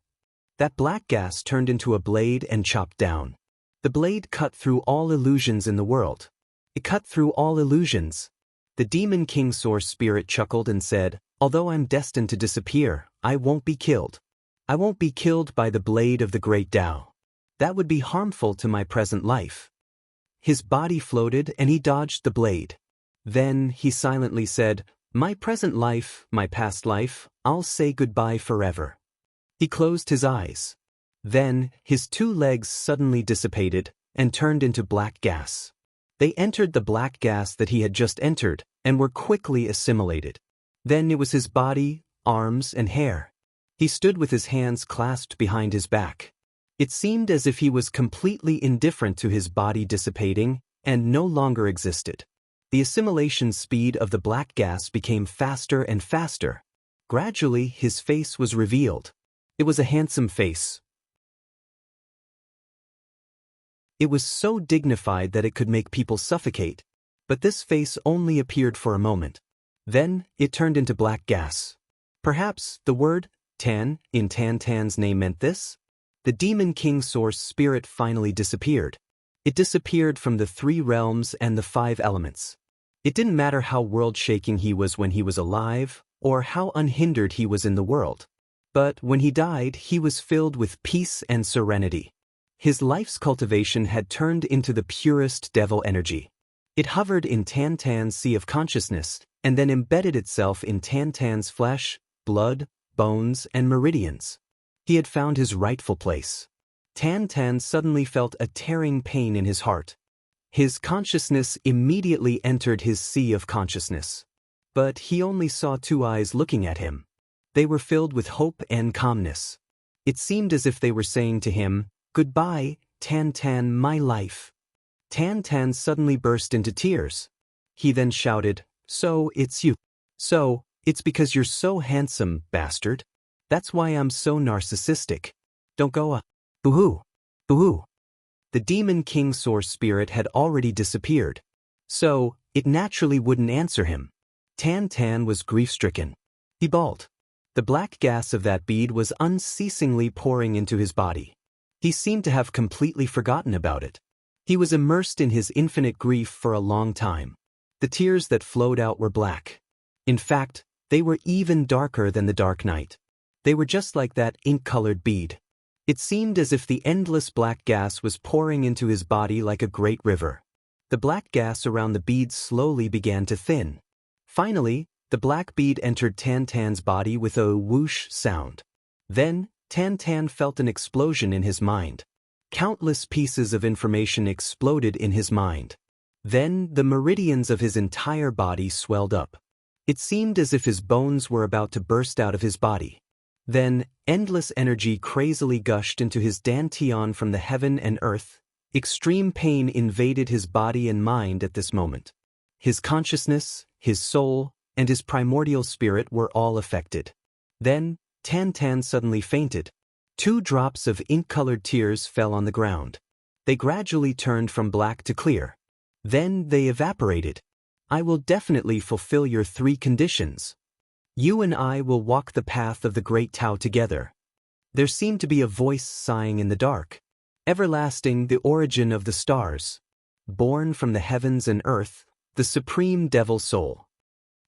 That black gas turned into a blade and chopped down. The blade cut through all illusions in the world. It cut through all illusions. The Demon King Source Spirit chuckled and said, "Although I'm destined to disappear, I won't be killed. I won't be killed by the blade of the great Tao. That would be harmful to my present life." His body floated and he dodged the blade. Then he silently said, "My present life, my past life, I'll say goodbye forever." He closed his eyes. Then, his two legs suddenly dissipated and turned into black gas. They entered the black gas that he had just entered and were quickly assimilated. Then it was his body, arms, and hair. He stood with his hands clasped behind his back. It seemed as if he was completely indifferent to his body dissipating and no longer existed. The assimilation speed of the black gas became faster and faster. Gradually, his face was revealed. It was a handsome face. It was so dignified that it could make people suffocate. But this face only appeared for a moment. Then, it turned into black gas. Perhaps the word Tan in Tan Tan's name meant this? The Demon King Source Spirit finally disappeared. It disappeared from the 3 realms and the 5 elements. It didn't matter how world-shaking he was when he was alive, or how unhindered he was in the world. But when he died, he was filled with peace and serenity. His life's cultivation had turned into the purest devil energy. It hovered in Tan Tan's sea of consciousness, and then embedded itself in Tan Tan's flesh, blood, bones, and meridians. He had found his rightful place. Tan Tan suddenly felt a tearing pain in his heart. His consciousness immediately entered his sea of consciousness. But he only saw 2 eyes looking at him. They were filled with hope and calmness. It seemed as if they were saying to him, "Goodbye, Tan Tan, my life." Tan Tan suddenly burst into tears. He then shouted, "So, it's you. So, it's because you're so handsome, bastard. That's why I'm so narcissistic. Don't go Boo-hoo. Boo-hoo." The Demon King Source Spirit had already disappeared. So, it naturally wouldn't answer him. Tan Tan was grief-stricken. He bawled. The black gas of that bead was unceasingly pouring into his body. He seemed to have completely forgotten about it. He was immersed in his infinite grief for a long time. The tears that flowed out were black. In fact, they were even darker than the dark night. They were just like that ink-colored bead. It seemed as if the endless black gas was pouring into his body like a great river. The black gas around the bead slowly began to thin. Finally, the black bead entered Tan Tan's body with a whoosh sound. Then, Tan Tan felt an explosion in his mind. Countless pieces of information exploded in his mind. Then, the meridians of his entire body swelled up. It seemed as if his bones were about to burst out of his body. Then, endless energy crazily gushed into his dantian from the heaven and earth. Extreme pain invaded his body and mind at this moment. His consciousness, his soul, and his primordial spirit were all affected. Then, Tan Tan suddenly fainted. 2 drops of ink-colored tears fell on the ground. They gradually turned from black to clear. Then they evaporated. "I will definitely fulfill your 3 conditions. You and I will walk the path of the great Tao together." There seemed to be a voice sighing in the dark. "Everlasting, the origin of the stars. Born from the heavens and earth, the supreme devil soul."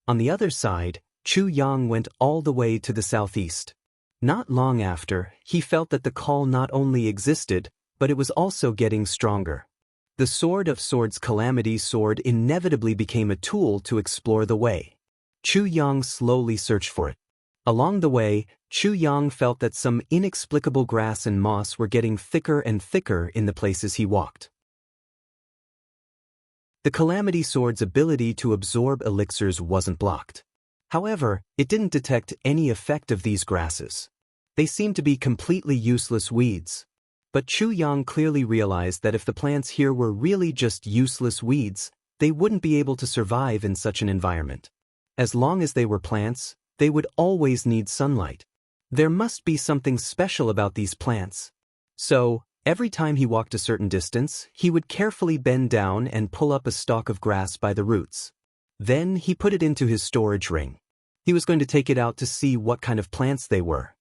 On the other side, Chu Yang went all the way to the southeast. Not long after, he felt that the call not only existed, but it was also getting stronger. The Sword of Swords Calamity Sword inevitably became a tool to explore the way. Chu Yang slowly searched for it. Along the way, Chu Yang felt that some inexplicable grass and moss were getting thicker and thicker in the places he walked. The Calamity Sword's ability to absorb elixirs wasn't blocked. However, it didn't detect any effect of these grasses. They seemed to be completely useless weeds. But Chu Yang clearly realized that if the plants here were really just useless weeds, they wouldn't be able to survive in such an environment. As long as they were plants, they would always need sunlight. There must be something special about these plants. So, every time he walked a certain distance, he would carefully bend down and pull up a stalk of grass by the roots. Then he put it into his storage ring. He was going to take it out to see what kind of plants they were.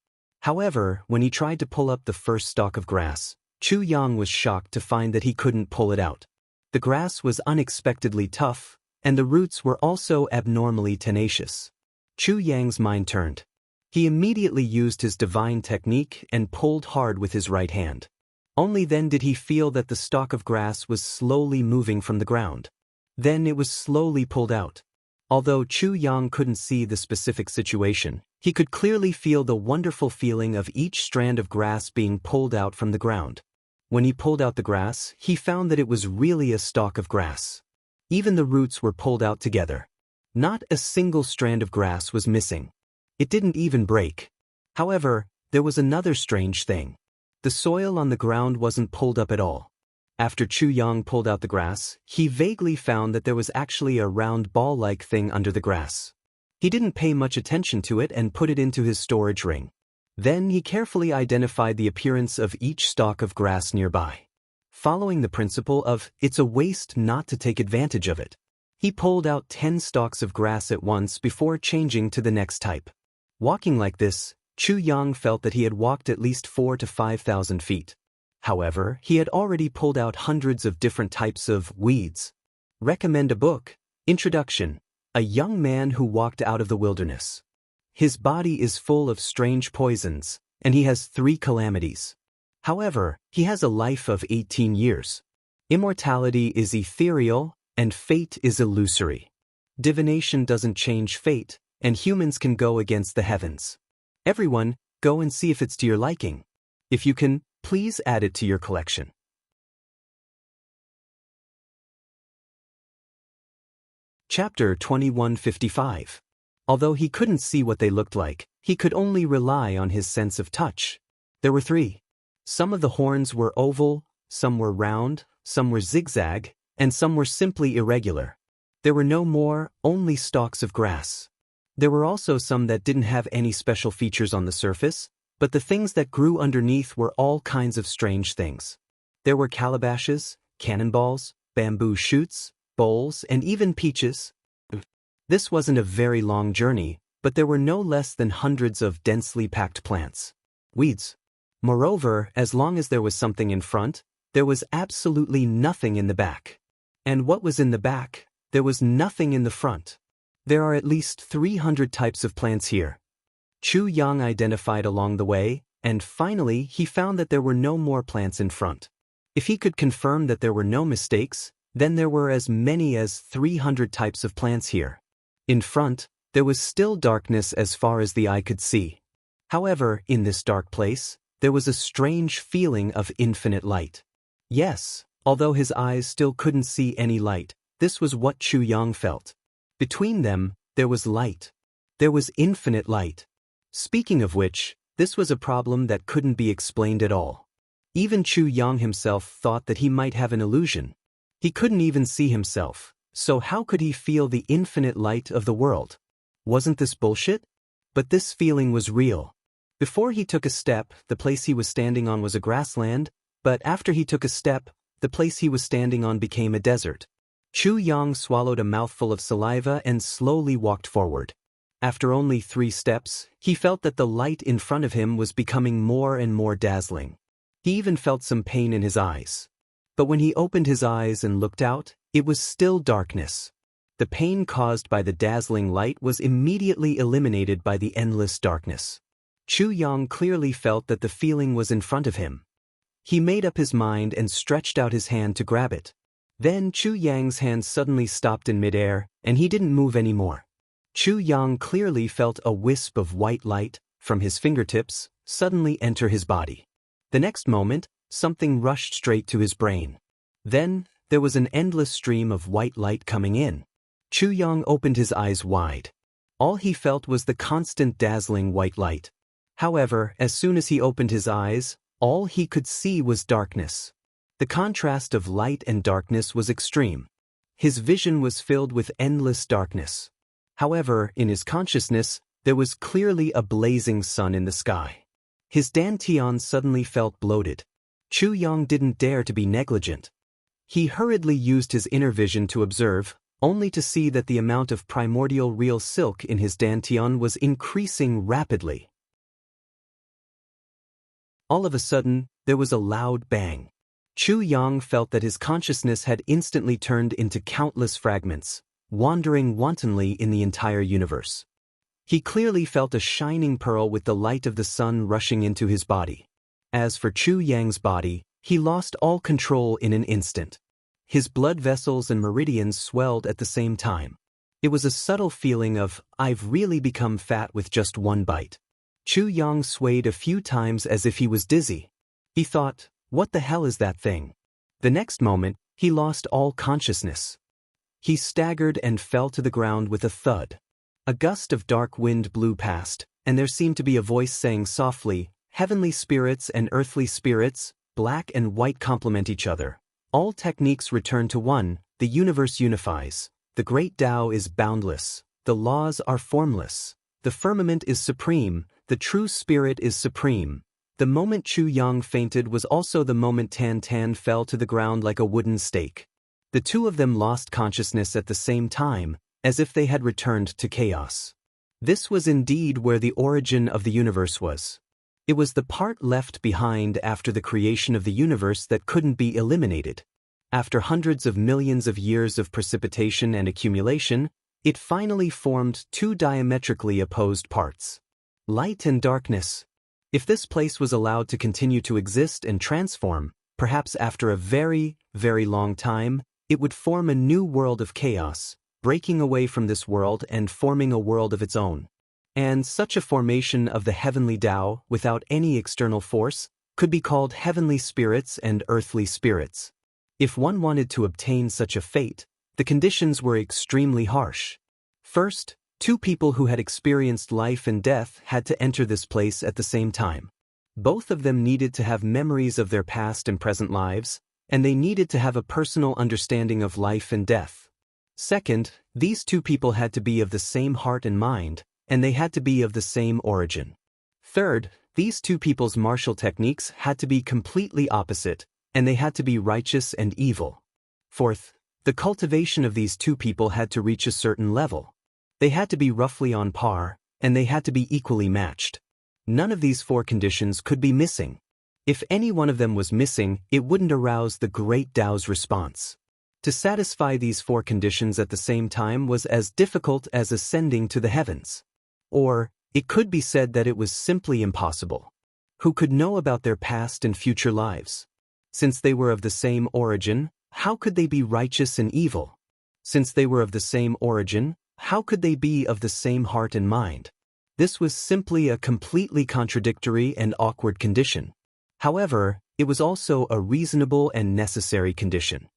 However, when he tried to pull up the first stalk of grass, Chu Yang was shocked to find that he couldn't pull it out. The grass was unexpectedly tough, and the roots were also abnormally tenacious. Chu Yang's mind turned. He immediately used his divine technique and pulled hard with his right hand. Only then did he feel that the stalk of grass was slowly moving from the ground. Then it was slowly pulled out. Although Chu Yang couldn't see the specific situation, he could clearly feel the wonderful feeling of each strand of grass being pulled out from the ground. When he pulled out the grass, he found that it was really a stalk of grass. Even the roots were pulled out together. Not a single strand of grass was missing. It didn't even break. However, there was another strange thing. The soil on the ground wasn't pulled up at all. After Chu Yang pulled out the grass, he vaguely found that there was actually a round ball-like thing under the grass. He didn't pay much attention to it and put it into his storage ring. Then he carefully identified the appearance of each stalk of grass nearby. Following the principle of, it's a waste not to take advantage of it, he pulled out 10 stalks of grass at once before changing to the next type. Walking like this, Chu Yang felt that he had walked at least 4,000 to 5,000 feet. However, he had already pulled out hundreds of different types of weeds. Recommend a book. Introduction. A young man who walked out of the wilderness. His body is full of strange poisons, and he has 3 calamities. However, he has a life of 18 years. Immortality is ethereal, and fate is illusory. Divination doesn't change fate, and humans can go against the heavens. Everyone, go and see if it's to your liking. If you can, please add it to your collection. Chapter 2155. Although he couldn't see what they looked like, he could only rely on his sense of touch. There were 3. Some of the horns were oval, some were round, some were zigzag, and some were simply irregular. There were no more, only stalks of grass. There were also some that didn't have any special features on the surface, but the things that grew underneath were all kinds of strange things. There were calabashes, cannonballs, bamboo shoots, bowls, and even peaches. This wasn't a very long journey, but there were no less than hundreds of densely packed plants. Weeds. Moreover, as long as there was something in front, there was absolutely nothing in the back. And what was in the back, there was nothing in the front. There are at least 300 types of plants here. Chu Yang identified along the way, and finally he found that there were no more plants in front. If he could confirm that there were no mistakes, then there were as many as 300 types of plants here. In front, there was still darkness as far as the eye could see. However, in this dark place, there was a strange feeling of infinite light. Yes, although his eyes still couldn't see any light, this was what Chu Yang felt. Between them, there was light. There was infinite light. Speaking of which, this was a problem that couldn't be explained at all. Even Chu Yang himself thought that he might have an illusion. He couldn't even see himself, so how could he feel the infinite light of the world? Wasn't this bullshit? But this feeling was real. Before he took a step, the place he was standing on was a grassland, but after he took a step, the place he was standing on became a desert. Chu Yang swallowed a mouthful of saliva and slowly walked forward. After only 3 steps, he felt that the light in front of him was becoming more and more dazzling. He even felt some pain in his eyes. But when he opened his eyes and looked out, it was still darkness. The pain caused by the dazzling light was immediately eliminated by the endless darkness. Chu Yang clearly felt that the feeling was in front of him. He made up his mind and stretched out his hand to grab it. Then Chu Yang's hand suddenly stopped in midair, and he didn't move anymore. Chu Yang clearly felt a wisp of white light, from his fingertips, suddenly enter his body. The next moment, something rushed straight to his brain. Then, there was an endless stream of white light coming in. Chu Yang opened his eyes wide. All he felt was the constant dazzling white light. However, as soon as he opened his eyes, all he could see was darkness. The contrast of light and darkness was extreme. His vision was filled with endless darkness. However, in his consciousness, there was clearly a blazing sun in the sky. His dantian suddenly felt bloated. Chu Yang didn't dare to be negligent. He hurriedly used his inner vision to observe, only to see that the amount of primordial real silk in his dantian was increasing rapidly. All of a sudden, there was a loud bang. Chu Yang felt that his consciousness had instantly turned into countless fragments, wandering wantonly in the entire universe. He clearly felt a shining pearl with the light of the sun rushing into his body. As for Chu Yang's body, he lost all control in an instant. His blood vessels and meridians swelled at the same time. It was a subtle feeling of, "I've really become fat with just one bite." Chu Yang swayed a few times as if he was dizzy. He thought, "What the hell is that thing?" The next moment, he lost all consciousness. He staggered and fell to the ground with a thud. A gust of dark wind blew past, and there seemed to be a voice saying softly, "Heavenly spirits and earthly spirits, black and white complement each other. All techniques return to one, the universe unifies. The great Tao is boundless, the laws are formless. The firmament is supreme, the true spirit is supreme." The moment Chu Yang fainted was also the moment Tan Tan fell to the ground like a wooden stake. The two of them lost consciousness at the same time, as if they had returned to chaos. This was indeed where the origin of the universe was. It was the part left behind after the creation of the universe that couldn't be eliminated. After hundreds of millions of years of precipitation and accumulation, it finally formed two diametrically opposed parts. Light and darkness. If this place was allowed to continue to exist and transform, perhaps after a very, very long time, it would form a new world of chaos, breaking away from this world and forming a world of its own. And such a formation of the heavenly Tao, without any external force, could be called heavenly spirits and earthly spirits. If one wanted to obtain such a fate, the conditions were extremely harsh. First, two people who had experienced life and death had to enter this place at the same time. Both of them needed to have memories of their past and present lives, and they needed to have a personal understanding of life and death. Second, these two people had to be of the same heart and mind, and they had to be of the same origin. Third, these two people's martial techniques had to be completely opposite, and they had to be righteous and evil. Fourth, the cultivation of these two people had to reach a certain level. They had to be roughly on par, and they had to be equally matched. None of these four conditions could be missing. If any one of them was missing, it wouldn't arouse the great Tao's response. To satisfy these four conditions at the same time was as difficult as ascending to the heavens. Or, it could be said that it was simply impossible. Who could know about their past and future lives? Since they were of the same origin, how could they be righteous and evil? Since they were of the same origin, how could they be of the same heart and mind? This was simply a completely contradictory and awkward condition. However, it was also a reasonable and necessary condition.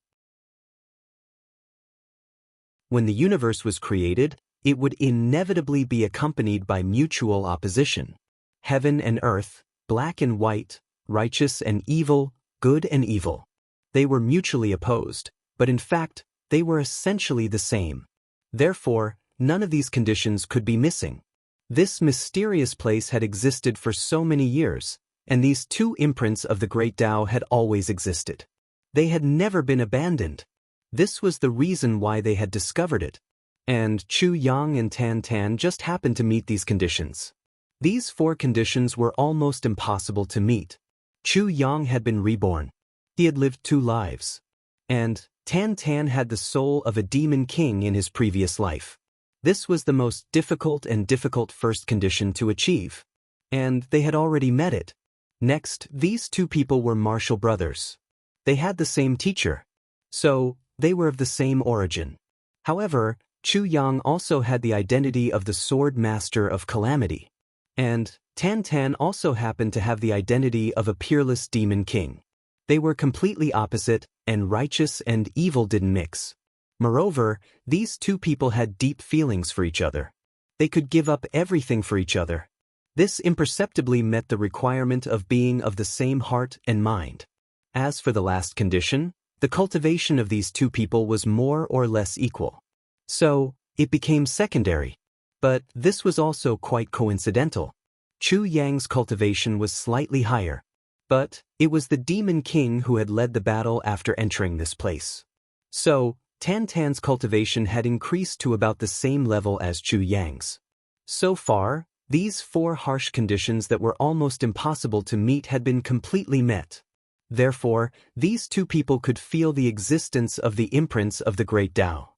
When the universe was created, it would inevitably be accompanied by mutual opposition. Heaven and earth, black and white, righteous and evil, good and evil. They were mutually opposed, but in fact, they were essentially the same. Therefore, none of these conditions could be missing. This mysterious place had existed for so many years, and these two imprints of the great Tao had always existed. They had never been abandoned. This was the reason why they had discovered it. And Chu Yang and Tan Tan just happened to meet these conditions. These four conditions were almost impossible to meet. Chu Yang had been reborn. He had lived 2 lives. And Tan Tan had the soul of a demon king in his previous life. This was the most difficult first condition to achieve. And they had already met it. Next, these two people were martial brothers. They had the same teacher. So, they were of the same origin. However, Chu Yang also had the identity of the Sword Master of Calamity. And Tan Tan also happened to have the identity of a peerless demon king. They were completely opposite, and righteous and evil didn't mix. Moreover, these two people had deep feelings for each other. They could give up everything for each other. This imperceptibly met the requirement of being of the same heart and mind. As for the last condition, the cultivation of these two people was more or less equal. So, it became secondary. But this was also quite coincidental. Chu Yang's cultivation was slightly higher. But it was the Demon King who had led the battle after entering this place. So, Tan Tan's cultivation had increased to about the same level as Chu Yang's. So far, these four harsh conditions that were almost impossible to meet had been completely met. Therefore, these two people could feel the existence of the imprints of the Great Tao.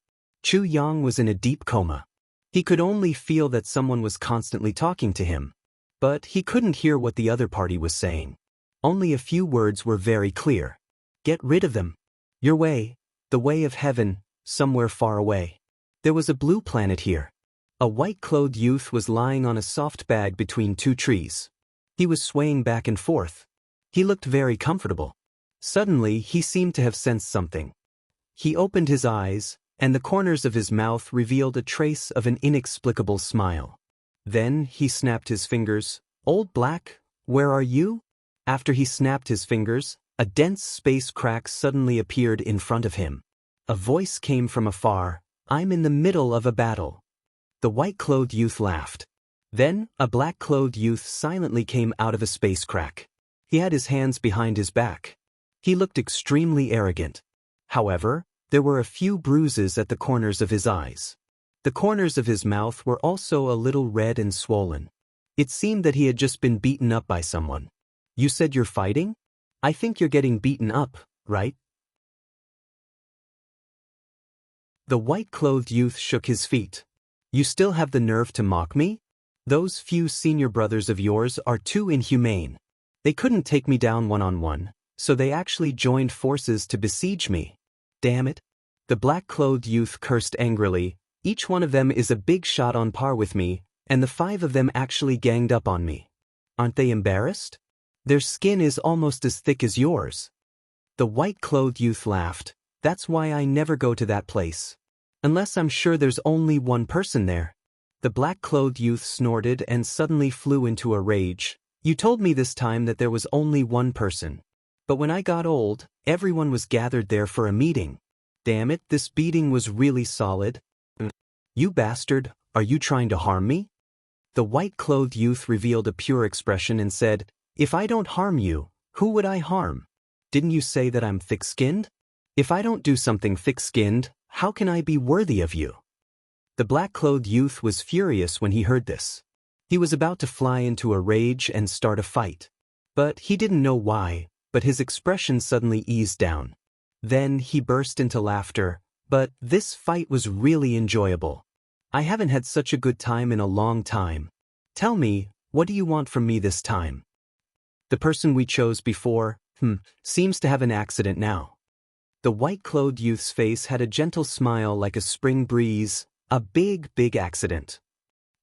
Chu Yang was in a deep coma. He could only feel that someone was constantly talking to him. But he couldn't hear what the other party was saying. Only a few words were very clear. Get rid of them. Your way, the way of heaven, somewhere far away. There was a blue planet here. A white-clothed youth was lying on a soft bag between two trees. He was swaying back and forth. He looked very comfortable. Suddenly, he seemed to have sensed something. He opened his eyes, and the corners of his mouth revealed a trace of an inexplicable smile. Then he snapped his fingers. Old Black, where are you? After he snapped his fingers, a dense space crack suddenly appeared in front of him. A voice came from afar. I'm in the middle of a battle. The white-clothed youth laughed. Then, a black-clothed youth silently came out of a space crack. He had his hands behind his back. He looked extremely arrogant. However, there were a few bruises at the corners of his eyes. The corners of his mouth were also a little red and swollen. It seemed that he had just been beaten up by someone. You said you're fighting? I think you're getting beaten up, right? The white-clothed youth shook his feet. You still have the nerve to mock me? Those few senior brothers of yours are too inhumane. They couldn't take me down one-on-one, so they actually joined forces to besiege me. Damn it. The black-clothed youth cursed angrily. Each one of them is a big shot on par with me, and the 5 of them actually ganged up on me. Aren't they embarrassed? Their skin is almost as thick as yours. The white-clothed youth laughed. That's why I never go to that place. Unless I'm sure there's only one person there. The black-clothed youth snorted and suddenly flew into a rage. You told me this time that there was only one person. But when I got old, everyone was gathered there for a meeting. Damn it, this beating was really solid. You bastard, are you trying to harm me? The white-clothed youth revealed a pure expression and said, If I don't harm you, who would I harm? Didn't you say that I'm thick-skinned? If I don't do something thick-skinned, how can I be worthy of you? The black-clothed youth was furious when he heard this. He was about to fly into a rage and start a fight. But he didn't know why, but his expression suddenly eased down. Then he burst into laughter. But this fight was really enjoyable. I haven't had such a good time in a long time. Tell me, what do you want from me this time? The person we chose before, seems to have an accident now. The white-clothed youth's face had a gentle smile like a spring breeze. A big accident.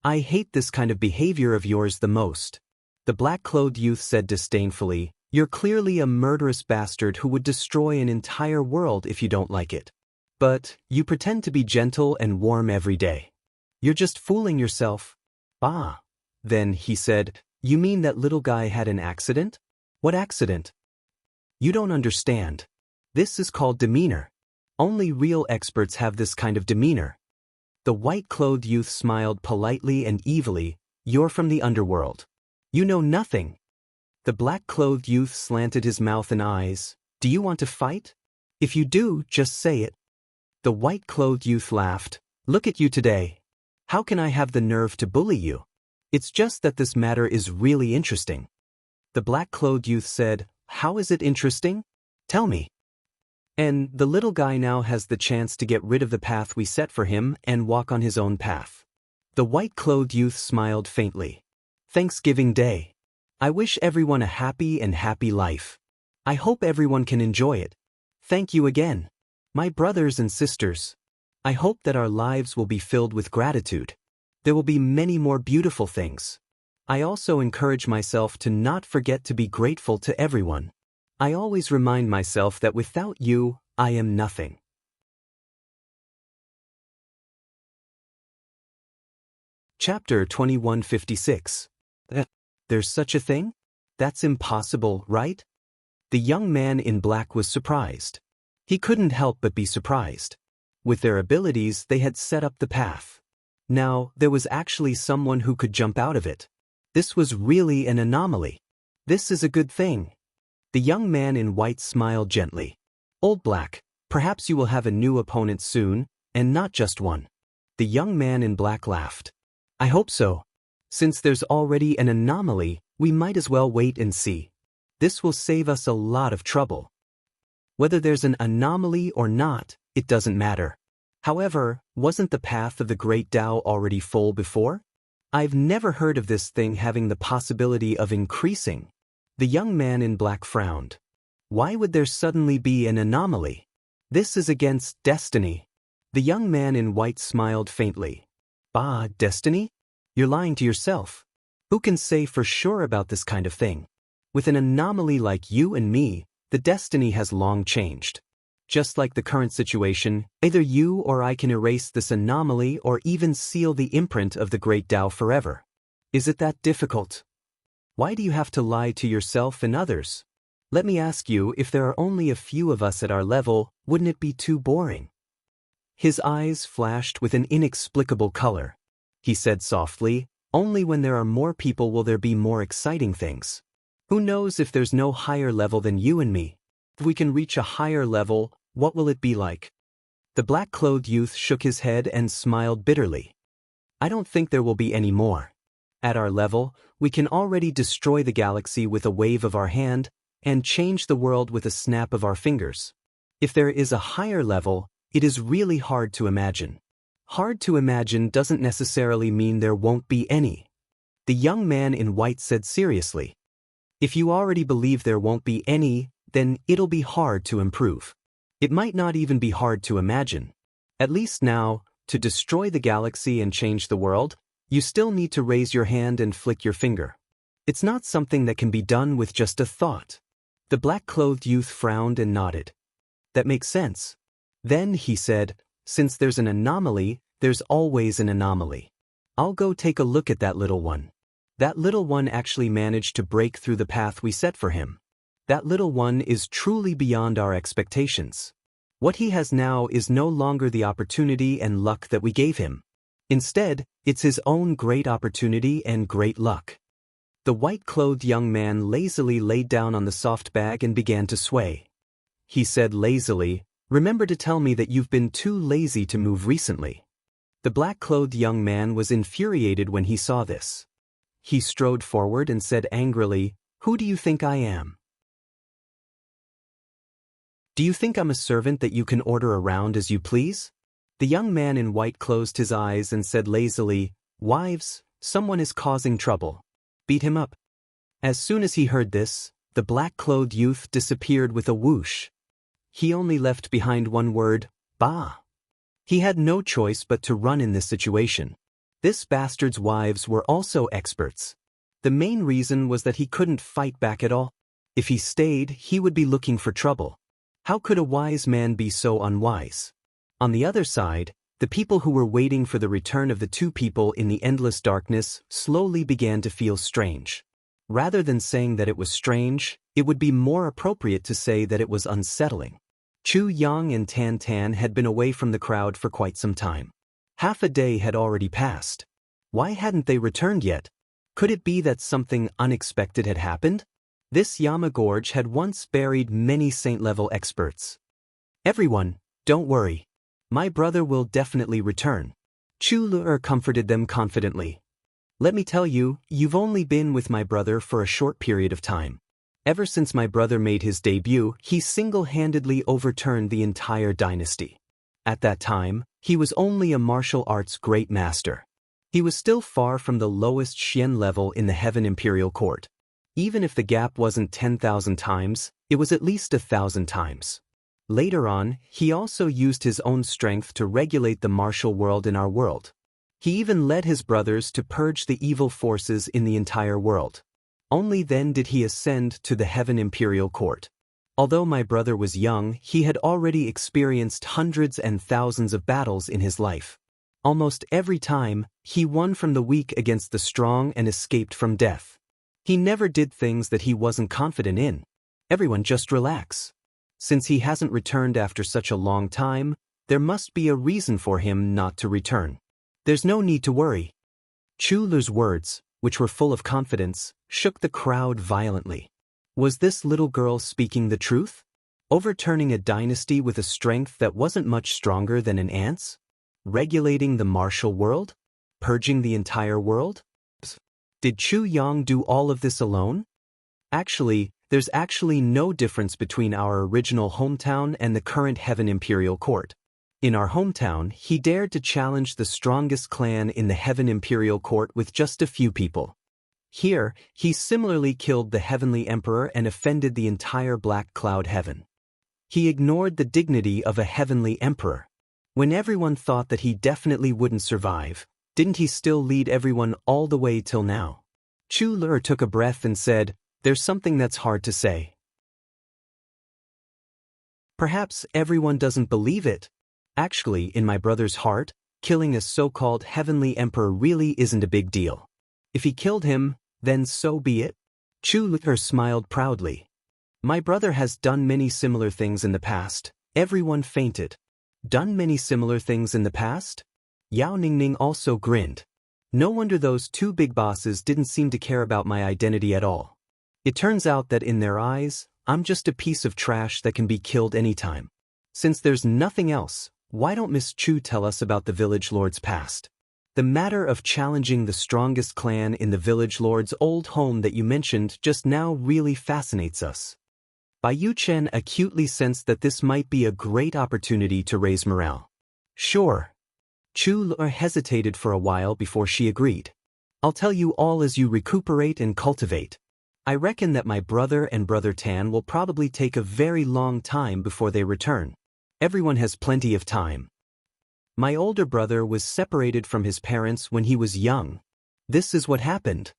I hate this kind of behavior of yours the most. The black-clothed youth said disdainfully, You're clearly a murderous bastard who would destroy an entire world if you don't like it. But you pretend to be gentle and warm every day. You're just fooling yourself. Ah. Then, he said, You mean that little guy had an accident? What accident? You don't understand. This is called demeanor. Only real experts have this kind of demeanor. The white-clothed youth smiled politely and evilly. You're from the underworld. You know nothing. The black-clothed youth slanted his mouth and eyes. Do you want to fight? If you do, just say it. The white-clothed youth laughed. Look at you today. How can I have the nerve to bully you? It's just that this matter is really interesting. The black-clothed youth said, How is it interesting? Tell me. And the little guy now has the chance to get rid of the path we set for him and walk on his own path. The white-clothed youth smiled faintly. Thanksgiving Day. I wish everyone a happy life. I hope everyone can enjoy it. Thank you again. My brothers and sisters. I hope that our lives will be filled with gratitude. There will be many more beautiful things. I also encourage myself to not forget to be grateful to everyone. I always remind myself that without you, I am nothing. Chapter 2156. There's such a thing? That's impossible, right? The young man in black was surprised. He couldn't help but be surprised. With their abilities, they had set up the path. Now, there was actually someone who could jump out of it. This was really an anomaly. This is a good thing. The young man in white smiled gently. Old Black, perhaps you will have a new opponent soon, and not just one. The young man in black laughed. I hope so. Since there's already an anomaly, we might as well wait and see. This will save us a lot of trouble. Whether there's an anomaly or not, it doesn't matter. However, wasn't the path of the Great Tao already full before? I've never heard of this thing having the possibility of increasing. The young man in black frowned. Why would there suddenly be an anomaly? This is against destiny. The young man in white smiled faintly. Bah, destiny? You're lying to yourself. Who can say for sure about this kind of thing? With an anomaly like you and me, the destiny has long changed. Just like the current situation, either you or I can erase this anomaly or even seal the imprint of the Great Tao forever. Is it that difficult? Why do you have to lie to yourself and others? Let me ask you, if there are only a few of us at our level, wouldn't it be too boring? His eyes flashed with an inexplicable color. He said softly, only when there are more people will there be more exciting things. Who knows if there's no higher level than you and me? If we can reach a higher level, what will it be like? The black-clothed youth shook his head and smiled bitterly. I don't think there will be any more. At our level, we can already destroy the galaxy with a wave of our hand and change the world with a snap of our fingers. If there is a higher level, it is really hard to imagine. Hard to imagine doesn't necessarily mean there won't be any. The young man in white said seriously. If you already believe there won't be any, then it'll be hard to improve. It might not even be hard to imagine. At least now, to destroy the galaxy and change the world, you still need to raise your hand and flick your finger. It's not something that can be done with just a thought. The black-clothed youth frowned and nodded. That makes sense. Then he said, since there's an anomaly, there's always an anomaly. I'll go take a look at that little one. That little one actually managed to break through the path we set for him. That little one is truly beyond our expectations. What he has now is no longer the opportunity and luck that we gave him. Instead, it's his own great opportunity and great luck. The white-clothed young man lazily laid down on the soft bag and began to sway. He said lazily, remember to tell me that you've been too lazy to move recently. The black-clothed young man was infuriated when he saw this. He strode forward and said angrily, who do you think I am? Do you think I'm a servant that you can order around as you please? The young man in white closed his eyes and said lazily, wives, someone is causing trouble. Beat him up. As soon as he heard this, the black-clothed youth disappeared with a whoosh. He only left behind one word, bah. He had no choice but to run in this situation. This bastard's wives were also experts. The main reason was that he couldn't fight back at all. If he stayed, he would be looking for trouble. How could a wise man be so unwise? On the other side, the people who were waiting for the return of the two people in the endless darkness slowly began to feel strange. Rather than saying that it was strange, it would be more appropriate to say that it was unsettling. Chu Yang and Tan Tan had been away from the crowd for quite some time. Half a day had already passed. Why hadn't they returned yet? Could it be that something unexpected had happened? This Yama Gorge had once buried many saint-level experts. Everyone, don't worry. My brother will definitely return. Chu Lu'er comforted them confidently. Let me tell you, you've only been with my brother for a short period of time. Ever since my brother made his debut, he single-handedly overturned the entire dynasty. At that time, he was only a martial arts great master. He was still far from the lowest Xian level in the Heaven Imperial Court. Even if the gap wasn't 10,000 times, it was at least 1,000 times. Later on, he also used his own strength to regulate the martial world in our world. He even led his brothers to purge the evil forces in the entire world. Only then did he ascend to the Heaven Imperial Court. Although my brother was young, he had already experienced hundreds and thousands of battles in his life. Almost every time, he won from the weak against the strong and escaped from death. He never did things that he wasn't confident in. Everyone just relax. Since he hasn't returned after such a long time, there must be a reason for him not to return. There's no need to worry. Chu Lu's words, which were full of confidence, shook the crowd violently. Was this little girl speaking the truth? Overturning a dynasty with a strength that wasn't much stronger than an ant's? Regulating the martial world? Purging the entire world? Did Chu Yang do all of this alone? Actually, there's actually no difference between our original hometown and the current Heaven Imperial Court. In our hometown, he dared to challenge the strongest clan in the Heaven Imperial Court with just a few people. Here, he similarly killed the Heavenly Emperor and offended the entire Black Cloud Heaven. He ignored the dignity of a Heavenly Emperor. When everyone thought that he definitely wouldn't survive, didn't he still lead everyone all the way till now? Chu Lu took a breath and said, "There's something that's hard to say. Perhaps everyone doesn't believe it. Actually, in my brother's heart, killing a so-called Heavenly Emperor really isn't a big deal. If he killed him, then so be it." Chu Lu smiled proudly. "My brother has done many similar things in the past." Everyone fainted. Done many similar things in the past? Yao Ningning also grinned. No wonder those two big bosses didn't seem to care about my identity at all. It turns out that in their eyes, I'm just a piece of trash that can be killed anytime. Since there's nothing else, why don't Miss Chu tell us about the village lord's past? The matter of challenging the strongest clan in the village lord's old home that you mentioned just now really fascinates us. Bai Yuchen acutely sensed that this might be a great opportunity to raise morale. Sure. Chu Lu hesitated for a while before she agreed. I'll tell you all as you recuperate and cultivate. I reckon that my brother and Brother Tan will probably take a very long time before they return. Everyone has plenty of time. My older brother was separated from his parents when he was young. This is what happened.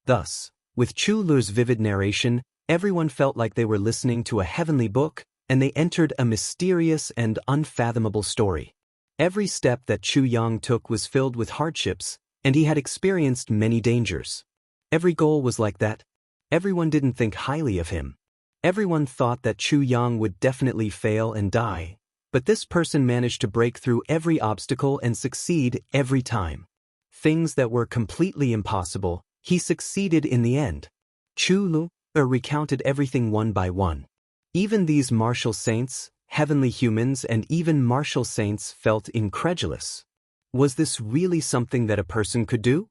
Thus, with Chu Lu's vivid narration, everyone felt like they were listening to a heavenly book, and they entered a mysterious and unfathomable story. Every step that Chu Yang took was filled with hardships, and he had experienced many dangers. Every goal was like that. Everyone didn't think highly of him. Everyone thought that Chu Yang would definitely fail and die. But this person managed to break through every obstacle and succeed every time. Things that were completely impossible, he succeeded in the end. Chu Lu recounted everything one by one. Even these martial saints, heavenly humans, and even martial saints felt incredulous. Was this really something that a person could do?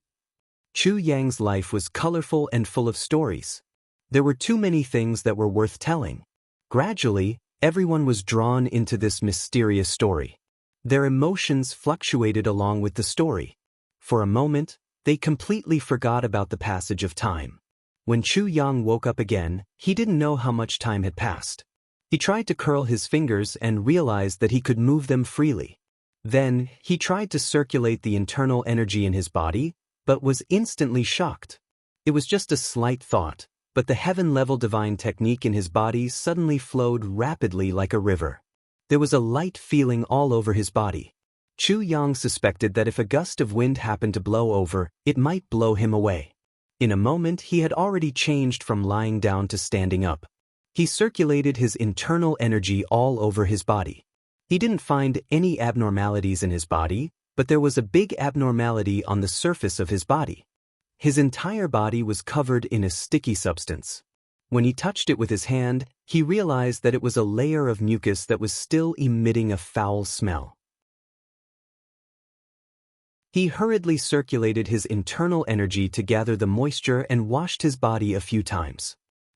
Chu Yang's life was colorful and full of stories. There were too many things that were worth telling. Gradually, everyone was drawn into this mysterious story. Their emotions fluctuated along with the story. For a moment, they completely forgot about the passage of time. When Chu Yang woke up again, he didn't know how much time had passed. He tried to curl his fingers and realized that he could move them freely. Then, he tried to circulate the internal energy in his body, but was instantly shocked. It was just a slight thought, but the heaven-level divine technique in his body suddenly flowed rapidly like a river. There was a light feeling all over his body. Chu Yang suspected that if a gust of wind happened to blow over, it might blow him away. In a moment, he had already changed from lying down to standing up. He circulated his internal energy all over his body. He didn't find any abnormalities in his body, but there was a big abnormality on the surface of his body. His entire body was covered in a sticky substance. When he touched it with his hand, he realized that it was a layer of mucus that was still emitting a foul smell. He hurriedly circulated his internal energy to gather the moisture and washed his body a few times.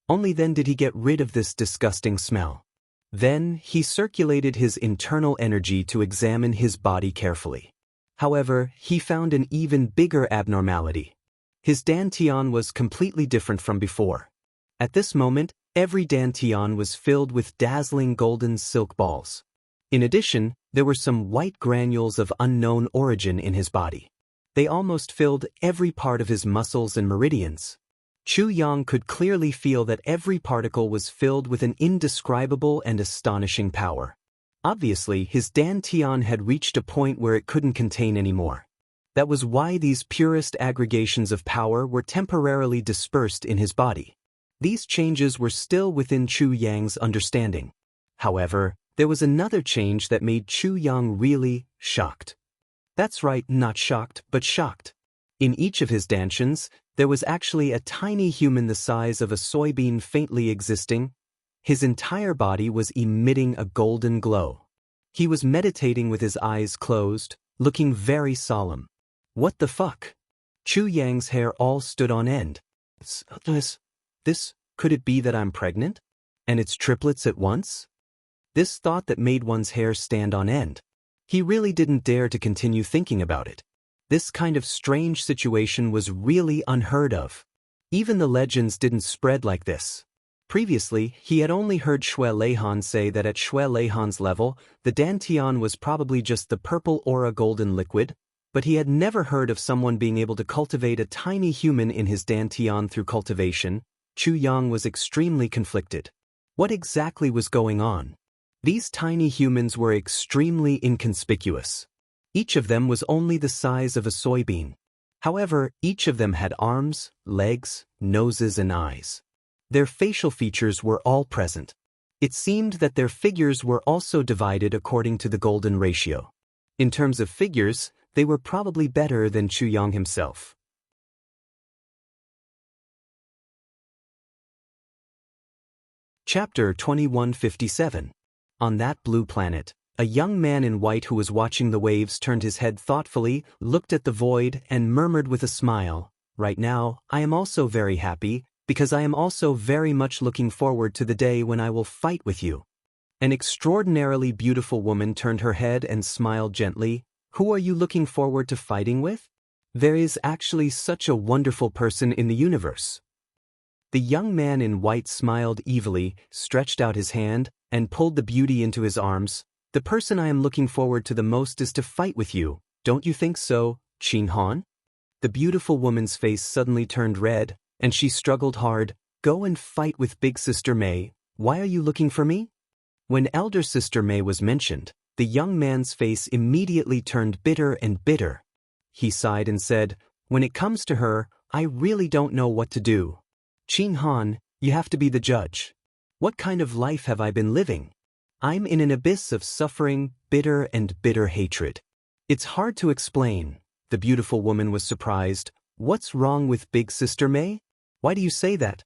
Only then did he get rid of this disgusting smell. Then, he circulated his internal energy to examine his body carefully. However, he found an even bigger abnormality. His dantian was completely different from before. At this moment, every dantian was filled with dazzling golden silk balls. In addition, there were some white granules of unknown origin in his body. They almost filled every part of his muscles and meridians. Chu Yang could clearly feel that every particle was filled with an indescribable and astonishing power. Obviously, his dantian had reached a point where it couldn't contain anymore. That was why these purest aggregations of power were temporarily dispersed in his body. These changes were still within Chu Yang's understanding. However, there was another change that made Chu Yang really shocked. That's right, not shocked, but shocked. In each of his dantians, there was actually a tiny human the size of a soybean faintly existing. His entire body was emitting a golden glow. He was meditating with his eyes closed, looking very solemn. What the fuck? Chu Yang's hair all stood on end. Could it be that I'm pregnant? And it's triplets at once? This thought that made one's hair stand on end. He really didn't dare to continue thinking about it. This kind of strange situation was really unheard of. Even the legends didn't spread like this. Previously, he had only heard Xue Leihan say that at Xue Leihan's level, the dantian was probably just the purple aura golden liquid, but he had never heard of someone being able to cultivate a tiny human in his dantian through cultivation. Chu Yang was extremely conflicted. What exactly was going on? These tiny humans were extremely inconspicuous. Each of them was only the size of a soybean. However, each of them had arms, legs, noses and eyes. Their facial features were all present. It seemed that their figures were also divided according to the golden ratio. In terms of figures, they were probably better than Chu Yang himself. Chapter 2157. On that blue planet, a young man in white who was watching the waves turned his head thoughtfully, looked at the void, and murmured with a smile, "Right now, I am also very happy, because I am also very much looking forward to the day when I will fight with you." An extraordinarily beautiful woman turned her head and smiled gently. "Who are you looking forward to fighting with? There is actually such a wonderful person in the universe." The young man in white smiled evilly, stretched out his hand, and pulled the beauty into his arms. "The person I am looking forward to the most is to fight with you, don't you think so, Qin Han?" The beautiful woman's face suddenly turned red, and she struggled hard. "Go and fight with Big Sister Mei. Why are you looking for me?" When Elder Sister Mei was mentioned, the young man's face immediately turned bitter and bitter. He sighed and said, "When it comes to her, I really don't know what to do. Qin Han, you have to be the judge. What kind of life have I been living? I'm in an abyss of suffering, bitter hatred. It's hard to explain." The beautiful woman was surprised. "What's wrong with Big Sister Mei? Why do you say that?"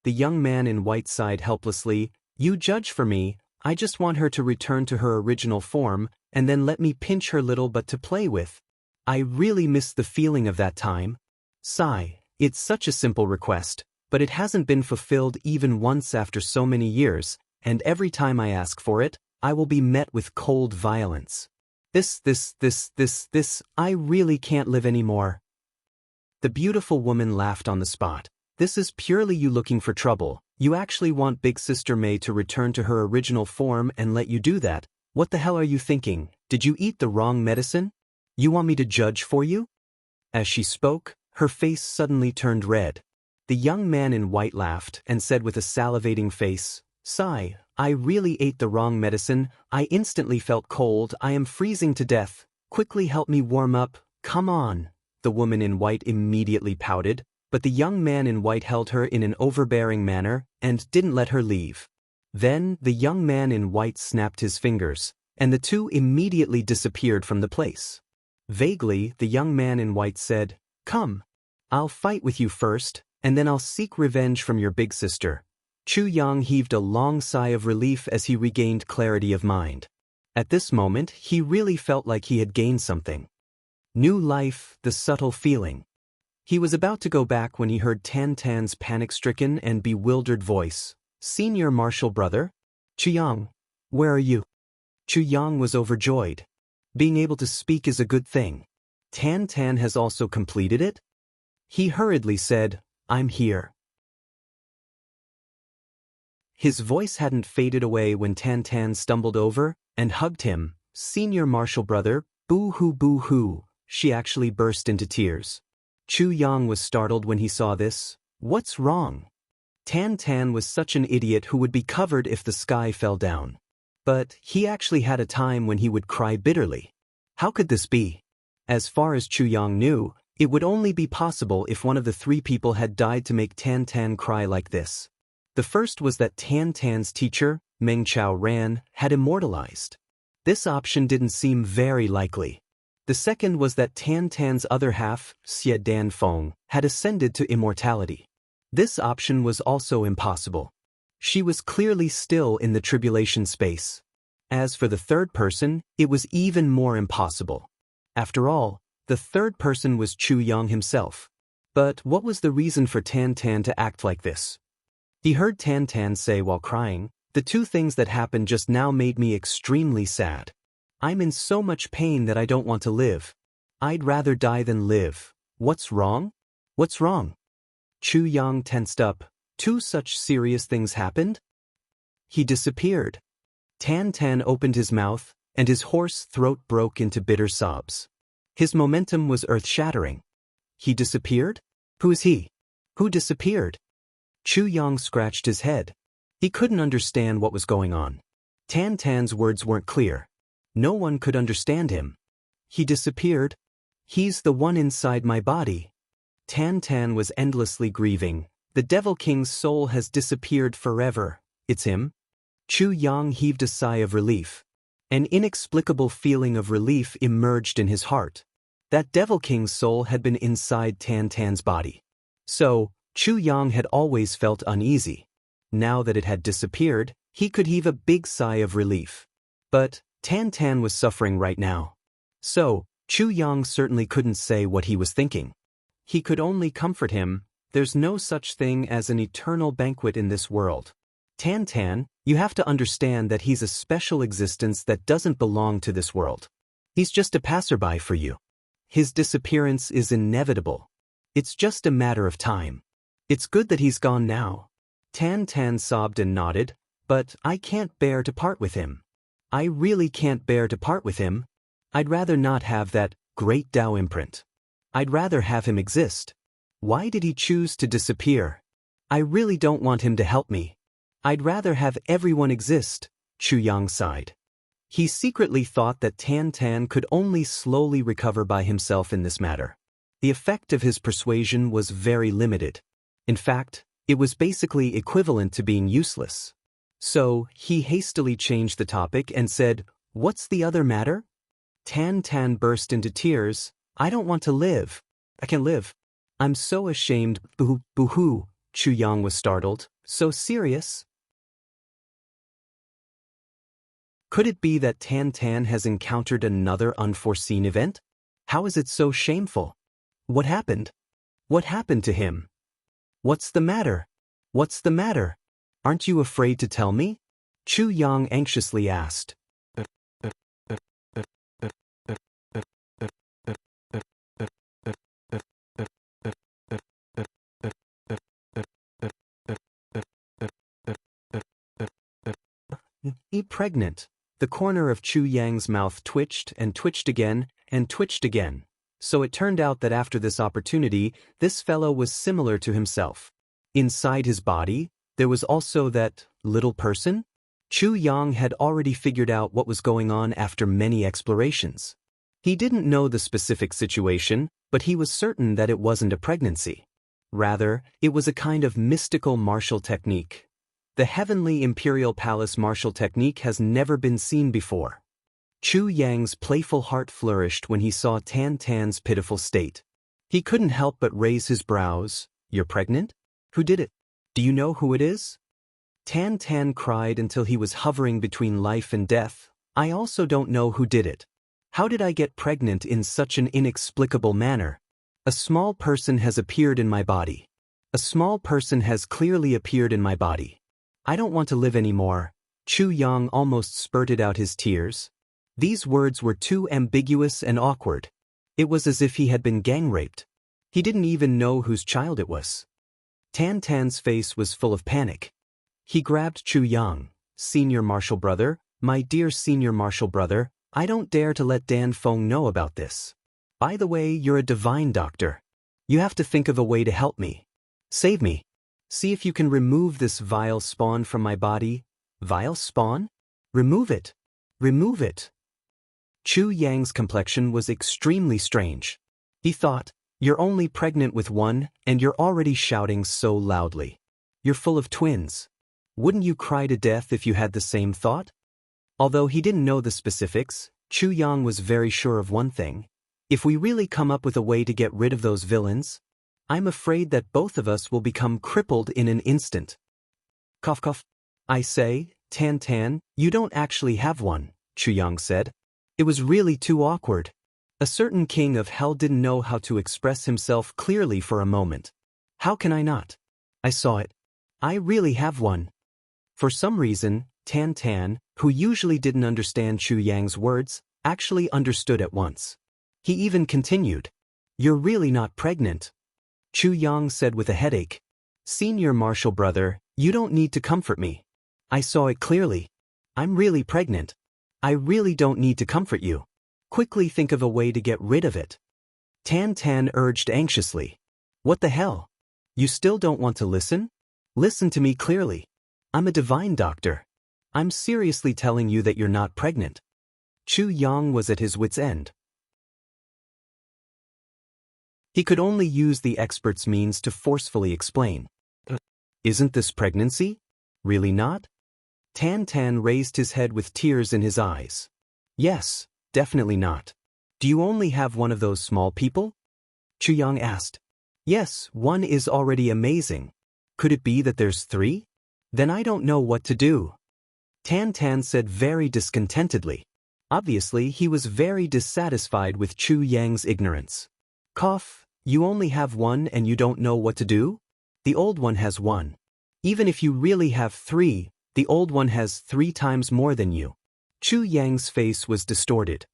The young man in white sighed helplessly. "You judge for me. I just want her to return to her original form, and then let me pinch her little butt to play with. I really miss the feeling of that time." Sigh. It's such a simple request, but it hasn't been fulfilled even once after so many years, and every time I ask for it, I will be met with cold violence. I really can't live anymore." The beautiful woman laughed on the spot. "This is purely you looking for trouble. You actually want Big Sister Mei to return to her original form and let you do that? What the hell are you thinking? Did you eat the wrong medicine? You want me to judge for you?" As she spoke, her face suddenly turned red. The young man in white laughed and said with a salivating face, "Sigh, I really ate the wrong medicine. I instantly felt cold. I am freezing to death. Quickly help me warm up. Come on." The woman in white immediately pouted, but the young man in white held her in an overbearing manner and didn't let her leave. Then the young man in white snapped his fingers, and the two immediately disappeared from the place. Vaguely, the young man in white said, "Come. I'll fight with you first, and then I'll seek revenge from your big sister." Chu Yang heaved a long sigh of relief as he regained clarity of mind. At this moment, he really felt like he had gained something. New life, the subtle feeling. He was about to go back when he heard Tan Tan's panic-stricken and bewildered voice. "Senior Marshal Brother? Chu Yang, where are you?" Chu Yang was overjoyed. Being able to speak is a good thing. Tan Tan has also completed it? He hurriedly said, "I'm here." His voice hadn't faded away when Tan Tan stumbled over and hugged him. "Senior Marshal brother, boo-hoo boo-hoo." She actually burst into tears. Chu Yang was startled when he saw this. What's wrong? Tan Tan was such an idiot who would be covered if the sky fell down. But he actually had a time when he would cry bitterly. How could this be? As far as Chu Yang knew, it would only be possible if one of the three people had died to make Tan Tan cry like this. The first was that Tan Tan's teacher, Meng Chao Ran, had immortalized. This option didn't seem very likely. The second was that Tan Tan's other half, Xie Dan Feng, had ascended to immortality. This option was also impossible. She was clearly still in the tribulation space. As for the third person, it was even more impossible. After all, the third person was Chu Yang himself. But what was the reason for Tan Tan to act like this? He heard Tan Tan say while crying, "The two things that happened just now made me extremely sad. I'm in so much pain that I don't want to live. I'd rather die than live. What's wrong? What's wrong?" Chu Yang tensed up. Two such serious things happened? He disappeared. Tan Tan opened his mouth, and his hoarse throat broke into bitter sobs. His momentum was earth-shattering. He disappeared? Who is he? Who disappeared? Chu Yang scratched his head. He couldn't understand what was going on. Tan Tan's words weren't clear. No one could understand him. He disappeared. He's the one inside my body. Tan Tan was endlessly grieving. The Devil King's soul has disappeared forever. It's him? Chu Yang heaved a sigh of relief. An inexplicable feeling of relief emerged in his heart. That Devil King's soul had been inside Tan Tan's body. So, Chu Yang had always felt uneasy. Now that it had disappeared, he could heave a big sigh of relief. But Tan Tan was suffering right now. So, Chu Yang certainly couldn't say what he was thinking. He could only comfort him. There's no such thing as an eternal banquet in this world. Tan Tan, you have to understand that he's a special existence that doesn't belong to this world. He's just a passerby for you. His disappearance is inevitable. It's just a matter of time. It's good that he's gone now. Tan Tan sobbed and nodded, but I can't bear to part with him. I really can't bear to part with him. I'd rather not have that great Tao imprint. I'd rather have him exist. Why did he choose to disappear? I really don't want him to help me. I'd rather have everyone exist, Chu Yang sighed. He secretly thought that Tan Tan could only slowly recover by himself in this matter. The effect of his persuasion was very limited. In fact, it was basically equivalent to being useless. So, he hastily changed the topic and said, "What's the other matter?" Tan Tan burst into tears. "I don't want to live. I can't live. I'm so ashamed." Boo-hoo. Chu Yang was startled. "So serious?" Could it be that Tan Tan has encountered another unforeseen event? How is it so shameful? What happened? What happened to him? What's the matter? What's the matter? Aren't you afraid to tell me? Chu Yang anxiously asked. Pregnant. The corner of Chu Yang's mouth twitched and twitched again and twitched again. So it turned out that after this opportunity, this fellow was similar to himself. Inside his body, there was also that little person. Chu Yang had already figured out what was going on after many explorations. He didn't know the specific situation, but he was certain that it wasn't a pregnancy. Rather, it was a kind of mystical martial technique. The heavenly imperial palace martial technique has never been seen before. Chu Yang's playful heart flourished when he saw Tan Tan's pitiful state. He couldn't help but raise his brows. "You're pregnant? Who did it? Do you know who it is?" Tan Tan cried until he was hovering between life and death. "I also don't know who did it. How did I get pregnant in such an inexplicable manner? A small person has appeared in my body. A small person has clearly appeared in my body. I don't want to live anymore." Chu Yang almost spurted out his tears. These words were too ambiguous and awkward. It was as if he had been gang raped. He didn't even know whose child it was. Tan Tan's face was full of panic. He grabbed Chu Yang. Senior Marshal Brother, my dear Senior Marshal Brother, I don't dare to let Dan Feng know about this. By the way, you're a divine doctor. You have to think of a way to help me. Save me. See if you can remove this vile spawn from my body. Vile spawn? Remove it. Remove it. Chu Yang's complexion was extremely strange. He thought, you're only pregnant with one, and you're already shouting so loudly. You're full of twins. Wouldn't you cry to death if you had the same thought? Although he didn't know the specifics, Chu Yang was very sure of one thing. If we really come up with a way to get rid of those villains, I'm afraid that both of us will become crippled in an instant. Cough cough. I say, Tan Tan, you don't actually have one, Chu Yang said. It was really too awkward. A certain king of hell didn't know how to express himself clearly for a moment. How can I not? I saw it. I really have one. For some reason, Tan Tan, who usually didn't understand Chu Yang's words, actually understood at once. He even continued, You're really not pregnant. Chu Yang said with a headache. Senior Marshal Brother, you don't need to comfort me. I saw it clearly. I'm really pregnant. I really don't need to comfort you. Quickly think of a way to get rid of it. Tan Tan urged anxiously. What the hell? You still don't want to listen? Listen to me clearly. I'm a divine doctor. I'm seriously telling you that you're not pregnant. Chu Yang was at his wit's end. He could only use the expert's means to forcefully explain. Isn't this pregnancy? Really not? Tan Tan raised his head with tears in his eyes. Yes, definitely not. Do you only have one of those small people? Chu Yang asked. Yes, one is already amazing. Could it be that there's 3? Then I don't know what to do. Tan Tan said very discontentedly. Obviously, he was very dissatisfied with Chu Yang's ignorance. Cough, you only have one and you don't know what to do? The old one has 1. Even if you really have 3, the old one has 3 times more than you. Chu Yang's face was distorted.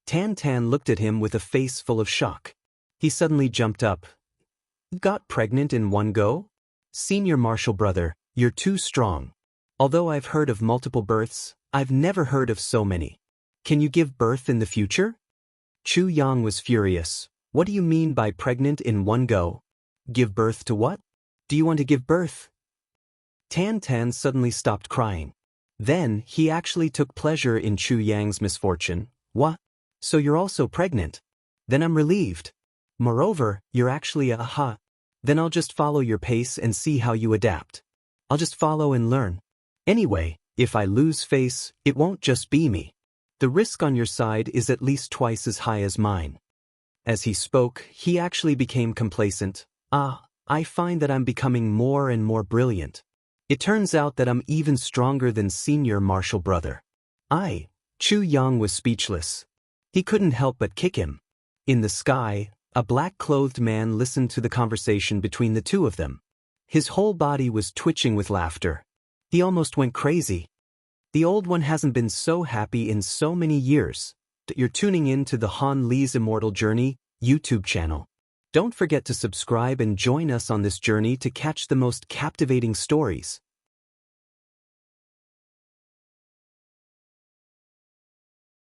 Tan Tan looked at him with a face full of shock. He suddenly jumped up. Got pregnant in one go? Senior Marshal Brother, you're too strong. Although I've heard of multiple births, I've never heard of so many. Can you give birth in the future? Chu Yang was furious. What do you mean by pregnant in one go? Give birth to what? Do you want to give birth? Tan Tan suddenly stopped crying. Then, he actually took pleasure in Chu Yang's misfortune. What? So you're also pregnant? Then I'm relieved. Moreover, you're actually a Then I'll just follow your pace and see how you adapt. I'll just follow and learn. Anyway, if I lose face, it won't just be me. The risk on your side is at least twice as high as mine. As he spoke, he actually became complacent. I find that I'm becoming more and more brilliant. It turns out that I'm even stronger than Senior Marshal Brother. Chu Yang was speechless. He couldn't help but kick him. In the sky, a black-clothed man listened to the conversation between the two of them. His whole body was twitching with laughter. He almost went crazy. The old one hasn't been so happy in so many years. You're tuning in to the Han Li's Immortal Journey YouTube channel. Don't forget to subscribe and join us on this journey to catch the most captivating stories.